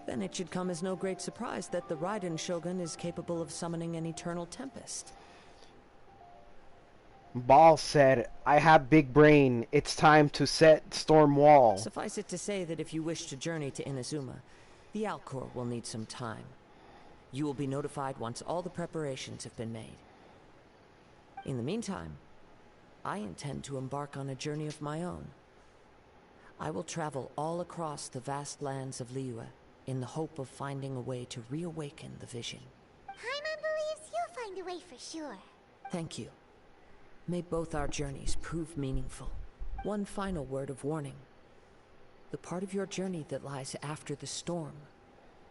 then it should come as no great surprise that the Raiden Shogun is capable of summoning an eternal tempest. Ball said, I have big brain. It's time to set storm wall. Suffice it to say that if you wish to journey to Inazuma, the Alcor will need some time. You will be notified once all the preparations have been made. In the meantime, I intend to embark on a journey of my own. I will travel all across the vast lands of Liyue in the hope of finding a way to reawaken the vision. Paimon believes you'll find a way for sure. Thank you. May both our journeys prove meaningful. One final word of warning. The part of your journey that lies after the storm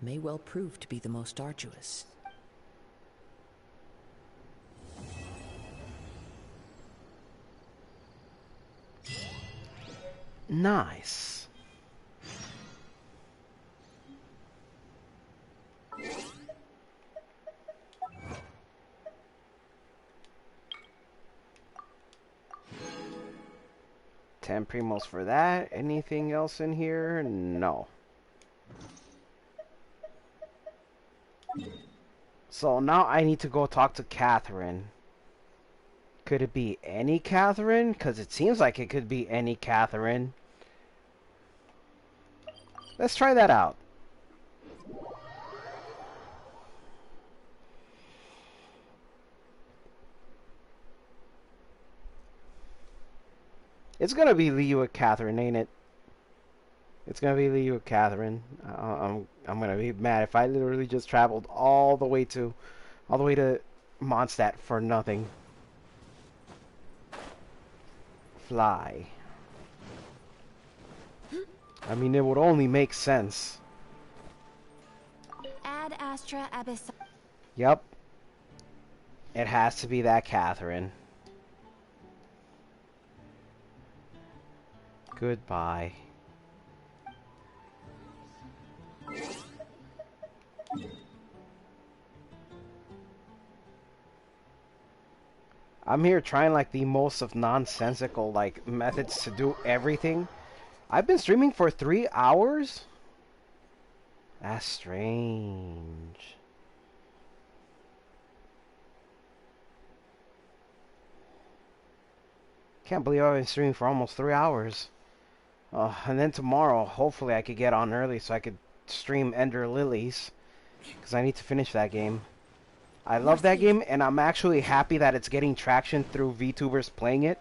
may well prove to be the most arduous. Nice. Ten primos for that. Anything else in here? No. So now I need to go talk to Catherine. Could it be any Catherine? Because it seems like it could be any Catherine. Let's try that out. It's gonna be Liyue Catherine, ain't it? It's gonna be Liyue Catherine. I'm gonna be mad if I literally just traveled all the way to Mondstadt for nothing. Fly. I mean, it would only make sense. Ad Astra Abyss. Yep. It has to be that Catherine. Goodbye. I'm here trying like the most of nonsensical like methods to do everything. I've been streaming for 3 hours? That's strange. Can't believe I've been streaming for almost 3 hours. And then tomorrow, hopefully I could get on early so I could stream Ender Lilies. Because I need to finish that game. I love that game, and I'm actually happy that it's getting traction through VTubers playing it.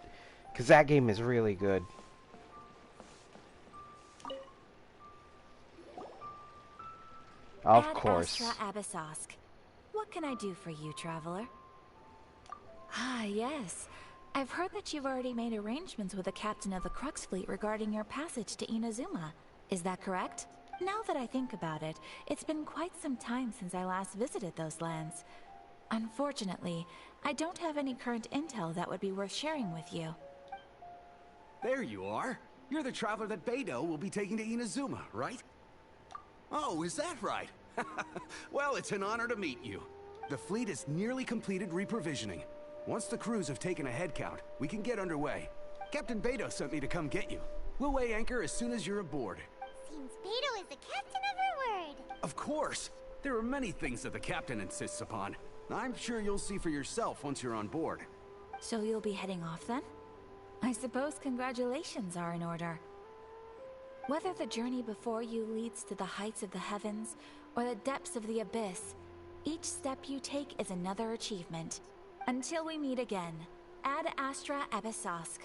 Because that game is really good. Of course. Ad Astra Abyssosk. What can I do for you, traveler? Ah, yes. I've heard that you've already made arrangements with the captain of the Crux fleet regarding your passage to Inazuma. Is that correct? Now that I think about it, it's been quite some time since I last visited those lands. Unfortunately, I don't have any current intel that would be worth sharing with you. There you are. You're the traveler that Beidou will be taking to Inazuma, right? Oh, is that right? Well, it's an honor to meet you. The fleet has nearly completed reprovisioning. Once the crews have taken a head count, we can get underway. Captain Beidou sent me to come get you. We'll weigh anchor as soon as you're aboard. Seems Beidou is the captain of her word. Of course. There are many things that the captain insists upon. I'm sure you'll see for yourself once you're on board. So you'll be heading off then? I suppose congratulations are in order. Whether the journey before you leads to the heights of the heavens or the depths of the abyss, each step you take is another achievement. Until we meet again, Ad Astra Abyssosk.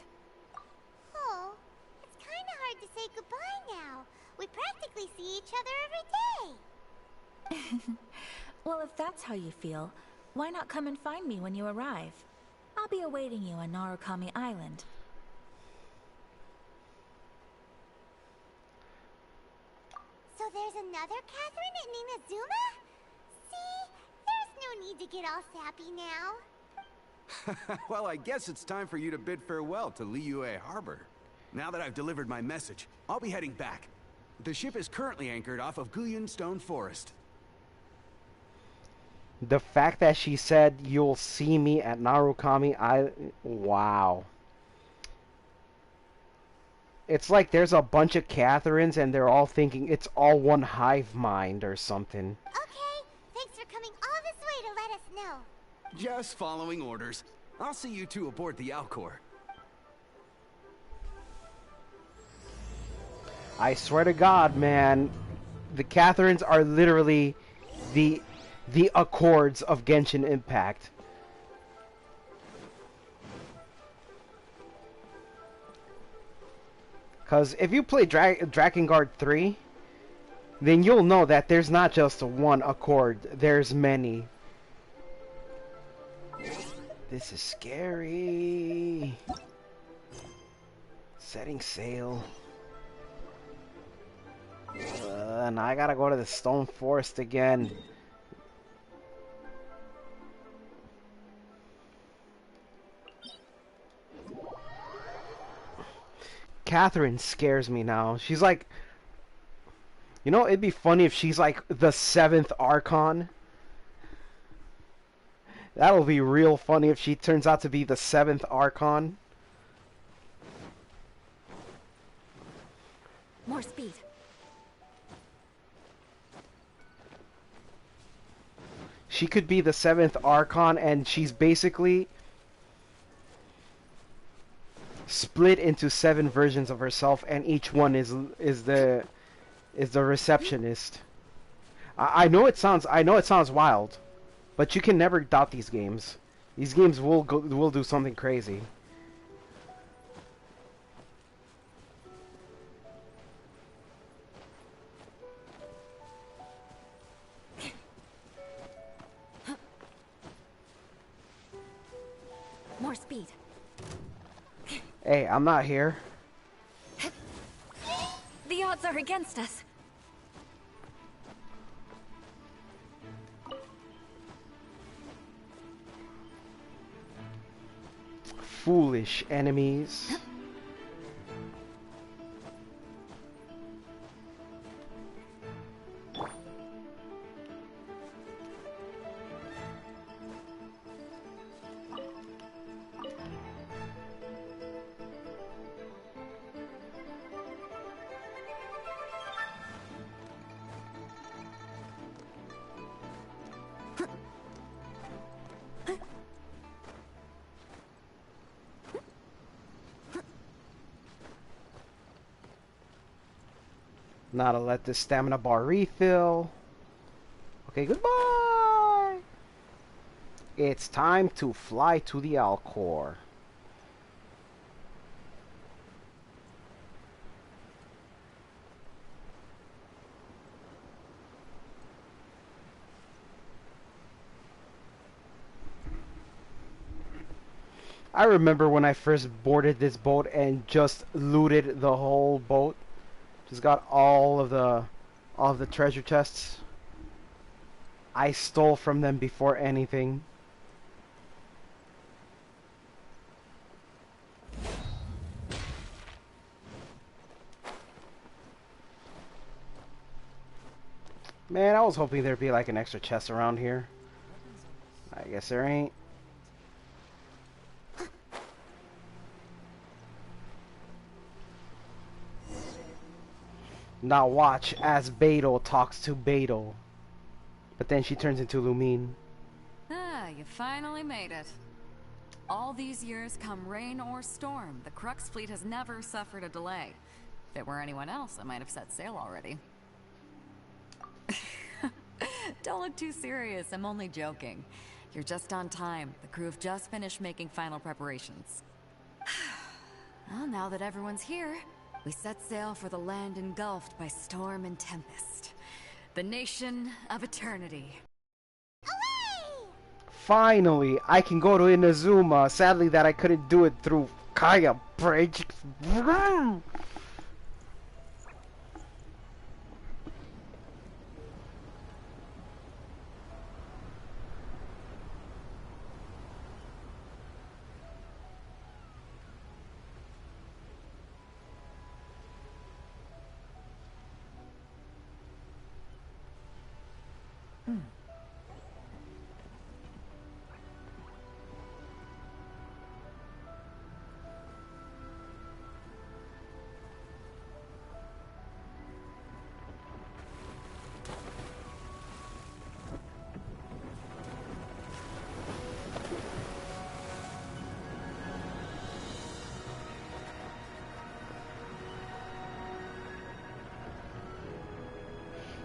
Oh, it's kind of hard to say goodbye now. We practically see each other every day. Well, if that's how you feel, why not come and find me when you arrive? I'll be awaiting you on Narukami Island. So there's another Catherine in Inazuma? See? There's no need to get all sappy now. Well, I guess it's time for you to bid farewell to Liyue Harbor. Now that I've delivered my message, I'll be heading back. The ship is currently anchored off of Guyun Stone Forest. The fact that she said you'll see me at Narukami Island, wow. It's like there's a bunch of Catherines and they're all thinking it's all one hive mind or something. Okay, thanks for coming all this way to let us know. Just following orders. I'll see you two aboard the Alcor. I swear to God, man, the Catherines are literally the Accords of Genshin Impact. Because if you play Drakengard 3, then you'll know that there's not just one Accord, there's many. This is scary. Setting sail. And I gotta go to the Stone Forest again. Catherine scares me now. She's like... You know, it'd be funny if she's like the 7th Archon. That'll be real funny if she turns out to be the 7th Archon. More speed. She could be the 7th Archon, and she's basically split into 7 versions of herself, and each one is the receptionist. I know it sounds wild, but you can never doubt these games. These games will do something crazy. More speed. Hey, I'm not here. The odds are against us. Foolish enemies. Now to let this stamina bar refill. Okay, goodbye! It's time to fly to the Alcor. I remember when I first boarded this boat and just looted the whole boat. Just got all of the treasure chests. I stole from them before anything. Man, I was hoping there'd be like an extra chest around here. I guess there ain't. Now watch as Beidou talks to Beidou. But then she turns into Lumine. Ah, you finally made it. All these years, come rain or storm, the Crux fleet has never suffered a delay. If it were anyone else, I might have set sail already. Don't look too serious, I'm only joking. You're just on time. The crew have just finished making final preparations. Well, now that everyone's here, we set sail for the land engulfed by storm and tempest. The nation of eternity. Finally, I can go to Inazuma. Sadly that I couldn't do it through Kaeya Bridge.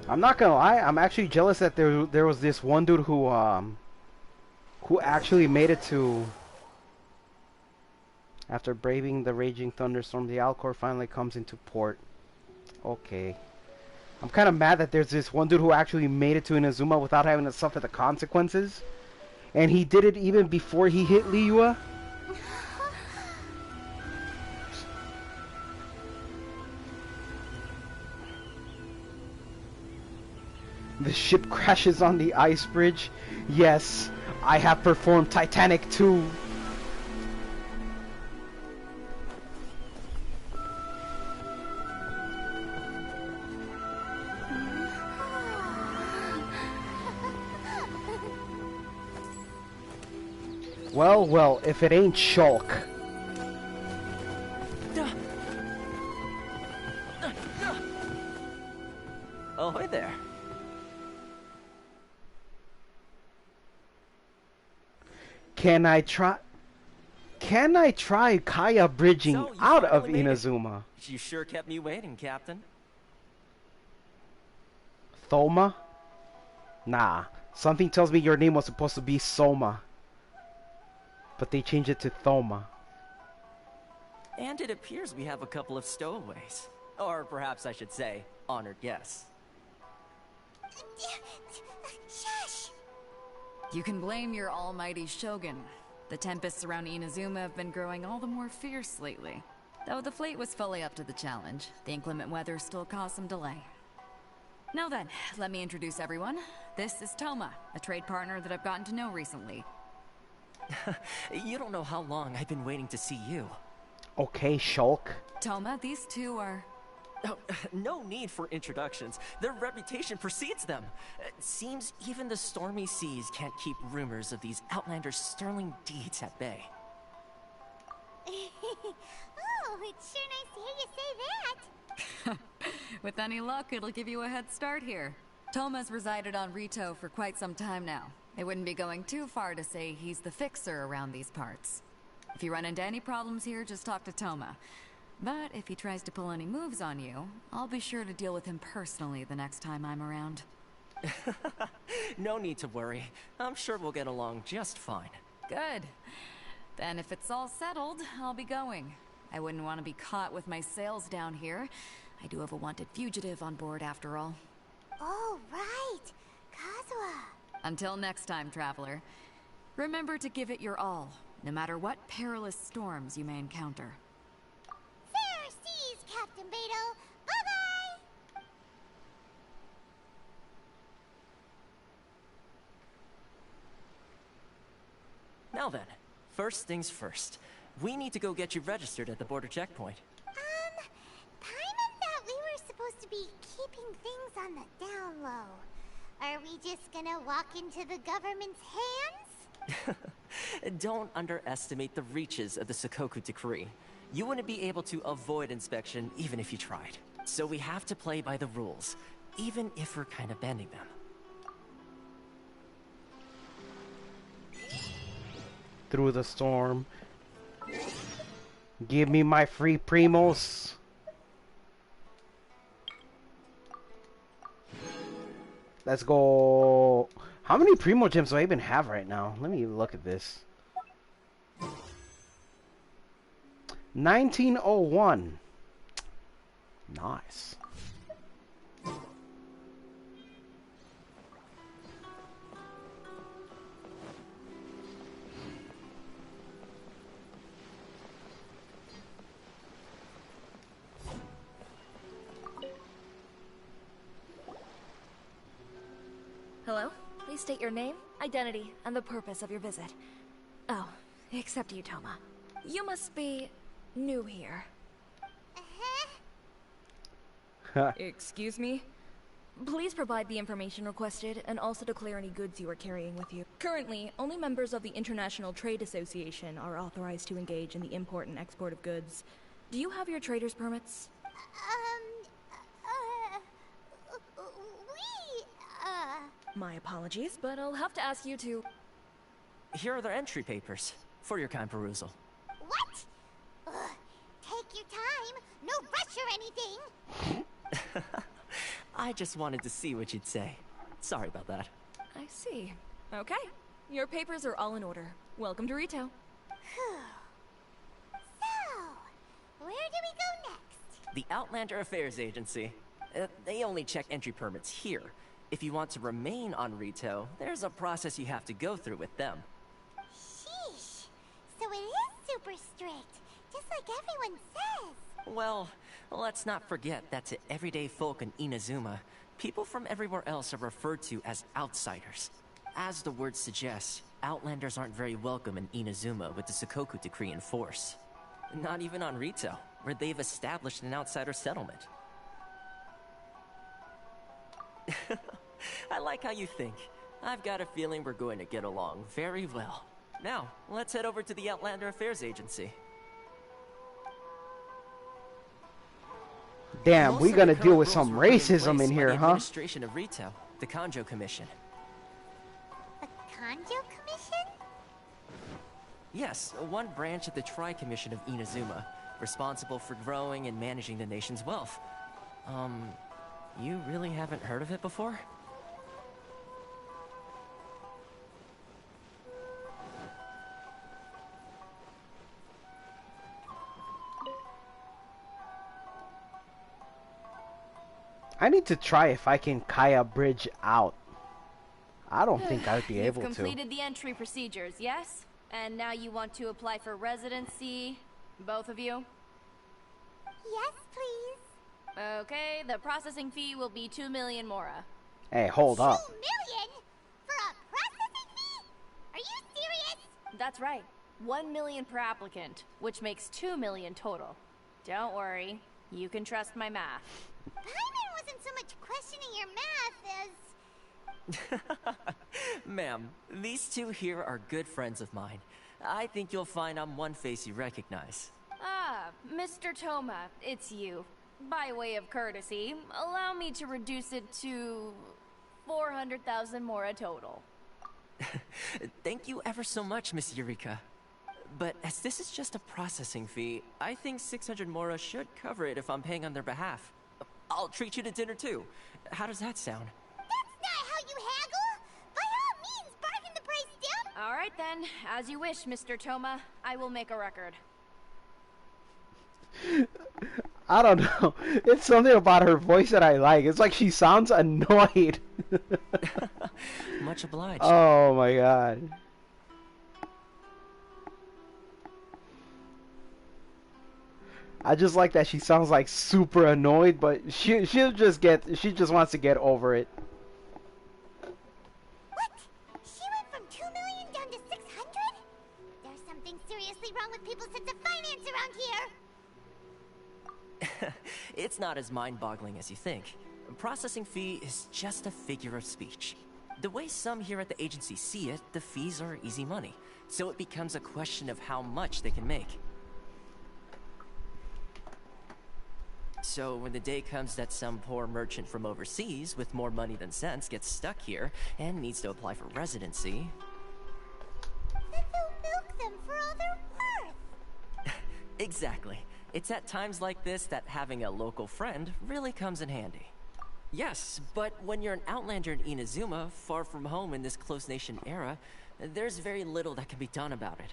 I'm not gonna lie, I'm actually jealous that there was this one dude who actually made it to. After braving the raging thunderstorm, the Alcor finally comes into port. Okay. I'm kind of mad that there's this one dude who actually made it to Inazuma without having to suffer the consequences. And he did it even before he hit Liyue. The ship crashes on the ice bridge. Yes, I have performed Titanic 2. Well, well, if it ain't Shulk. Oh, hi there. Can I try Kaeya bridging So, you out of finally made it. Inazuma? You sure kept me waiting, Captain. Thoma? Nah, something tells me your name was supposed to be Soma. But they changed it to Thoma. And it appears we have a couple of stowaways. Or perhaps I should say, honored guests. Shush! You can blame your almighty shogun. The tempests around Inazuma have been growing all the more fierce lately. Though the fleet was fully up to the challenge, the inclement weather still caused some delay. Now then, let me introduce everyone. This is Toma, a trade partner that I've gotten to know recently. You don't know how long I've been waiting to see you. Okay, Shulk. Toma, these two are... Oh, no need for introductions. Their reputation precedes them. Seems even the stormy seas can't keep rumors of these outlanders' sterling deeds at bay. Oh, it's sure nice to hear you say that. With any luck, it'll give you a head start here. Toma's resided on Rito for quite some time now. It wouldn't be going too far to say he's the fixer around these parts. If you run into any problems here, just talk to Toma. But if he tries to pull any moves on you, I'll be sure to deal with him personally the next time I'm around. No need to worry. I'm sure we'll get along just fine. Good. Then if it's all settled, I'll be going. I wouldn't want to be caught with my sails down here. I do have a wanted fugitive on board after all. Oh, right. Kazuha. Until next time, traveler. Remember to give it your all, no matter what perilous storms you may encounter. Fair seas, Captain Beto. Bye-bye! Now then, first things first. We need to go get you registered at the border checkpoint. Paimon thought we were supposed to be keeping things on the down low. Are we just gonna walk into the government's hands? Don't underestimate the reaches of the Sakoku Decree. You wouldn't be able to avoid inspection even if you tried. So we have to play by the rules, even if we're kind of bending them. Through the storm. Give me my free primos. Let's go. How many primo gems do I even have right now? Let me look at this. 1901. Nice. Hello? Please state your name, identity, and the purpose of your visit. Oh, except you, Toma. You must be new here. Excuse me? Please provide the information requested and also declare any goods you are carrying with you. Currently, only members of the International Trade Association are authorized to engage in the import and export of goods. Do you have your trader's permits? My apologies, but I'll have to ask you to... Here are their entry papers, for your kind perusal. What? Take your time. No rush or anything. I just wanted to see what you'd say. Sorry about that. I see. Okay. Your papers are all in order. Welcome to Rito. So, where do we go next? The Outlander Affairs Agency. They only check entry permits here. If you want to remain on Rito, there's a process you have to go through with them. Sheesh. So it is super strict, just like everyone says. Well, let's not forget that to everyday folk in Inazuma, people from everywhere else are referred to as outsiders. As the word suggests, Outlanders aren't very welcome in Inazuma with the Sakoku Decree in force. Not even on Rito, where they've established an outsider settlement. I like how you think. I've got a feeling we're going to get along very well. Now, let's head over to the Outlander Affairs Agency. Damn, we gonna deal with some racism in here, huh? Administration of Rito, the Kanjo Commission. The Kanjo Commission? Yes, one branch of the Tri-Commission of Inazuma, responsible for growing and managing the nation's wealth. You really haven't heard of it before? I need to try if I can Kaeya bridge out. I don't think I'd be able to. You've completed the entry procedures, yes? And now you want to apply for residency, both of you? Yes, please. Okay, the processing fee will be 2 million mora. Hey, hold up. 2 million? For a processing fee? Are you serious? That's right. 1 million per applicant, which makes 2 million total. Don't worry, you can trust my math. Paimon wasn't so much questioning your math as... Ma'am, these two here are good friends of mine. I think you'll find I'm one face you recognize. Ah, Mr. Toma, it's you. By way of courtesy, allow me to reduce it to 400,000 mora total. Thank you ever so much, Miss Eureka. But as this is just a processing fee, I think 600 mora should cover it if I'm paying on their behalf. I'll treat you to dinner too. How does that sound? That's not how you haggle! By all means, bargain the price down! Alright then, as you wish, Mr. Toma. I will make a record. I don't know. It's something about her voice that I like. It's like she sounds annoyed. Much obliged. Oh my god. I just like that she sounds like super annoyed, but she just wants to get over it. What? She went from 2 million down to 600? There's something seriously wrong with people's sense of finance around here. It's not as mind-boggling as you think. A processing fee is just a figure of speech. The way some here at the agency see it, the fees are easy money. So it becomes a question of how much they can make. So when the day comes that some poor merchant from overseas with more money than sense gets stuck here and needs to apply for residency... Then they'll milk them for all they're worth. Exactly. It's at times like this that having a local friend really comes in handy. Yes, but when you're an outlander in Inazuma, far from home in this close nation era, there's very little that can be done about it.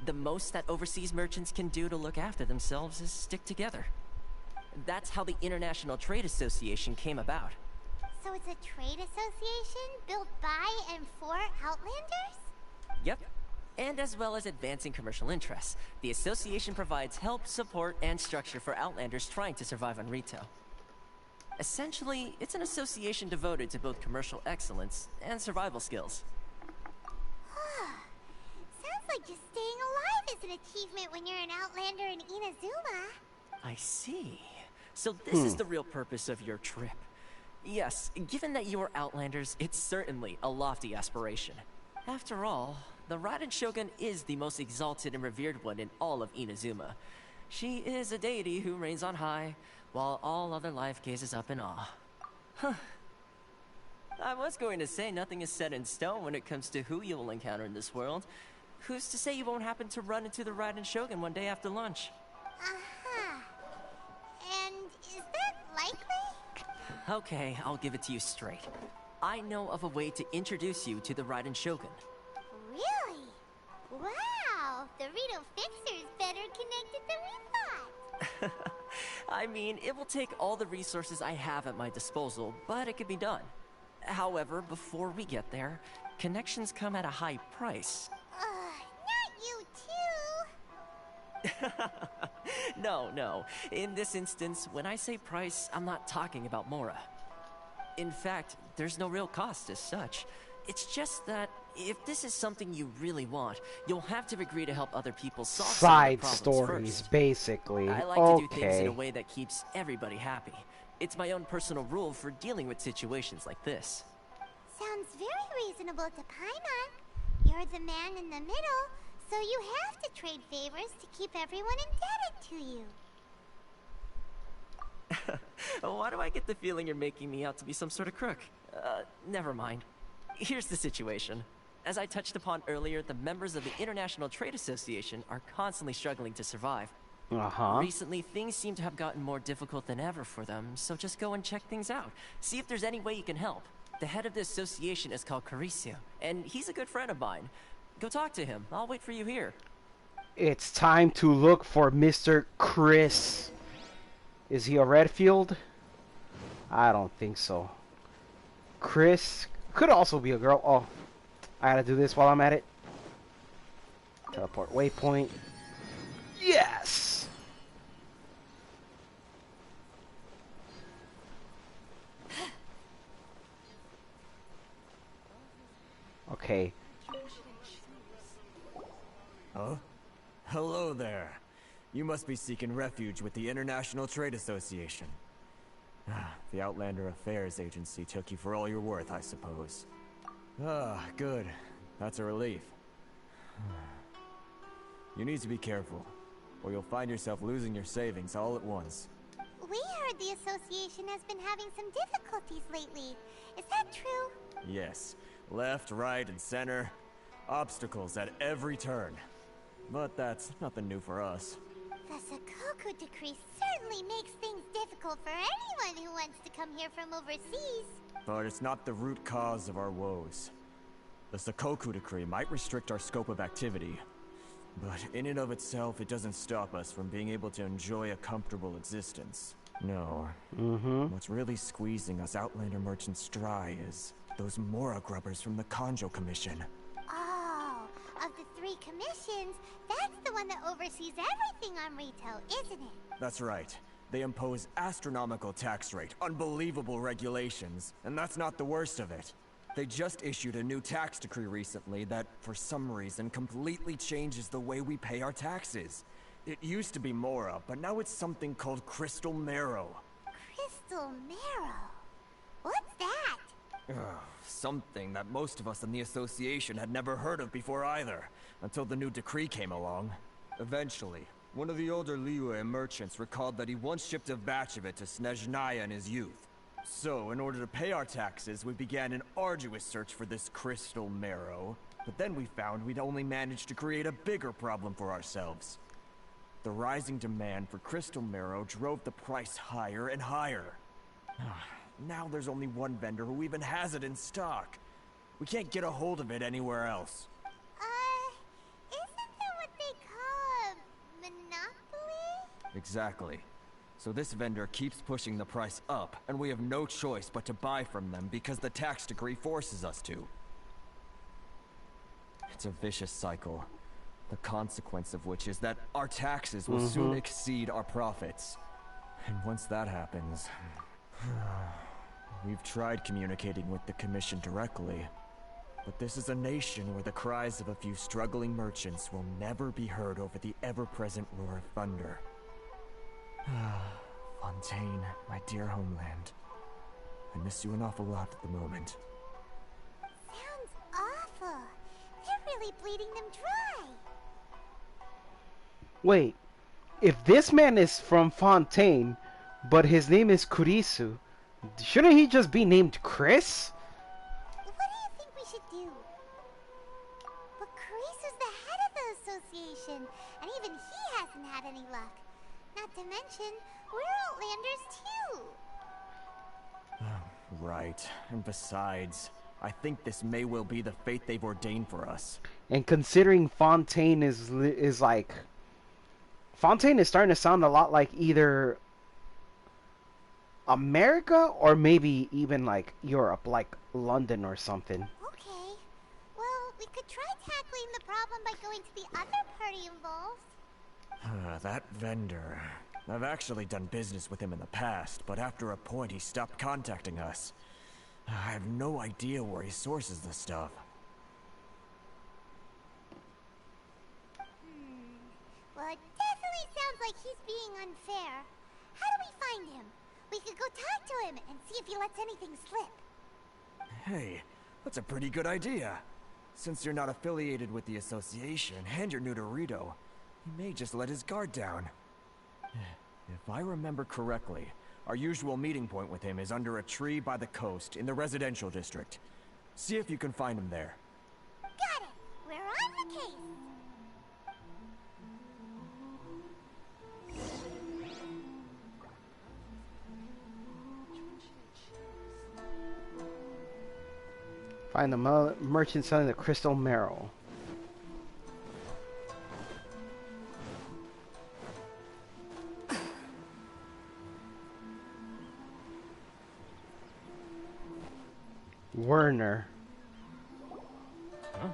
The most that overseas merchants can do to look after themselves is stick together. That's how the International Trade Association came about. So it's a trade association built by and for Outlanders? Yep. And as well as advancing commercial interests, the association provides help, support, and structure for Outlanders trying to survive on Rito. Essentially, it's an association devoted to both commercial excellence and survival skills. Sounds like just staying alive is an achievement when you're an Outlander in Inazuma. I see. So this is the real purpose of your trip. Yes, given that you are Outlanders, it's certainly a lofty aspiration. After all, the Raiden Shogun is the most exalted and revered one in all of Inazuma. She is a deity who reigns on high, while all other life gazes up in awe. Huh. I was going to say nothing is set in stone when it comes to who you will encounter in this world. Who's to say you won't happen to run into the Raiden Shogun one day after lunch? Uh-huh. And is that likely? Okay, I'll give it to you straight. I know of a way to introduce you to the Raiden Shogun. Really? Wow! The Rito Fixer's better connected than we thought! I mean, it will take all the resources I have at my disposal, but it could be done. However, before we get there, connections come at a high price. Not you too! No. In this instance, when I say price, I'm not talking about Mora. In fact, there's no real cost as such. It's just that if this is something you really want, you'll have to agree to help other people solve side some of the stories, first. basically. I like to do things in a way that keeps everybody happy. It's my own personal rule for dealing with situations like this. Sounds very reasonable to Paimon. You're the man in the middle, so you have to trade favors to keep everyone indebted to you. Why do I get the feeling you're making me out to be some sort of crook? Never mind. Here's the situation. As I touched upon earlier, the members of the International Trade Association are constantly struggling to survive. Recently, things seem to have gotten more difficult than ever for them, so just go and check things out. See if there's any way you can help. The head of the association is called Caricio, and he's a good friend of mine. Go talk to him. I'll wait for you here. It's time to look for Mr. Chris. Is he a Redfield? I don't think so. Chris could also be a girl. Oh, I gotta do this while I'm at it. Teleport waypoint. Yes! Okay. Huh? Hello there. You must be seeking refuge with the International Trade Association. The Outlander Affairs Agency took you for all you're worth, I suppose. Good. That's a relief. You need to be careful, or you'll find yourself losing your savings all at once. We heard the association has been having some difficulties lately. Is that true? Yes. Left, right, and center. Obstacles at every turn. But that's nothing new for us. The Sakoku Decree certainly makes things difficult for anyone who wants to come here from overseas. But it's not the root cause of our woes. The Sakoku Decree might restrict our scope of activity, but in and of itself, it doesn't stop us from being able to enjoy a comfortable existence. No. What's really squeezing us Outlander merchants dry is those Mora grubbers from the Kanjo Commission. Oh, of the 3 commissions, that's the one that oversees everything on retail, isn't it? That's right. They impose astronomical tax rate, unbelievable regulations, and that's not the worst of it. They just issued a new tax decree recently that, for some reason, completely changes the way we pay our taxes. It used to be Mora, but now it's something called Crystal Marrow. Crystal Marrow? What's that? Something that most of us in the association had never heard of before either, until the new decree came along. Eventually, one of the older Liyue merchants recalled that he once shipped a batch of it to Snezhnaya in his youth. So, in order to pay our taxes, we began an arduous search for this Crystal Marrow. But then we found we'd only managed to create a bigger problem for ourselves. The rising demand for Crystal Marrow drove the price higher and higher. Now there's only one vendor who even has it in stock. We can't get a hold of it anywhere else. Isn't that what they call a monopoly? Exactly. So this vendor keeps pushing the price up, and we have no choice but to buy from them because the tax decree forces us to. It's a vicious cycle, the consequence of which is that our taxes will soon exceed our profits. And once that happens... We've tried communicating with the Commission directly, but this is a nation where the cries of a few struggling merchants will never be heard over the ever-present roar of thunder. Fontaine, my dear homeland. I miss you an awful lot at the moment. Sounds awful. They're really bleeding them dry. Wait, if this man is from Fontaine, but his name is Kurisu, shouldn't he just be named Chris? What do you think we should do? But Kurisu's the head of the association, and even he hasn't had any luck. Not to mention, we're Outlanders too. Right, and besides, I think this may well be the fate they've ordained for us. And considering Fontaine is like... Fontaine is starting to sound a lot like either America or maybe even like Europe, like London or something. Okay. Well, we could try tackling the problem by going to the other party involved. That vendor. I've actually done business with him in the past, but after a point he stopped contacting us. I have no idea where he sources the stuff. Well, it definitely sounds like he's being unfair. How do we find him? We could go talk to him and see if he lets anything slip. Hey, that's a pretty good idea. Since you're not affiliated with the association and you're new to Rito, he may just let his guard down. If I remember correctly, our usual meeting point with him is under a tree by the coast in the residential district. See if you can find him there. Got it! We're on the case! Find the merchant selling the crystal marrow. Werner. Huh?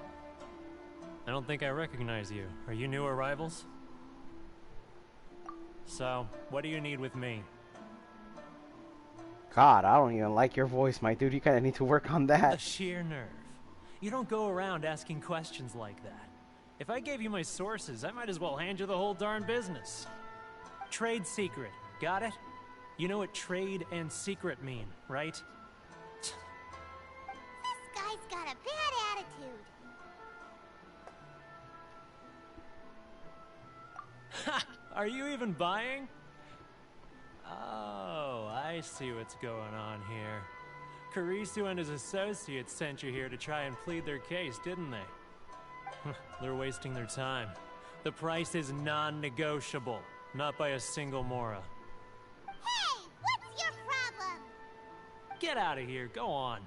I don't think I recognize you. Are you new arrivals? So, what do you need with me? God, I don't even like your voice, my dude. You kind of need to work on that. The sheer nerve. You don't go around asking questions like that. If I gave you my sources, I might as well hand you the whole darn business. Trade secret. Got it? You know what trade and secret mean, right? This guy's got a bad attitude. Ha! Are you even buying? Oh, I see what's going on here. Karisu and his associates sent you here to try and plead their case, didn't they? They're wasting their time. The price is non-negotiable, not by a single Mora. Hey, what's your problem? Get out of here, go on.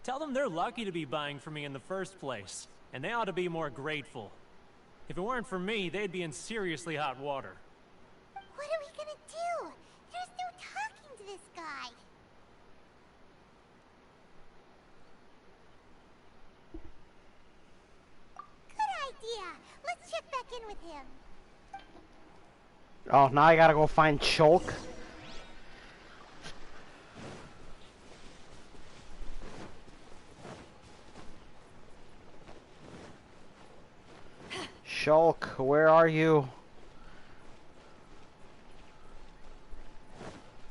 Tell them they're lucky to be buying from me in the first place, and they ought to be more grateful. If it weren't for me, they'd be in seriously hot water. What are we gonna do? There's no talking to this guy. Good idea. Let's check back in with him. Oh, now I gotta go find Shulk. Shulk, where are you?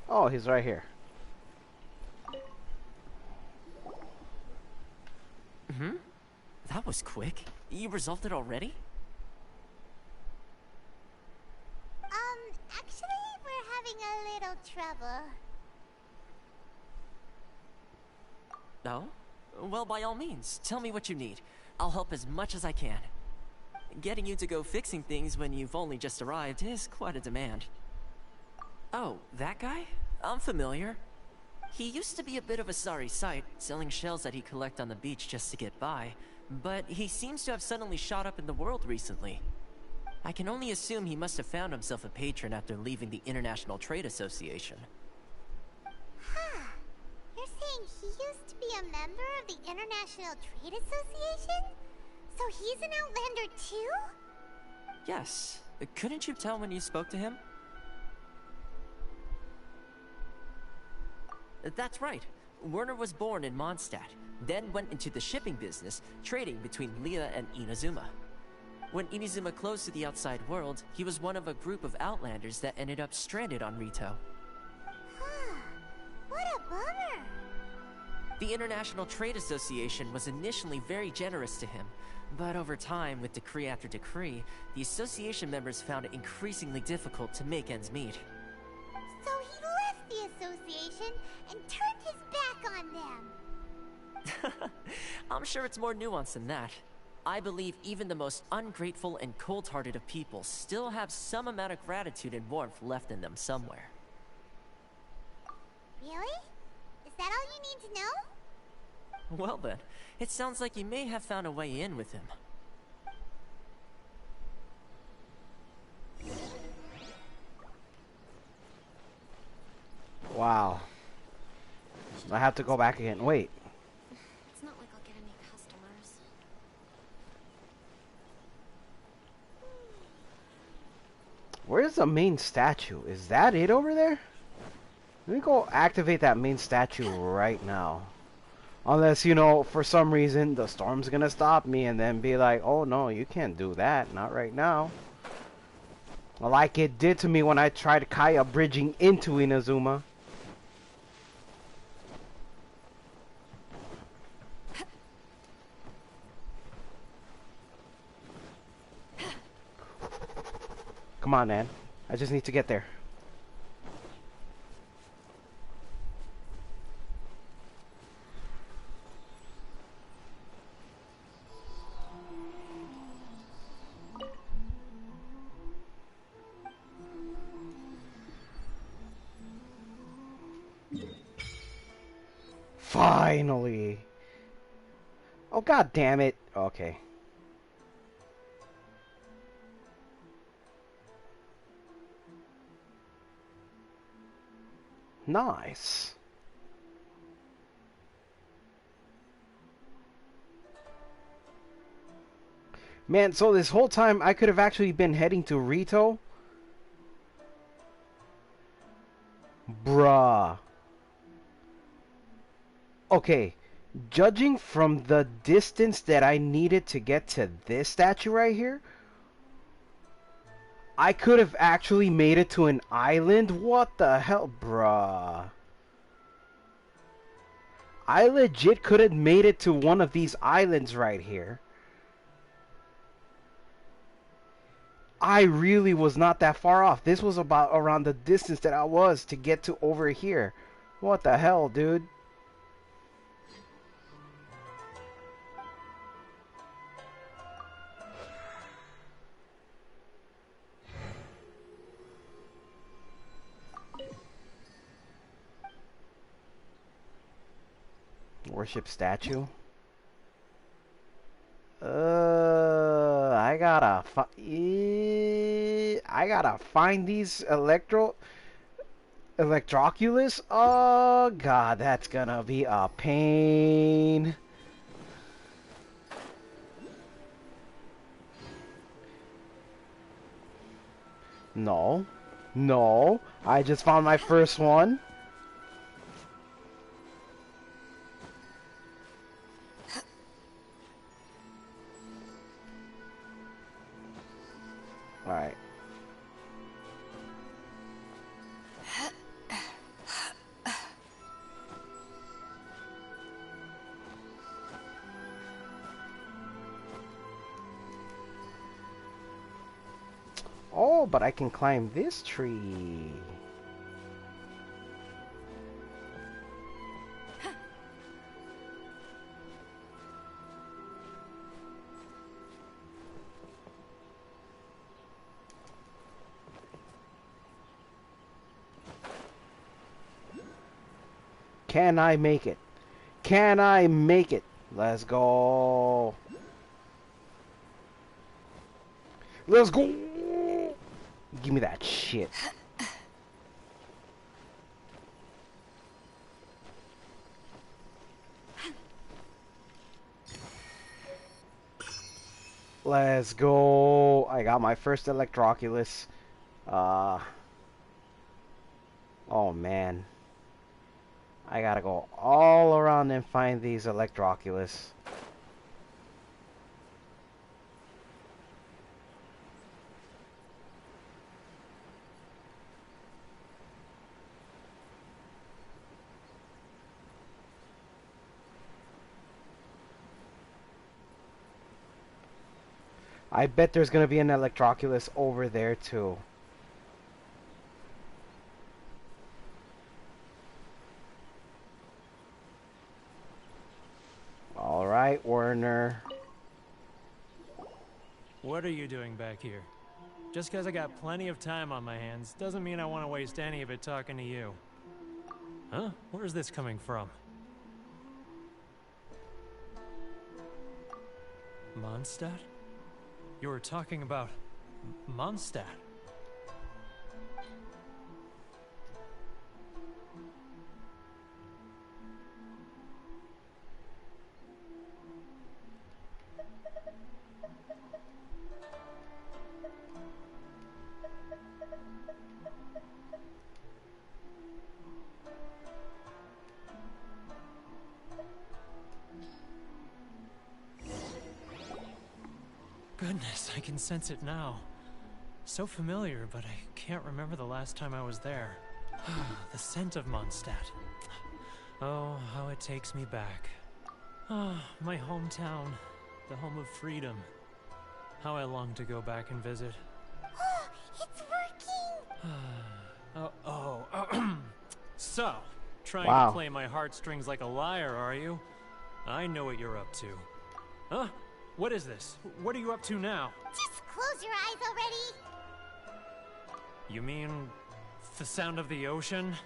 Oh, he's right here. That was quick. You resolved it already? Actually, we're having a little trouble. No? Well, by all means, tell me what you need. I'll help as much as I can. Getting you to go fixing things when you've only just arrived is quite a demand. Oh, that guy? I'm familiar. He used to be a bit of a sorry sight, selling shells that he collect on the beach just to get by, but he seems to have suddenly shot up in the world recently. I can only assume he must have found himself a patron after leaving the International Trade Association. Huh. You're saying he used to be a member of the International Trade Association? So he's an Outlander too? Yes. Couldn't you tell when you spoke to him? That's right. Werner was born in Mondstadt, then went into the shipping business, trading between Leah and Inazuma. When Inazuma closed to the outside world, he was one of a group of Outlanders that ended up stranded on Rito. Huh. What a bummer. The International Trade Association was initially very generous to him, but over time, with decree after decree, the association members found it increasingly difficult to make ends meet. So he left the association and turned his back on them. I'm sure it's more nuanced than that. I believe even the most ungrateful and cold-hearted of people still have some amount of gratitude and warmth left in them somewhere. Really? Is Is that all you need to know? Well then, it sounds like you may have found a way in with him. Wow. I have to go back again. Wait. It's not like I'll get any customers. Where's the main statue? Is that it over there? Let me go activate that main statue right now. Unless, you know, for some reason the storm's gonna stop me and then be like, oh no, you can't do that. Not right now. Like it did to me when I tried Kaeya bridging into Inazuma. Come on, man. I just need to get there. Finally. Oh, god damn it. Okay. Nice. Man, so this whole time I could have actually been heading to Rito. Bruh. Okay, judging from the distance that I needed to get to this statue right here, I could have actually made it to an island? What the hell, bruh? I legit could have made it to one of these islands right here. I really was not that far off. This was about around the distance that I was to get to over here. What the hell, dude? Worship statue. I gotta find these electroculus. Oh god, that's gonna be a pain. No, no, I just found my first one. Alright. Oh, but I can climb this tree. Can I make it? Can I make it? Let's go. Let's go. Give me that shit. Let's go. I got my first electroculus. Oh man. I gotta go all around and find these electroculus. I bet there's gonna be an electroculus over there too. Alright, Werner. What are you doing back here? Just because I got plenty of time on my hands doesn't mean I want to waste any of it talking to you. Huh? Where's this coming from? Mondstadt? You were talking about Mondstadt. Goodness, I can sense it now. So familiar, but I can't remember the last time I was there. The scent of Mondstadt. Oh, how it takes me back. Ah, my hometown, the home of freedom. How I long to go back and visit. It's working! So, trying Wow. to play my heartstrings like a liar, are you? I know what you're up to. Huh? What is this? What are you up to now? Just close your eyes already! You mean the sound of the ocean?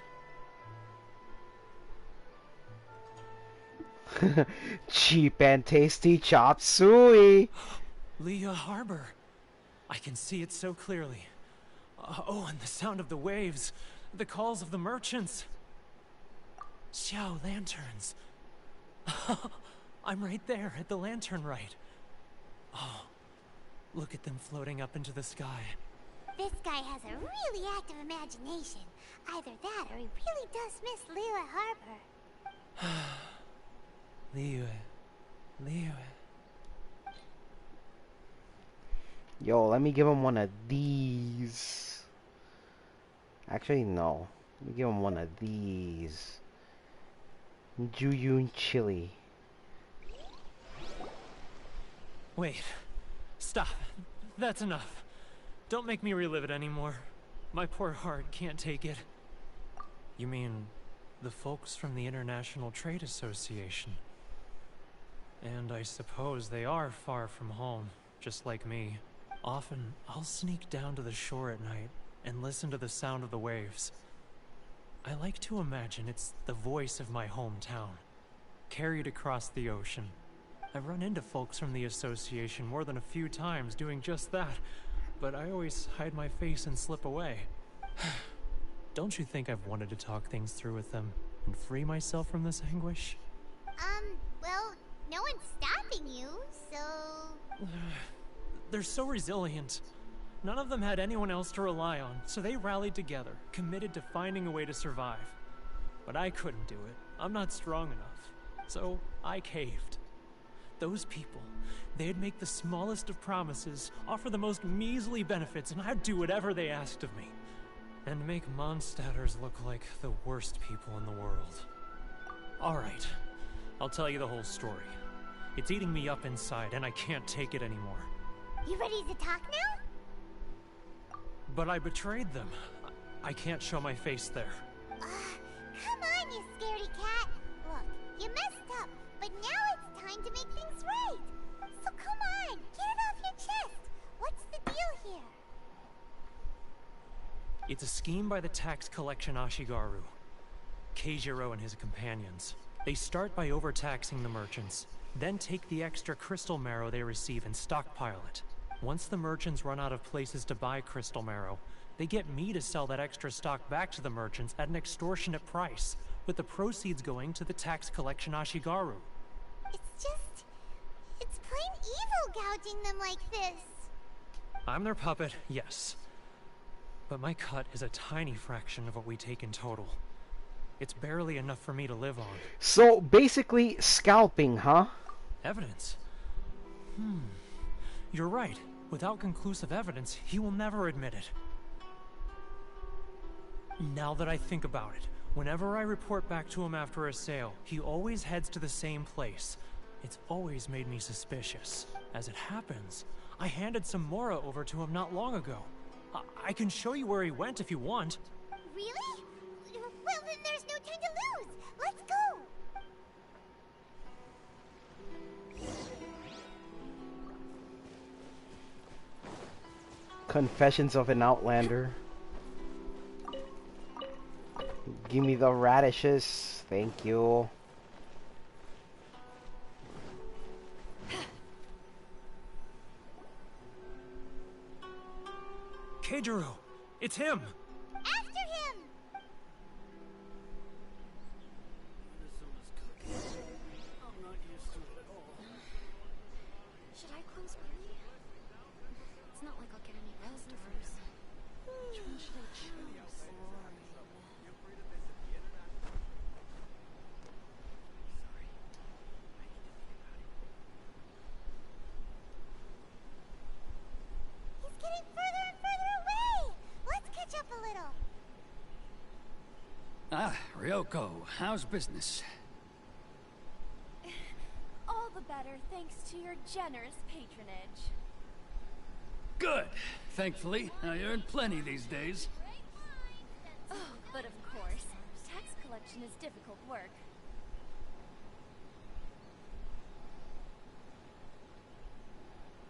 Cheap and tasty chop suey. Leah Harbor. I can see it so clearly. Oh, and the sound of the waves. The calls of the merchants. Xiao lanterns. I'm right there at the lantern right. Oh, look at them floating up into the sky. This guy has a really active imagination. Either that or he really does miss Liyue Harbor. Liyue. Yo, let me give him one of these. Actually, no. Let me give him one of these. Juyun chili. Wait. Stop. That's enough. Don't make me relive it anymore. My poor heart can't take it. You mean the folks from the International Trade Association? And I suppose they are far from home, just like me. Often, I'll sneak down to the shore at night and listen to the sound of the waves. I like to imagine it's the voice of my hometown, carried across the ocean. I've run into folks from the association more than a few times doing just that, but I always hide my face and slip away. Don't you think I've wanted to talk things through with them and free myself from this anguish? Well, no one's stopping you, so... They're so resilient. None of them had anyone else to rely on, so they rallied together, committed to finding a way to survive. But I couldn't do it. I'm not strong enough. So I caved. Those people, they'd make the smallest of promises, offer the most measly benefits, and I'd do whatever they asked of me. And make Mondstadters look like the worst people in the world. Alright, I'll tell you the whole story. It's eating me up inside, and I can't take it anymore. You ready to talk now? But I betrayed them. I can't show my face there. Come on, you scaredy cat. Look, you messed up, but now it's time to make things right. So come on, get it off your chest. What's the deal here? It's a scheme by the tax collection Ashigaru. Keijiro and his companions. They start by overtaxing the merchants, then take the extra crystal marrow they receive and stockpile it. Once the merchants run out of places to buy crystal marrow, they get me to sell that extra stock back to the merchants at an extortionate price, with the proceeds going to the tax collection Ashigaru. It's plain evil gouging them like this. I'm their puppet, yes. But my cut is a tiny fraction of what we take in total. It's barely enough for me to live on. So, basically, scalping, huh? Evidence? You're right. Without conclusive evidence, he will never admit it. Now that I think about it, whenever I report back to him after a sale, he always heads to the same place. It's always made me suspicious. As it happens, I handed some Mora over to him not long ago. I can show you where he went if you want. Really? Well, then there's no time to lose. Let's go. Confessions of an Outlander. Give me the radishes. Thank you. Keijiro, it's him! After him! Should I close early? It's not like I'll get any customers. Which one should I choose? He's getting further and further away! Let's catch up a little. Ah, Ryoko, how's business? All the better thanks to your generous patronage. Good. Thankfully, I earn plenty these days. Oh, but of course, tax collection is difficult work.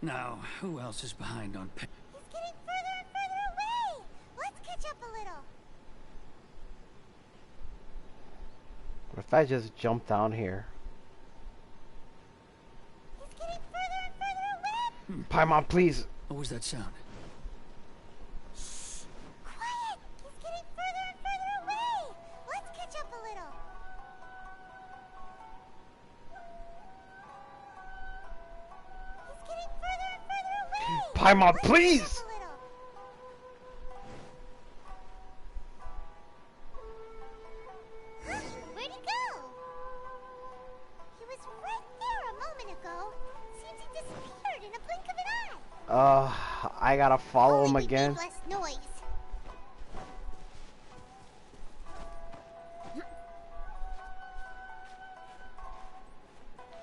Now, who else is behind on pay? He's getting further and further away! Let's catch up a little. What if I just jump down here? He's getting further and further away! Paimon, please! What was that sound? Quiet! He's getting further and further away! Let's catch up a little. He's getting further and further away! Paimon, Let's please! catch up a little. Huh? Where'd he go? He was right there a moment ago. Seems he disappeared in a blink of an eye. I gotta follow him again. Less noise.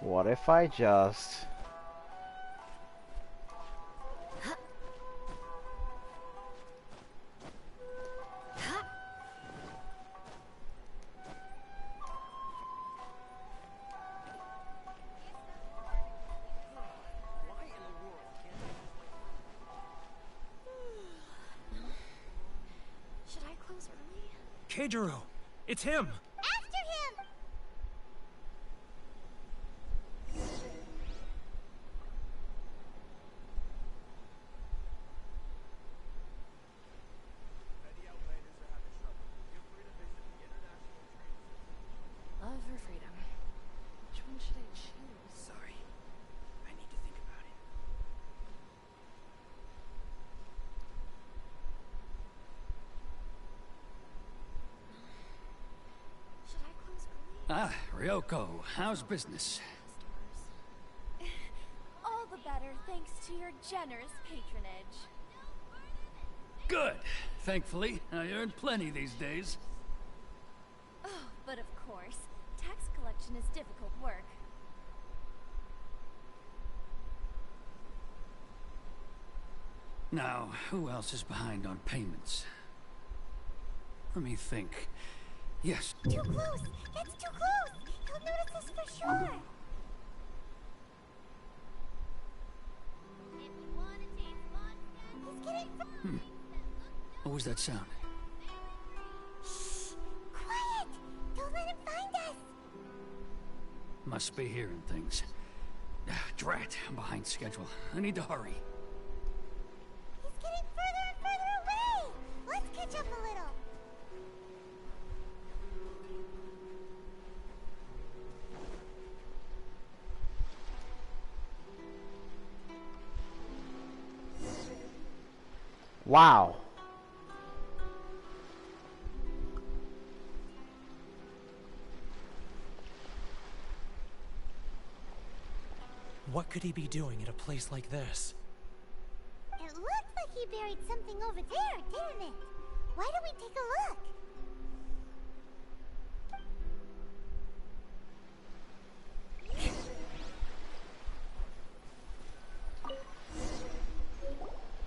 What if I just... Should I close early? Keijiro, it's him! After him! Love or freedom? Which one should I choose? Sorry. I need to think about it. Should I close early? Ah, Ryoko, how's business? All the better thanks to your generous patronage. Good. Thankfully, I earn plenty these days. Oh, but of course, tax collection is difficult work. Now, who else is behind on payments? Let me think. Yes. Too close! That's too close! He'll notice us for sure! He's getting What was that sound? quiet! Don't let him find us! Must be hearing things. Drat, I'm behind schedule. I need to hurry. He's getting further and further away! Let's catch up a little. Wow. What could he be doing at a place like this? It looked like he buried something over there, didn't it? Why don't we take a look?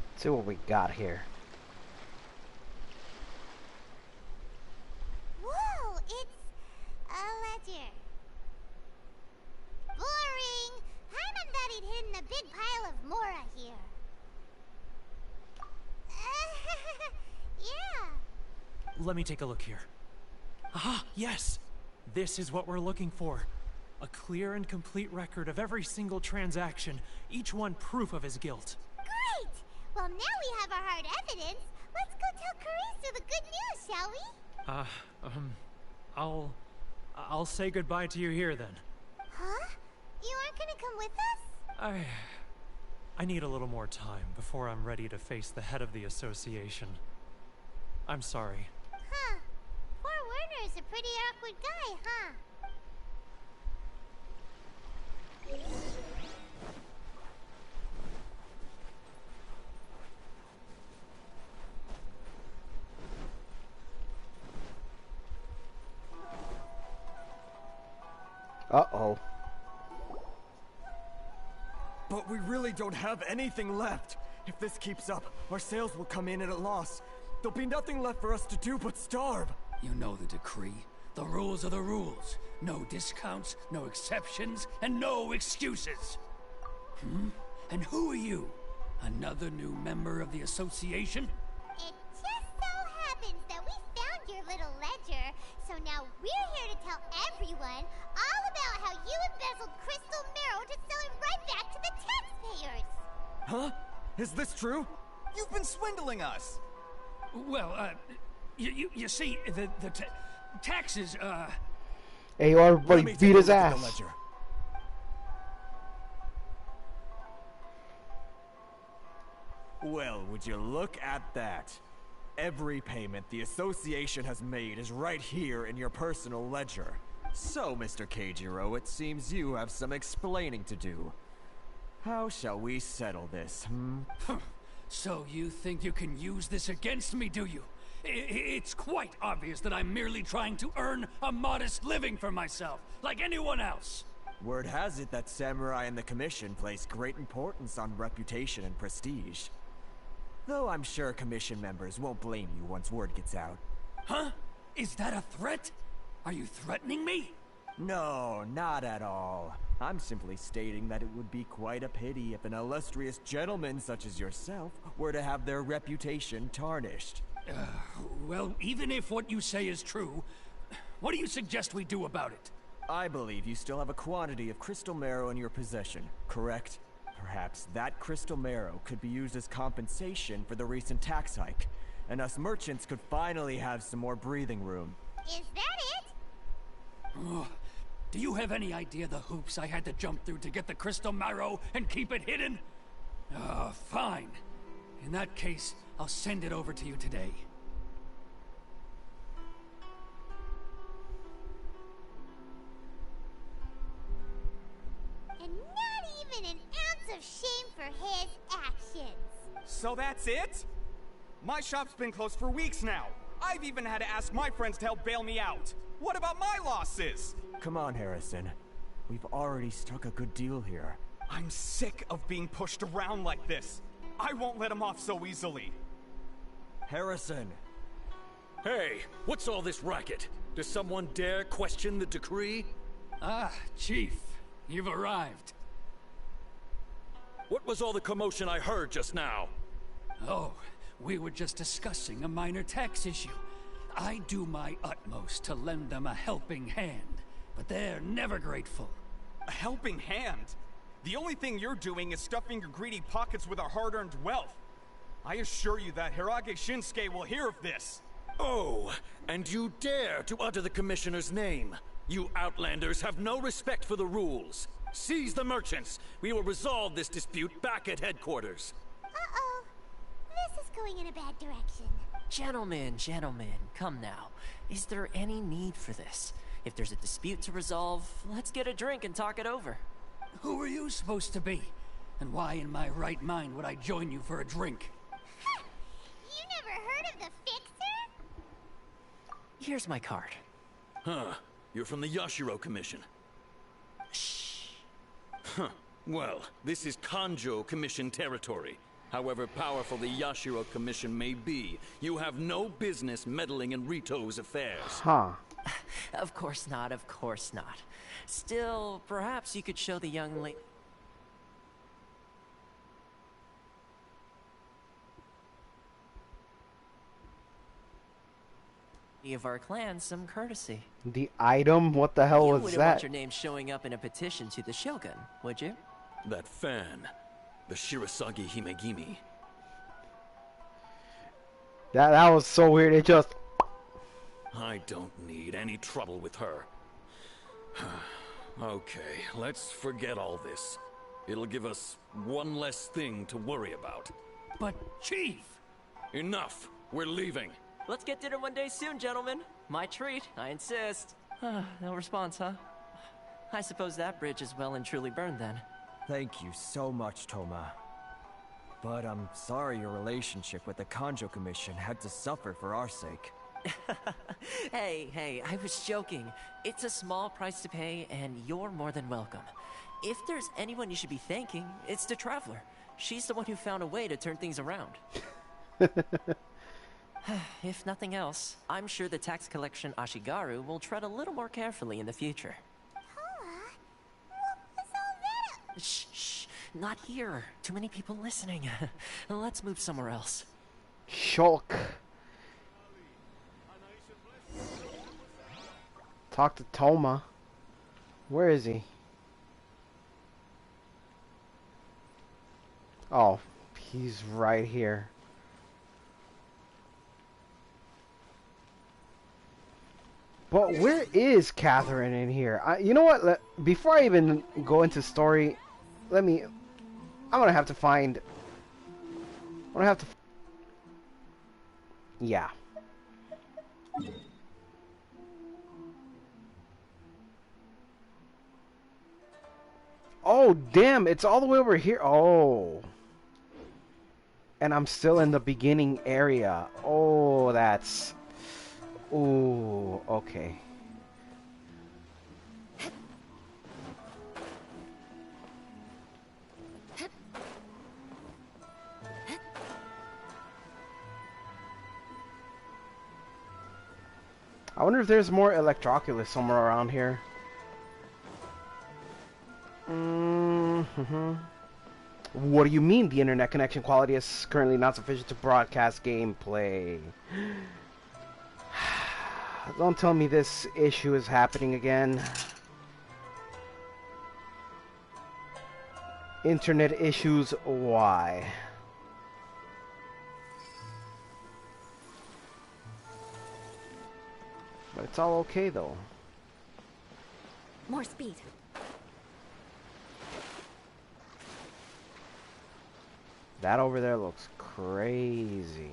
Let's see what we got here. Whoa, it's a ledger. Boring! Hyman thought he'd hidden a big pile of Mora here. Let me take a look here. Ah, yes! This is what we're looking for. A clear and complete record of every single transaction, each one proof of his guilt. Great! Well, now we have our hard evidence. Let's go tell Karisu the good news, shall we? I'll say goodbye to you here then. Huh? You aren't gonna come with us? I need a little more time before I'm ready to face the head of the association. I'm sorry. Huh. Poor Werner's a pretty awkward guy, huh? Uh-oh. But we really don't have anything left. If this keeps up, our sales will come in at a loss. There'll be nothing left for us to do but starve. You know the decree. The rules are the rules. No discounts, no exceptions, and no excuses. And who are you? Another new member of the association? It just so happens that we found your little ledger, so now we're here to tell everyone all about how you embezzled crystal marrow to sell it right back to the taxpayers. Huh? Is this true? You've been swindling us! Well, you see, the taxes, Hey, everybody beat his ass. Well, would you look at that? Every payment the association has made is right here in your personal ledger. So, Mr. Keijiro, it seems you have some explaining to do. How shall we settle this, So you think you can use this against me, do you? It's quite obvious that I'm merely trying to earn a modest living for myself, like anyone else. Word has it that Samurai and the Commission place great importance on reputation and prestige. Though I'm sure Commission members won't blame you once word gets out. Huh? Is that a threat? Are you threatening me? No, not at all. I'm simply stating that it would be quite a pity if an illustrious gentleman such as yourself were to have their reputation tarnished. Well, even if what you say is true, what do you suggest we do about it? I believe you still have a quantity of crystal marrow in your possession, correct? Perhaps that crystal marrow could be used as compensation for the recent tax hike, and us merchants could finally have some more breathing room. Is that it? Do you have any idea the hoops I had to jump through to get the crystal marrow and keep it hidden? Fine. In that case, I'll send it over to you today. And not even an ounce of shame for his actions. So that's it? My shop's been closed for weeks now. I've even had to ask my friends to help bail me out. What about my losses? Come on, Harrison. We've already struck a good deal here. I'm sick of being pushed around like this. I won't let him off so easily. Harrison! Hey, what's all this racket? Does someone dare question the decree? Ah, Chief, you've arrived. What was all the commotion I heard just now? Oh, we were just discussing a minor tax issue. I do my utmost to lend them a helping hand, but they're never grateful. A helping hand? The only thing you're doing is stuffing your greedy pockets with our hard-earned wealth. I assure you that Hirage Shinsuke will hear of this. Oh, and you dare to utter the Commissioner's name. You Outlanders have no respect for the rules. Seize the merchants. We will resolve this dispute back at headquarters. Uh-oh. This is going in a bad direction. Gentlemen, come now. Is there any need for this? If there's a dispute to resolve, let's get a drink and talk it over. Who are you supposed to be? And why in my right mind would I join you for a drink? You never heard of the Fixer? Here's my card. Huh. You're from the Yashiro Commission. Shh. Huh. Well, this is Kanjo Commission territory. However powerful the Yashiro Commission may be, you have no business meddling in Rito's affairs. Huh. Of course not, of course not. Still, perhaps you could show the young lady... of our clan some courtesy. The item? What the hell You was wouldn't want that? your name showing up in a petition to the Shogun, would you? That fan, the Shirasagi Himegimi. That was so weird. It just. I don't need any trouble with her. Okay, let's forget all this. It'll give us one less thing to worry about. But, Chief! Enough! We're leaving. Let's get dinner one day soon, gentlemen. My treat, I insist. No response, huh? I suppose that bridge is well and truly burned then. Thank you so much, Toma. But I'm sorry your relationship with the Kanjo Commission had to suffer for our sake. Hey, I was joking. It's a small price to pay, and you're more than welcome. If there's anyone you should be thanking, it's the Traveler. She's the one who found a way to turn things around. If nothing else, I'm sure the tax collection Ashigaru will tread a little more carefully in the future. Shh, not here. Too many people listening. Let's move somewhere else. Shulk. Talk to Toma. Where is he? Oh, he's right here. But where is Catherine in here? You know what? Before I even go into story, I'm gonna have to find. Yeah. Oh, damn, it's all the way over here. Oh. And I'm still in the beginning area. Oh, that's... Ooh, okay. I wonder if there's more Electroculus somewhere around here. What do you mean the internet connection quality is currently not sufficient to broadcast gameplay? Don't tell me this issue is happening again. Internet issues, why? But it's all okay though. More speed. That over there looks crazy.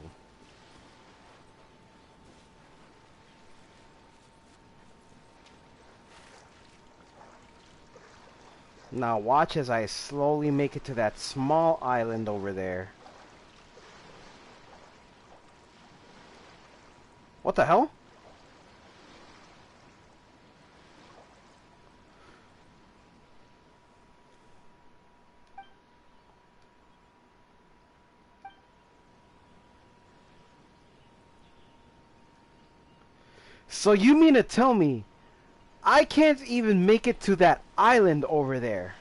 Now watch as I slowly make it to that small island over there. What the hell? So you mean to tell me I can't even make it to that island over there?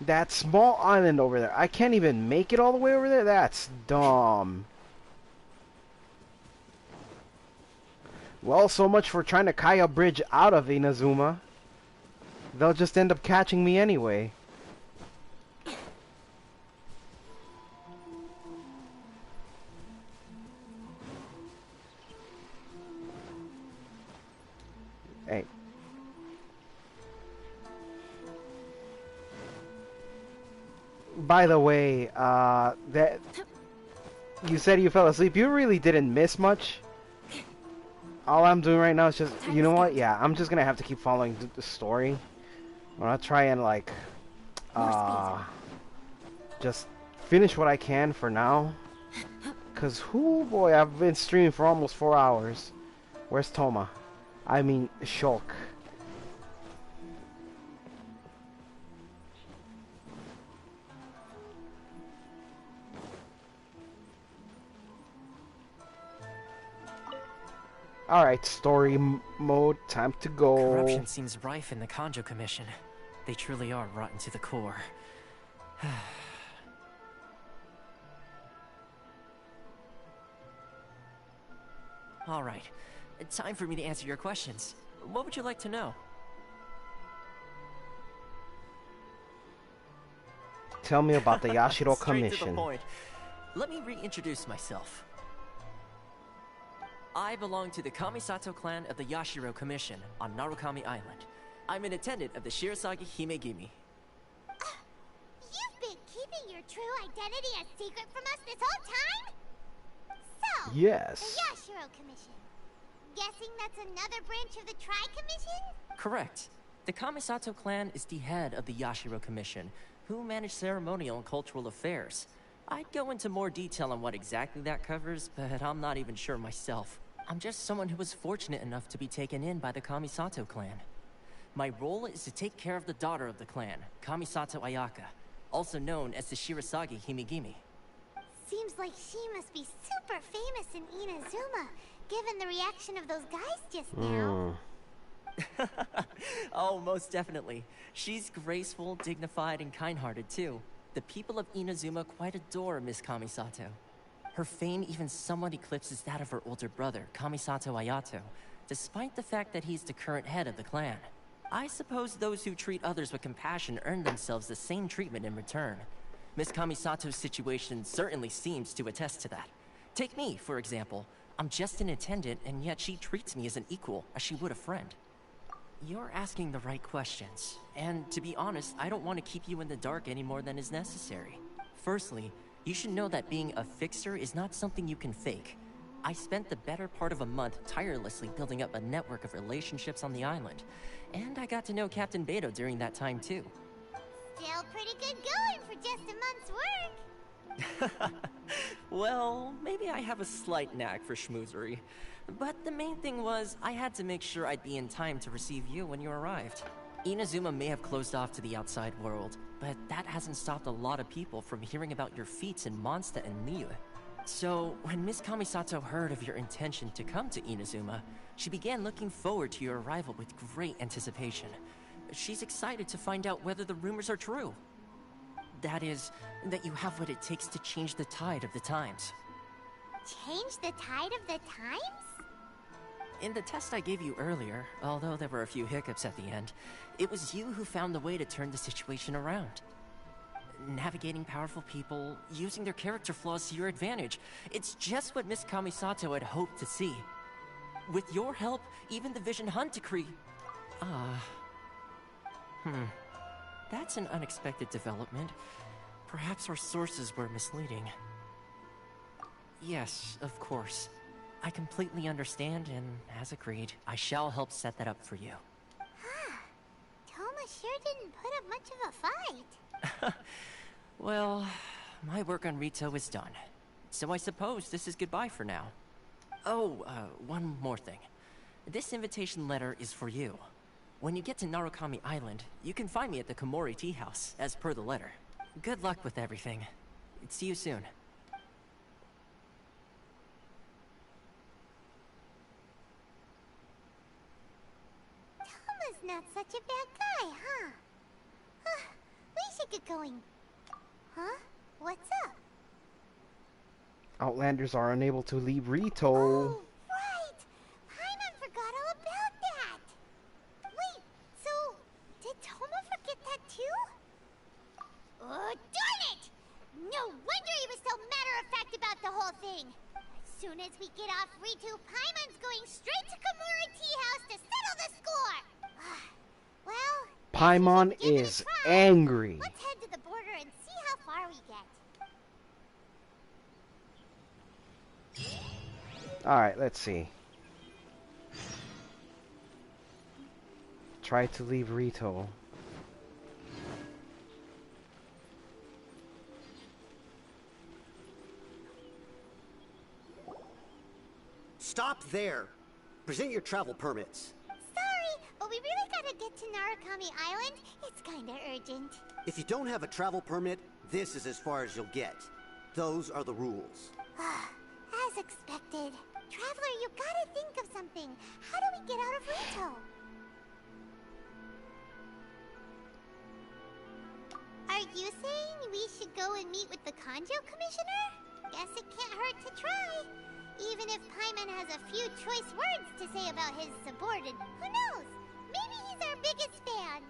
That small island over there. I can't even make it all the way over there? That's dumb. Well, so much for trying to Kaeya bridge out of Inazuma. They'll just end up catching me anyway. Hey. By the way, that you said you fell asleep. You really didn't miss much. All I'm doing right now is just, you know what? Yeah, I'm just gonna have to keep following the story. I'm gonna try and like, just finish what I can for now. Cause, whoo boy, I've been streaming for almost 4 hours. Where's Toma? I mean, Shulk. Alright, story mode, time to go. Corruption seems rife in the Kanjo Commission. They truly are rotten to the core. All right. Time for me to answer your questions. What would you like to know? Tell me about the Yashiro Straight to the Commission. point. Let me reintroduce myself. I belong to the Kamisato clan of the Yashiro Commission on Narukami Island. I'm an attendant of the Shirasagi Himegimi. You've been keeping your true identity a secret from us this whole time? So, Yes. the Yashiro Commission. Guessing that's another branch of the Tri-Commission? Correct. The Kamisato clan is the head of the Yashiro Commission, who manage ceremonial and cultural affairs. I'd go into more detail on what exactly that covers, but I'm not even sure myself. I'm just someone who was fortunate enough to be taken in by the Kamisato clan. My role is to take care of the daughter of the clan, Kamisato Ayaka, also known as the Shirasagi Himegimi. Seems like she must be super famous in Inazuma, given the reaction of those guys just now. Oh, most definitely. She's graceful, dignified, and kind-hearted too. The people of Inazuma quite adore Miss Kamisato. Her fame even somewhat eclipses that of her older brother, Kamisato Ayato, despite the fact that he's the current head of the clan. I suppose those who treat others with compassion earn themselves the same treatment in return. Miss Kamisato's situation certainly seems to attest to that. Take me, for example. I'm just an attendant, and yet she treats me as an equal, as she would a friend. You're asking the right questions, and to be honest, I don't want to keep you in the dark any more than is necessary. Firstly, you should know that being a fixer is not something you can fake. I spent the better part of a month tirelessly building up a network of relationships on the island, and I got to know Captain Beto during that time too. Still pretty good going for just a month's work. Well, maybe I have a slight knack for schmoozery. But the main thing was, I had to make sure I'd be in time to receive you when you arrived. Inazuma may have closed off to the outside world, but that hasn't stopped a lot of people from hearing about your feats in Mondstadt and Liyue. So, when Miss Kamisato heard of your intention to come to Inazuma, she began looking forward to your arrival with great anticipation. She's excited to find out whether the rumors are true. That is, that you have what it takes to change the tide of the times. Change the tide of the times? In the test I gave you earlier, although there were a few hiccups at the end, it was you who found the way to turn the situation around. Navigating powerful people, using their character flaws to your advantage. It's just what Miss Kamisato had hoped to see. With your help, even the Vision Hunt decree... That's an unexpected development. Perhaps our sources were misleading. Yes, of course. I completely understand, and as agreed, I shall help set that up for you. Toma sure didn't put up much of a fight. Well, my work on Rito is done. So I suppose this is goodbye for now. Oh, one more thing. This invitation letter is for you. When you get to Narukami Island, you can find me at the Komori Tea House, as per the letter. Good luck with everything. See you soon. Toma's not such a bad guy, huh? We should get going. Huh? What's up? Outlanders are unable to leave Rito. Oh, right! Paimon forgot all about that! Wait, so did Toma forget that too? Oh, darn it! No wonder he was so matter-of-fact about the whole thing! As soon as we get off Rito, Paimon's going straight to Komori Tea House to settle the score! Well... Paimon is angry. Let's head to the border and see how far we get. Alright, let's see. Try to leave Rito. Stop there. Present your travel permits. Sorry, but we really gotta get to Narukami Island. It's kinda urgent. If you don't have a travel permit, this is as far as you'll get. Those are the rules. As expected. Traveler, you gotta think of something. How do we get out of Rito? Are you saying we should go and meet with the Kanjo Commissioner? Guess it can't hurt to try. Even if Paimon has a few choice words to say about his subordinate, who knows? Maybe he's our biggest fan.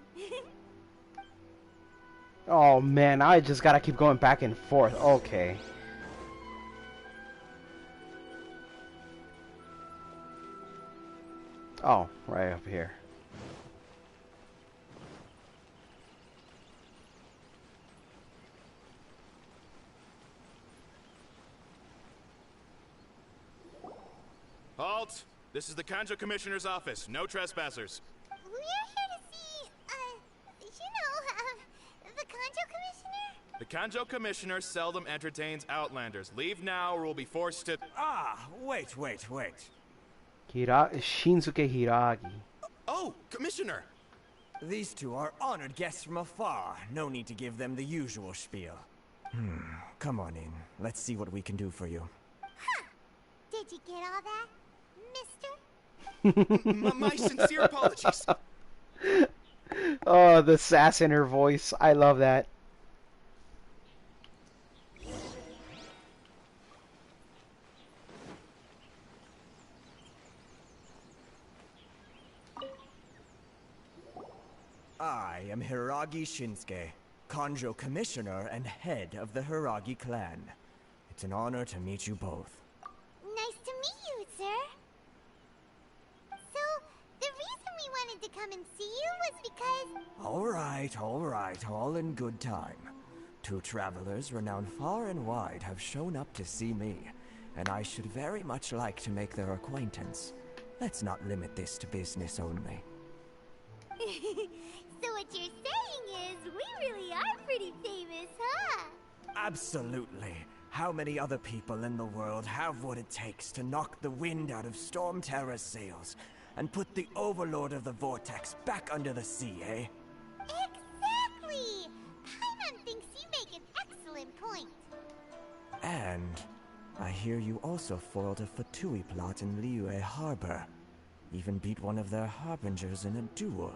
Oh man, I just gotta keep going back and forth. Okay. Oh, right up here. Halt! This is the Kanjo Commissioner's office. No trespassers. We're here to see, the Kanjo Commissioner? The Kanjo Commissioner seldom entertains Outlanders. Leave now or we'll be forced to... Ah, wait. Shinsuke Hiragi. Oh, Commissioner! These two are honored guests from afar. No need to give them the usual spiel. Come on in. Let's see what we can do for you. Huh! Did you get all that, mister? My sincere apologies. Oh, the sass in her voice. I love that. I am Hiragi Shinsuke, Kanjo Commissioner and head of the Hiragi clan. It's an honor to meet you both. Nice to meet you, sir. So, the reason we wanted to come and see you was because... All right, all in good time. Two travelers renowned far and wide have shown up to see me, and I should very much like to make their acquaintance. Let's not limit this to business only. So what you're saying is, we really are pretty famous, huh? Absolutely. How many other people in the world have what it takes to knock the wind out of Storm Terror's sails and put the Overlord of the Vortex back under the sea, eh? Exactly! Paimon thinks you make an excellent point. And I hear you also foiled a Fatui plot in Liyue Harbor. Even beat one of their harbingers in a duel.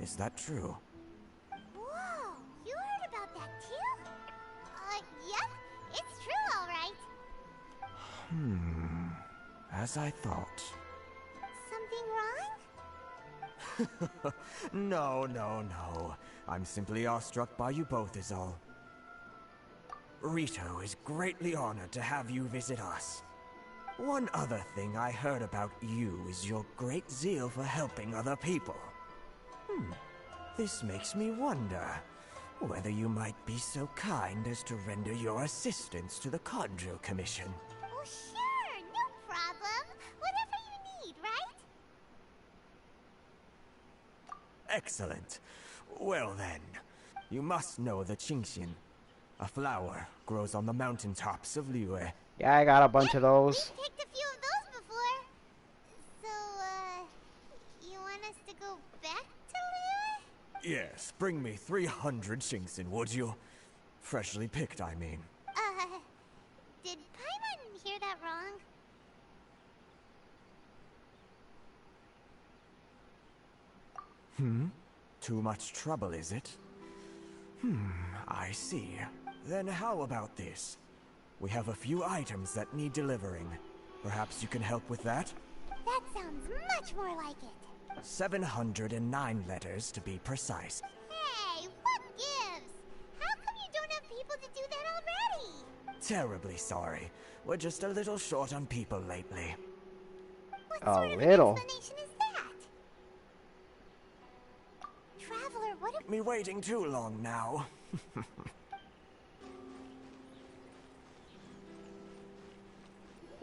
Is that true? Whoa, you heard about that too? Yep, it's true, all right. As I thought. Something wrong? No. I'm simply awestruck by you both is all. Rito is greatly honored to have you visit us. One other thing I heard about you is your great zeal for helping other people. This makes me wonder whether you might be so kind as to render your assistance to the Kanjo Commission. Oh, sure, no problem. Whatever you need, right? Excellent. Well then, you must know the Genshin. A flower grows on the mountaintops of Liyue. Yeah, I got a bunch of those. We picked a few of those before. So, you want us to go back to Liyue? Yes, bring me 300 Genshin, would you? Freshly picked, I mean. Did Paimon hear that wrong? Too much trouble, is it? I see. Then how about this? We have a few items that need delivering. Perhaps you can help with that? That sounds much more like it. 709 letters to be precise. Hey, what gives? How come you don't have people to do that already? Terribly sorry. We're just a little short on people lately. What A sort of little. explanation is that? Traveler, what if... Me waiting too long now.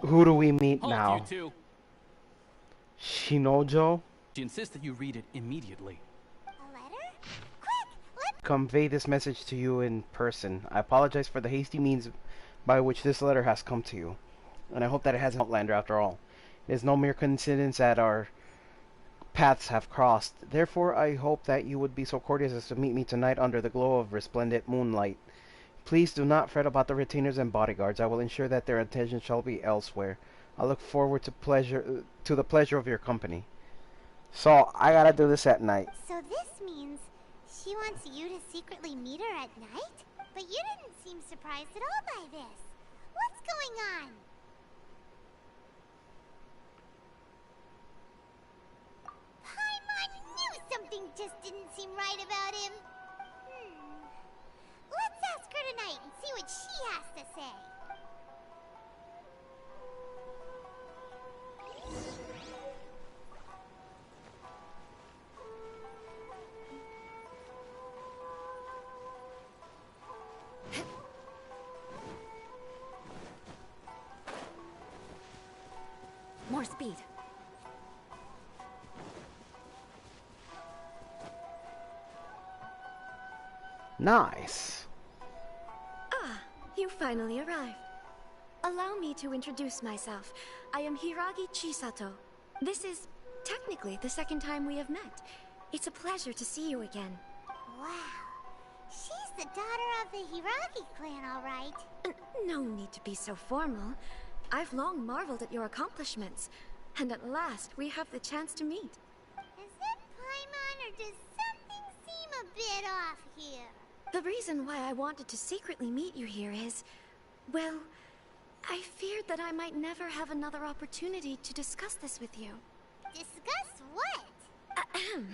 Who do we meet Halt, now? you two. Shinojo? She insists that you read it immediately. A letter? Quick, let's... Convey this message to you in person. I apologize for the hasty means by which this letter has come to you, and I hope that it has an outlander after all. It is no mere coincidence that our paths have crossed. Therefore, I hope that you would be so courteous as to meet me tonight under the glow of resplendent moonlight. Please do not fret about the retainers and bodyguards. I will ensure that their attention shall be elsewhere. I look forward to the pleasure of your company. So, I gotta do this at night. So this means she wants you to secretly meet her at night? But you didn't seem surprised at all by this. What's going on? just didn't seem right about him. Let's ask her tonight and see what she has to say. More speed. Nice. Ah, you finally arrived. Allow me to introduce myself. I am Hiragi Chisato. This is technically the second time we have met. It's a pleasure to see you again. Wow. She's the daughter of the Hiragi clan, all right. No need to be so formal. I've long marveled at your accomplishments. And at last, we have the chance to meet. Is it Paimon, or does something seem a bit off here? The reason why I wanted to secretly meet you here is, well, I feared that I might never have another opportunity to discuss this with you. Discuss what? Ahem.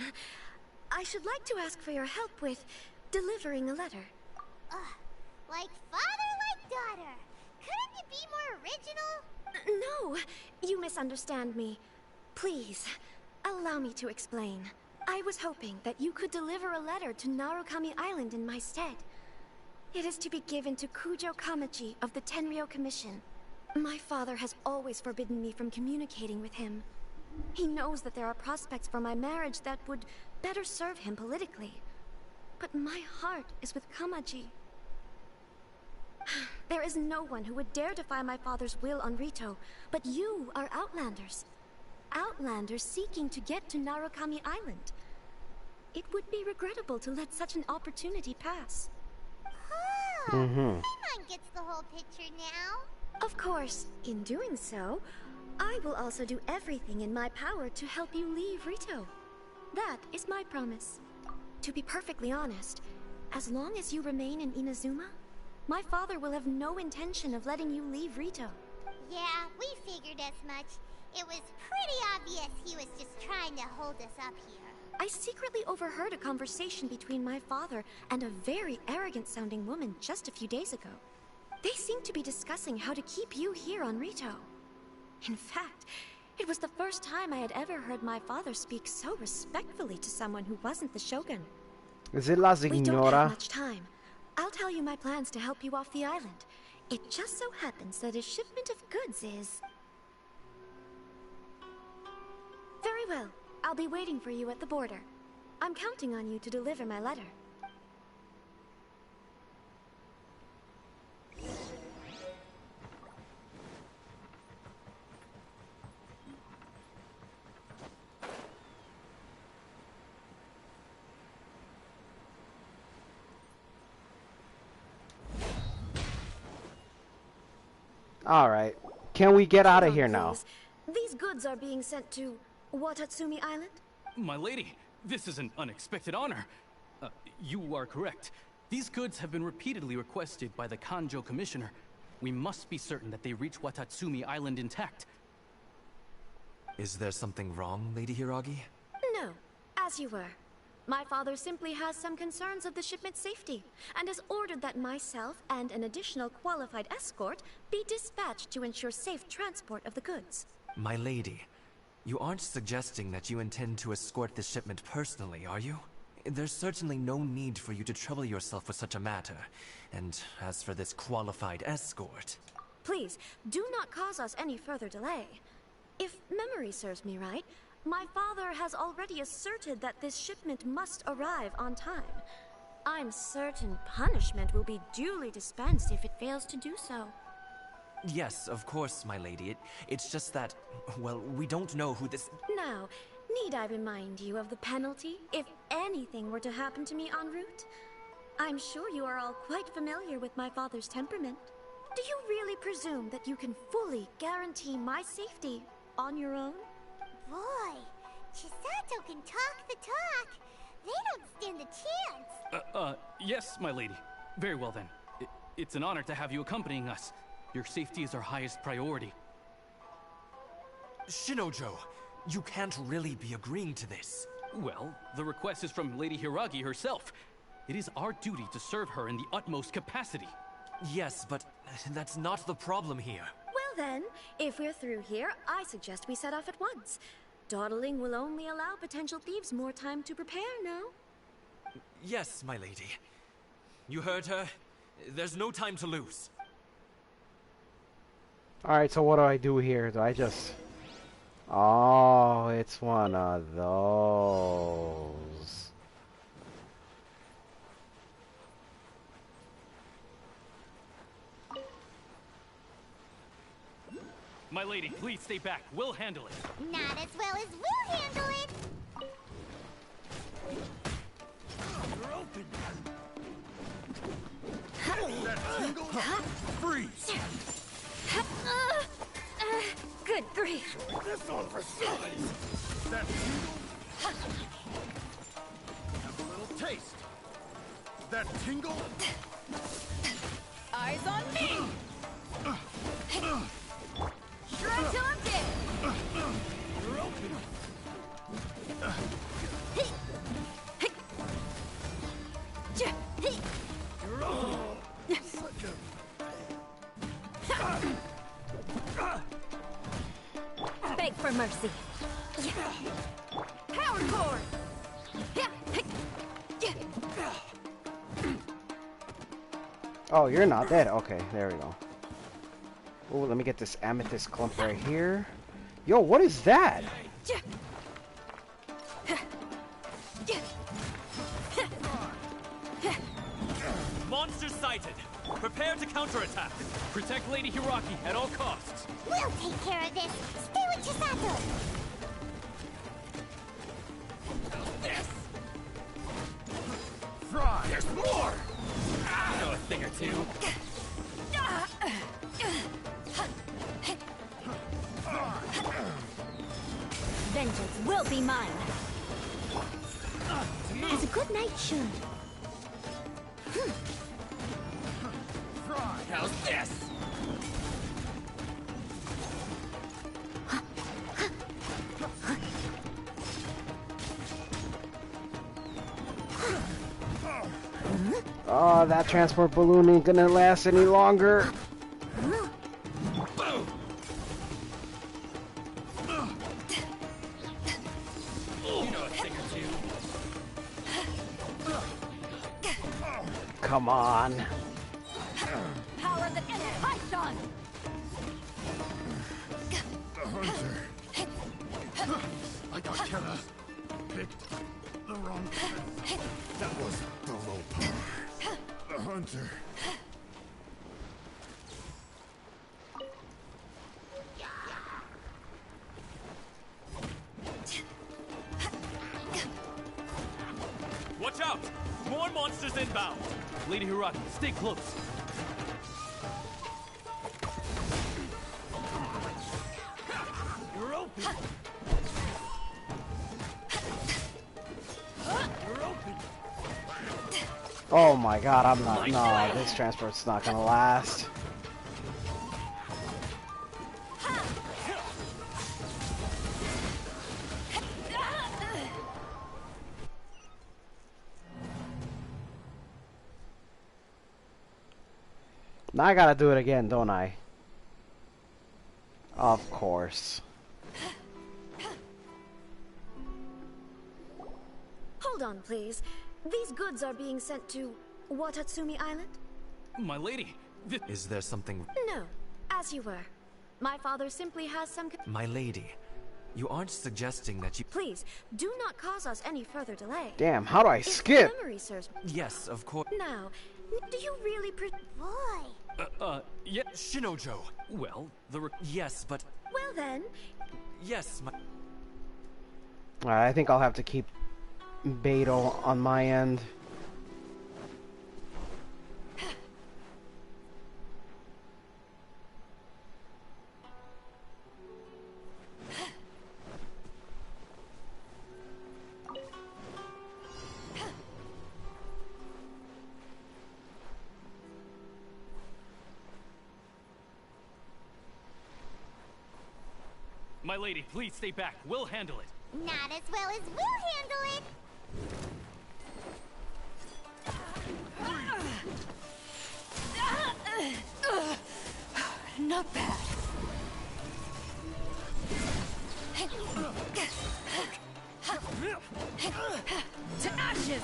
I should like to ask for your help with delivering a letter. Like father, like daughter. Couldn't you be more original? No, you misunderstand me. Please, allow me to explain. I was hoping that you could deliver a letter to Narukami Island in my stead. It is to be given to Kujo Kamachi of the Tenryou Commission. My father has always forbidden me from communicating with him. He knows that there are prospects for my marriage that would better serve him politically. But my heart is with Kamachi. There is no one who would dare defy my father's will on Rito, but you are Outlanders. Outlanders seeking to get to Narukami Island. It would be regrettable to let such an opportunity pass. Paimon gets the whole picture now. Of course, in doing so, I will also do everything in my power to help you leave Rito. That is my promise. To be perfectly honest, as long as you remain in Inazuma, my father will have no intention of letting you leave Rito. Yeah, we figured as much. It was pretty obvious he was just trying to hold us up here. I secretly overheard a conversation between my father and a very arrogant-sounding woman just a few days ago. They seemed to be discussing how to keep you here on Rito. In fact, it was the first time I had ever heard my father speak so respectfully to someone who wasn't the Shogun. Is it La We don't have Signora? much time. I'll tell you my plans to help you off the island. It just so happens that a shipment of goods is... Very well. I'll be waiting for you at the border. I'm counting on you to deliver my letter. Alright. Can we get out of Hold on, here now? please. These goods are being sent to Watatsumi Island? My lady, this is an unexpected honor. You are correct. These goods have been repeatedly requested by the Kanjo Commissioner. We must be certain that they reach Watatsumi Island intact. Is there something wrong, Lady Hiragi? No, as you were. My father simply has some concerns of the shipment's safety, and has ordered that myself and an additional qualified escort be dispatched to ensure safe transport of the goods. My lady, you aren't suggesting that you intend to escort this shipment personally, are you? There's certainly no need for you to trouble yourself with such a matter. And as for this qualified escort... Please, do not cause us any further delay. If memory serves me right, my father has already asserted that this shipment must arrive on time. I'm certain punishment will be duly dispensed if it fails to do so. Yes, of course, my lady. It's just that, well, we don't know who this... Now, need I remind you of the penalty if anything were to happen to me en route? I'm sure you are all quite familiar with my father's temperament. Do you really presume that you can fully guarantee my safety on your own? Boy, Chisato can talk the talk. They don't stand a chance. Yes, my lady. Very well then. It's an honor to have you accompanying us. Your safety is our highest priority. Shinojo, you can't really be agreeing to this. Well, the request is from Lady Hiragi herself. It is our duty to serve her in the utmost capacity. Yes, but that's not the problem here. Well then, if we're through here, I suggest we set off at once. Dawdling will only allow potential thieves more time to prepare, no? Yes, my lady. You heard her? There's no time to lose. Alright, so what do I do here? Do I just... Oh, it's one of those. My lady, please stay back. We'll handle it. Not as well as we'll handle it. You're open. That tingle? Freeze! Good grief. This on for size! That tingle? Have a little taste. That tingle? Eyes on me! Shred till I'm dead! You're open. You're open. Such a... Beg for mercy. Power cord! Oh, you're not dead. Okay, there we go. Oh, let me get this amethyst clump right here. Yo, what is that? Monsters sighted. Prepare to counterattack. Protect Lady Hiragi at all costs. We'll take care of this. Stay with Chisato. This! Fry! There's more! I know a thing or two. Vengeance will be mine. As a good knight should. Fry! How's this? Oh, that transport balloon ain't gonna last any longer. You know a thing or two. Come on. Power of the inner python! The hunter. I got Kaeya. Picked the wrong path. That was the low power. The hunter. Watch out! More monsters inbound! Lady Hiragi, stay close. You're open. You're open. Oh my god, I'm not. No, this transport's not gonna last. Now I gotta do it again, don't I? Of course. Hold on, please. These goods are being sent to Watatsumi Island? My lady, Is there something... No, as you were. My father simply has some... My lady, you aren't suggesting that you... Please, do not cause us any further delay. Damn, how do I If skip? memory serves... Yes, of course. Now, do you really Boy. yeah, Shinojo. well, Yes, but... Well then, Yes, my... Alright, I think I'll have to keep Beidou on my end. my lady, please stay back. We'll handle it. Not as well as we'll handle it. Not bad. To ashes!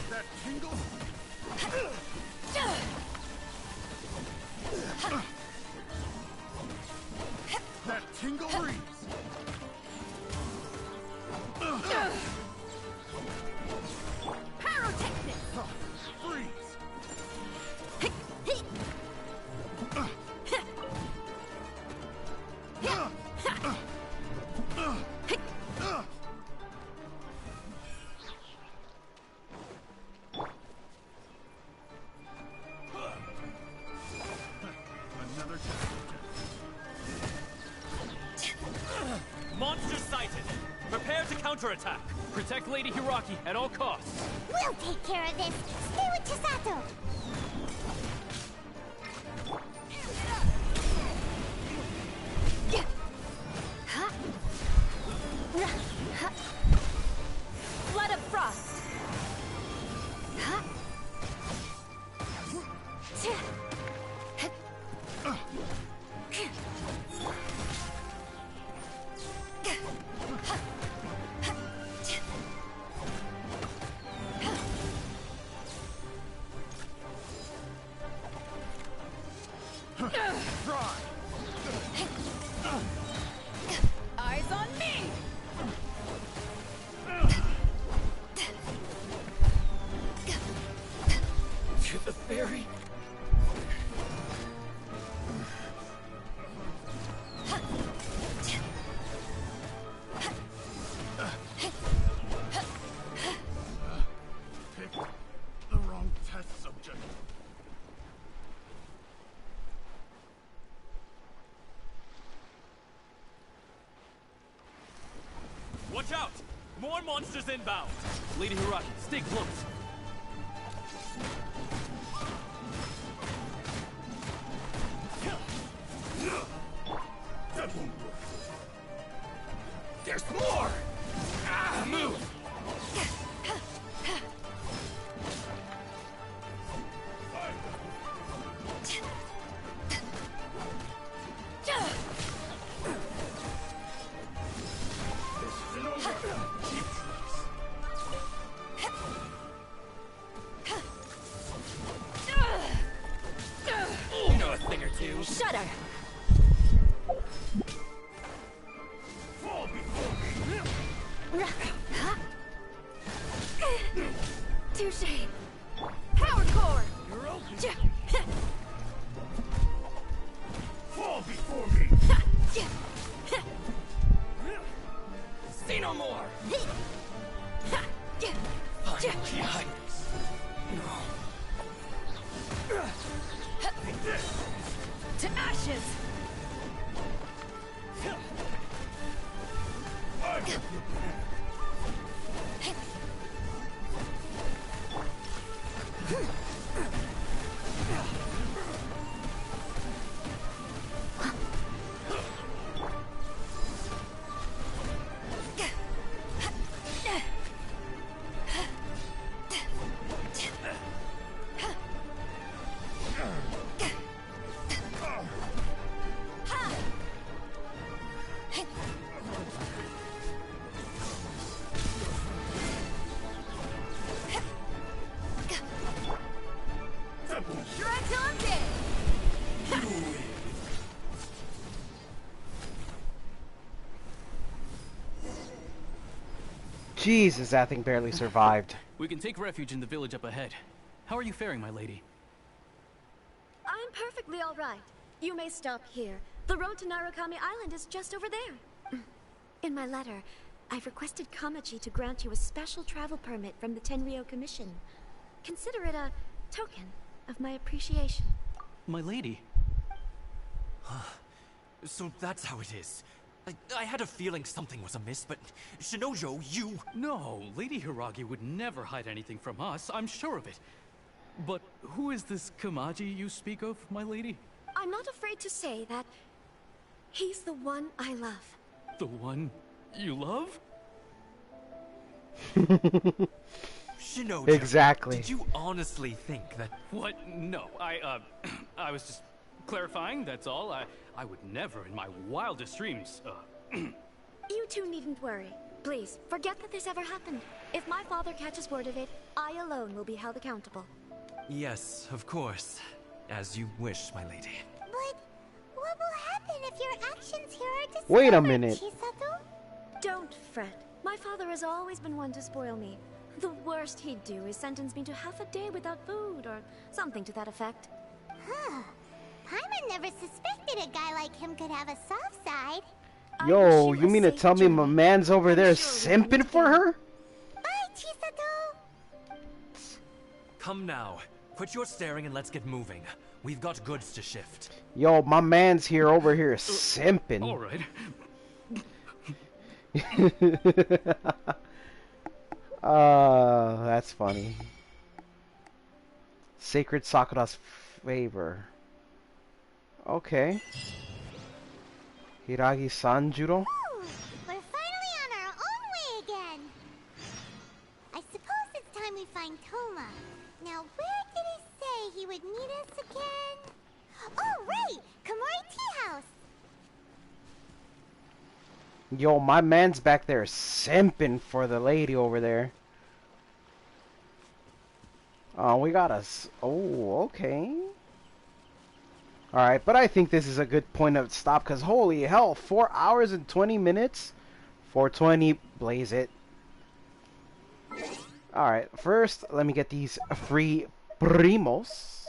That tingle? That tingle breeze! Pyrotechnics! Freeze! Another Monster sighted! Prepare to counterattack! Protect Lady Hiraki at all costs! We'll take care of this. Stay with Chisato. Flood of frost! Eyes on me! To the ferry? Picked the wrong test subject. Watch out! More monsters inbound! Lady Hiraki, stay close! There's more! Move! You know a thing or two. Shudder! Fall before me! Touche! Power core! You're open! Fall before me! See no more! Find behind us! Take this! To ashes! Jesus, that thing barely survived. We can take refuge in the village up ahead. How are you faring, my lady? I'm perfectly all right. You may stop here. The road to Narukami Island is just over there. In my letter, I've requested Kamachi to grant you a special travel permit from the Tenryou Commission. Consider it a token of my appreciation. My lady. So that's how it is. I had a feeling something was amiss, but Shinojo, you... No, Lady Hiragi would never hide anything from us. I'm sure of it. But who is this Kamaji you speak of, my lady? I'm not afraid to say that he's the one I love. The one you love? Shinojo, Exactly. Did you honestly think that... What? No, I was just clarifying, that's all. I would never in my wildest dreams, You two needn't worry. Please, forget that this ever happened. If my father catches word of it, I alone will be held accountable. Yes, of course. As you wish, my lady. But what will happen if your actions here are discovered, Wait a minute. Chisato? Don't fret. My father has always been one to spoil me. The worst he'd do is sentence me to half a day without food, or something to that effect. Huh. Paimon never suspected a guy like him could have a soft side. Yo, you mean to tell me my man's over there simping for her? Bye, Chisato. Come now. Quit your staring and let's get moving. We've got goods to shift. Yo, my man's here over here simping. All right. That's funny. Sacred Sakura's favor. Okay. Hiragi Sanjuro. Ooh, we're finally on our own way again. I suppose it's time we find Toma. Now, where did he say he would meet us again? Oh, right! Komori Tea House! Yo, my man's back there simping for the lady over there. We got us. Oh, okay. Alright, but I think this is a good point of stop, because holy hell, 4 hours and 20 minutes? 420, blaze it. Alright, first, let me get these free primos.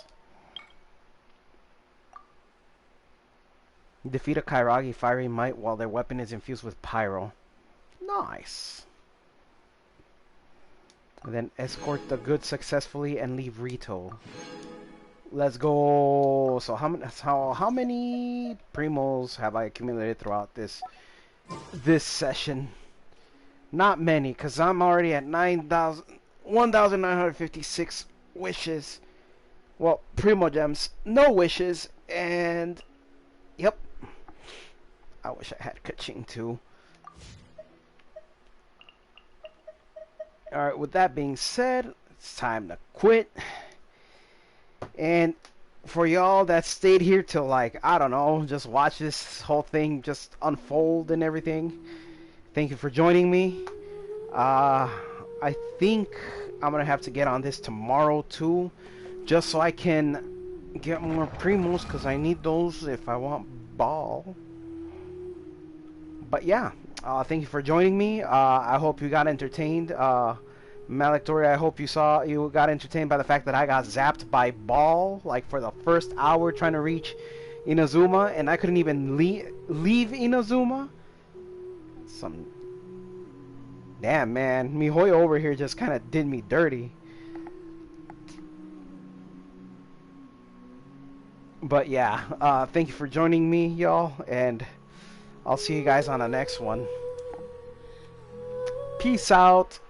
Defeat a Kairagi fiery might while their weapon is infused with pyro. Nice. And then escort the goods successfully and leave Rito. Let's go. So how many primos have I accumulated throughout this session? Not many, because I'm already at 1,956 wishes. Well, primo gems, no wishes, and yep. I wish I had Kaching too. Alright, with that being said, it's time to quit. And for y'all that stayed here till, like, I don't know, just watch this whole thing just unfold and everything, thank you for joining me. I think I'm gonna have to get on this tomorrow too, just so I can get more primos, because I need those if I want ball. But yeah, thank you for joining me. I hope you got entertained. Malektori, I hope you got entertained by the fact that I got zapped by ball, like, for the first hour trying to reach Inazuma, and I couldn't even leave Inazuma. Damn, man, Mihoyo over here just kind of did me dirty. But yeah, thank you for joining me, y'all, and I'll see you guys on the next one. Peace out.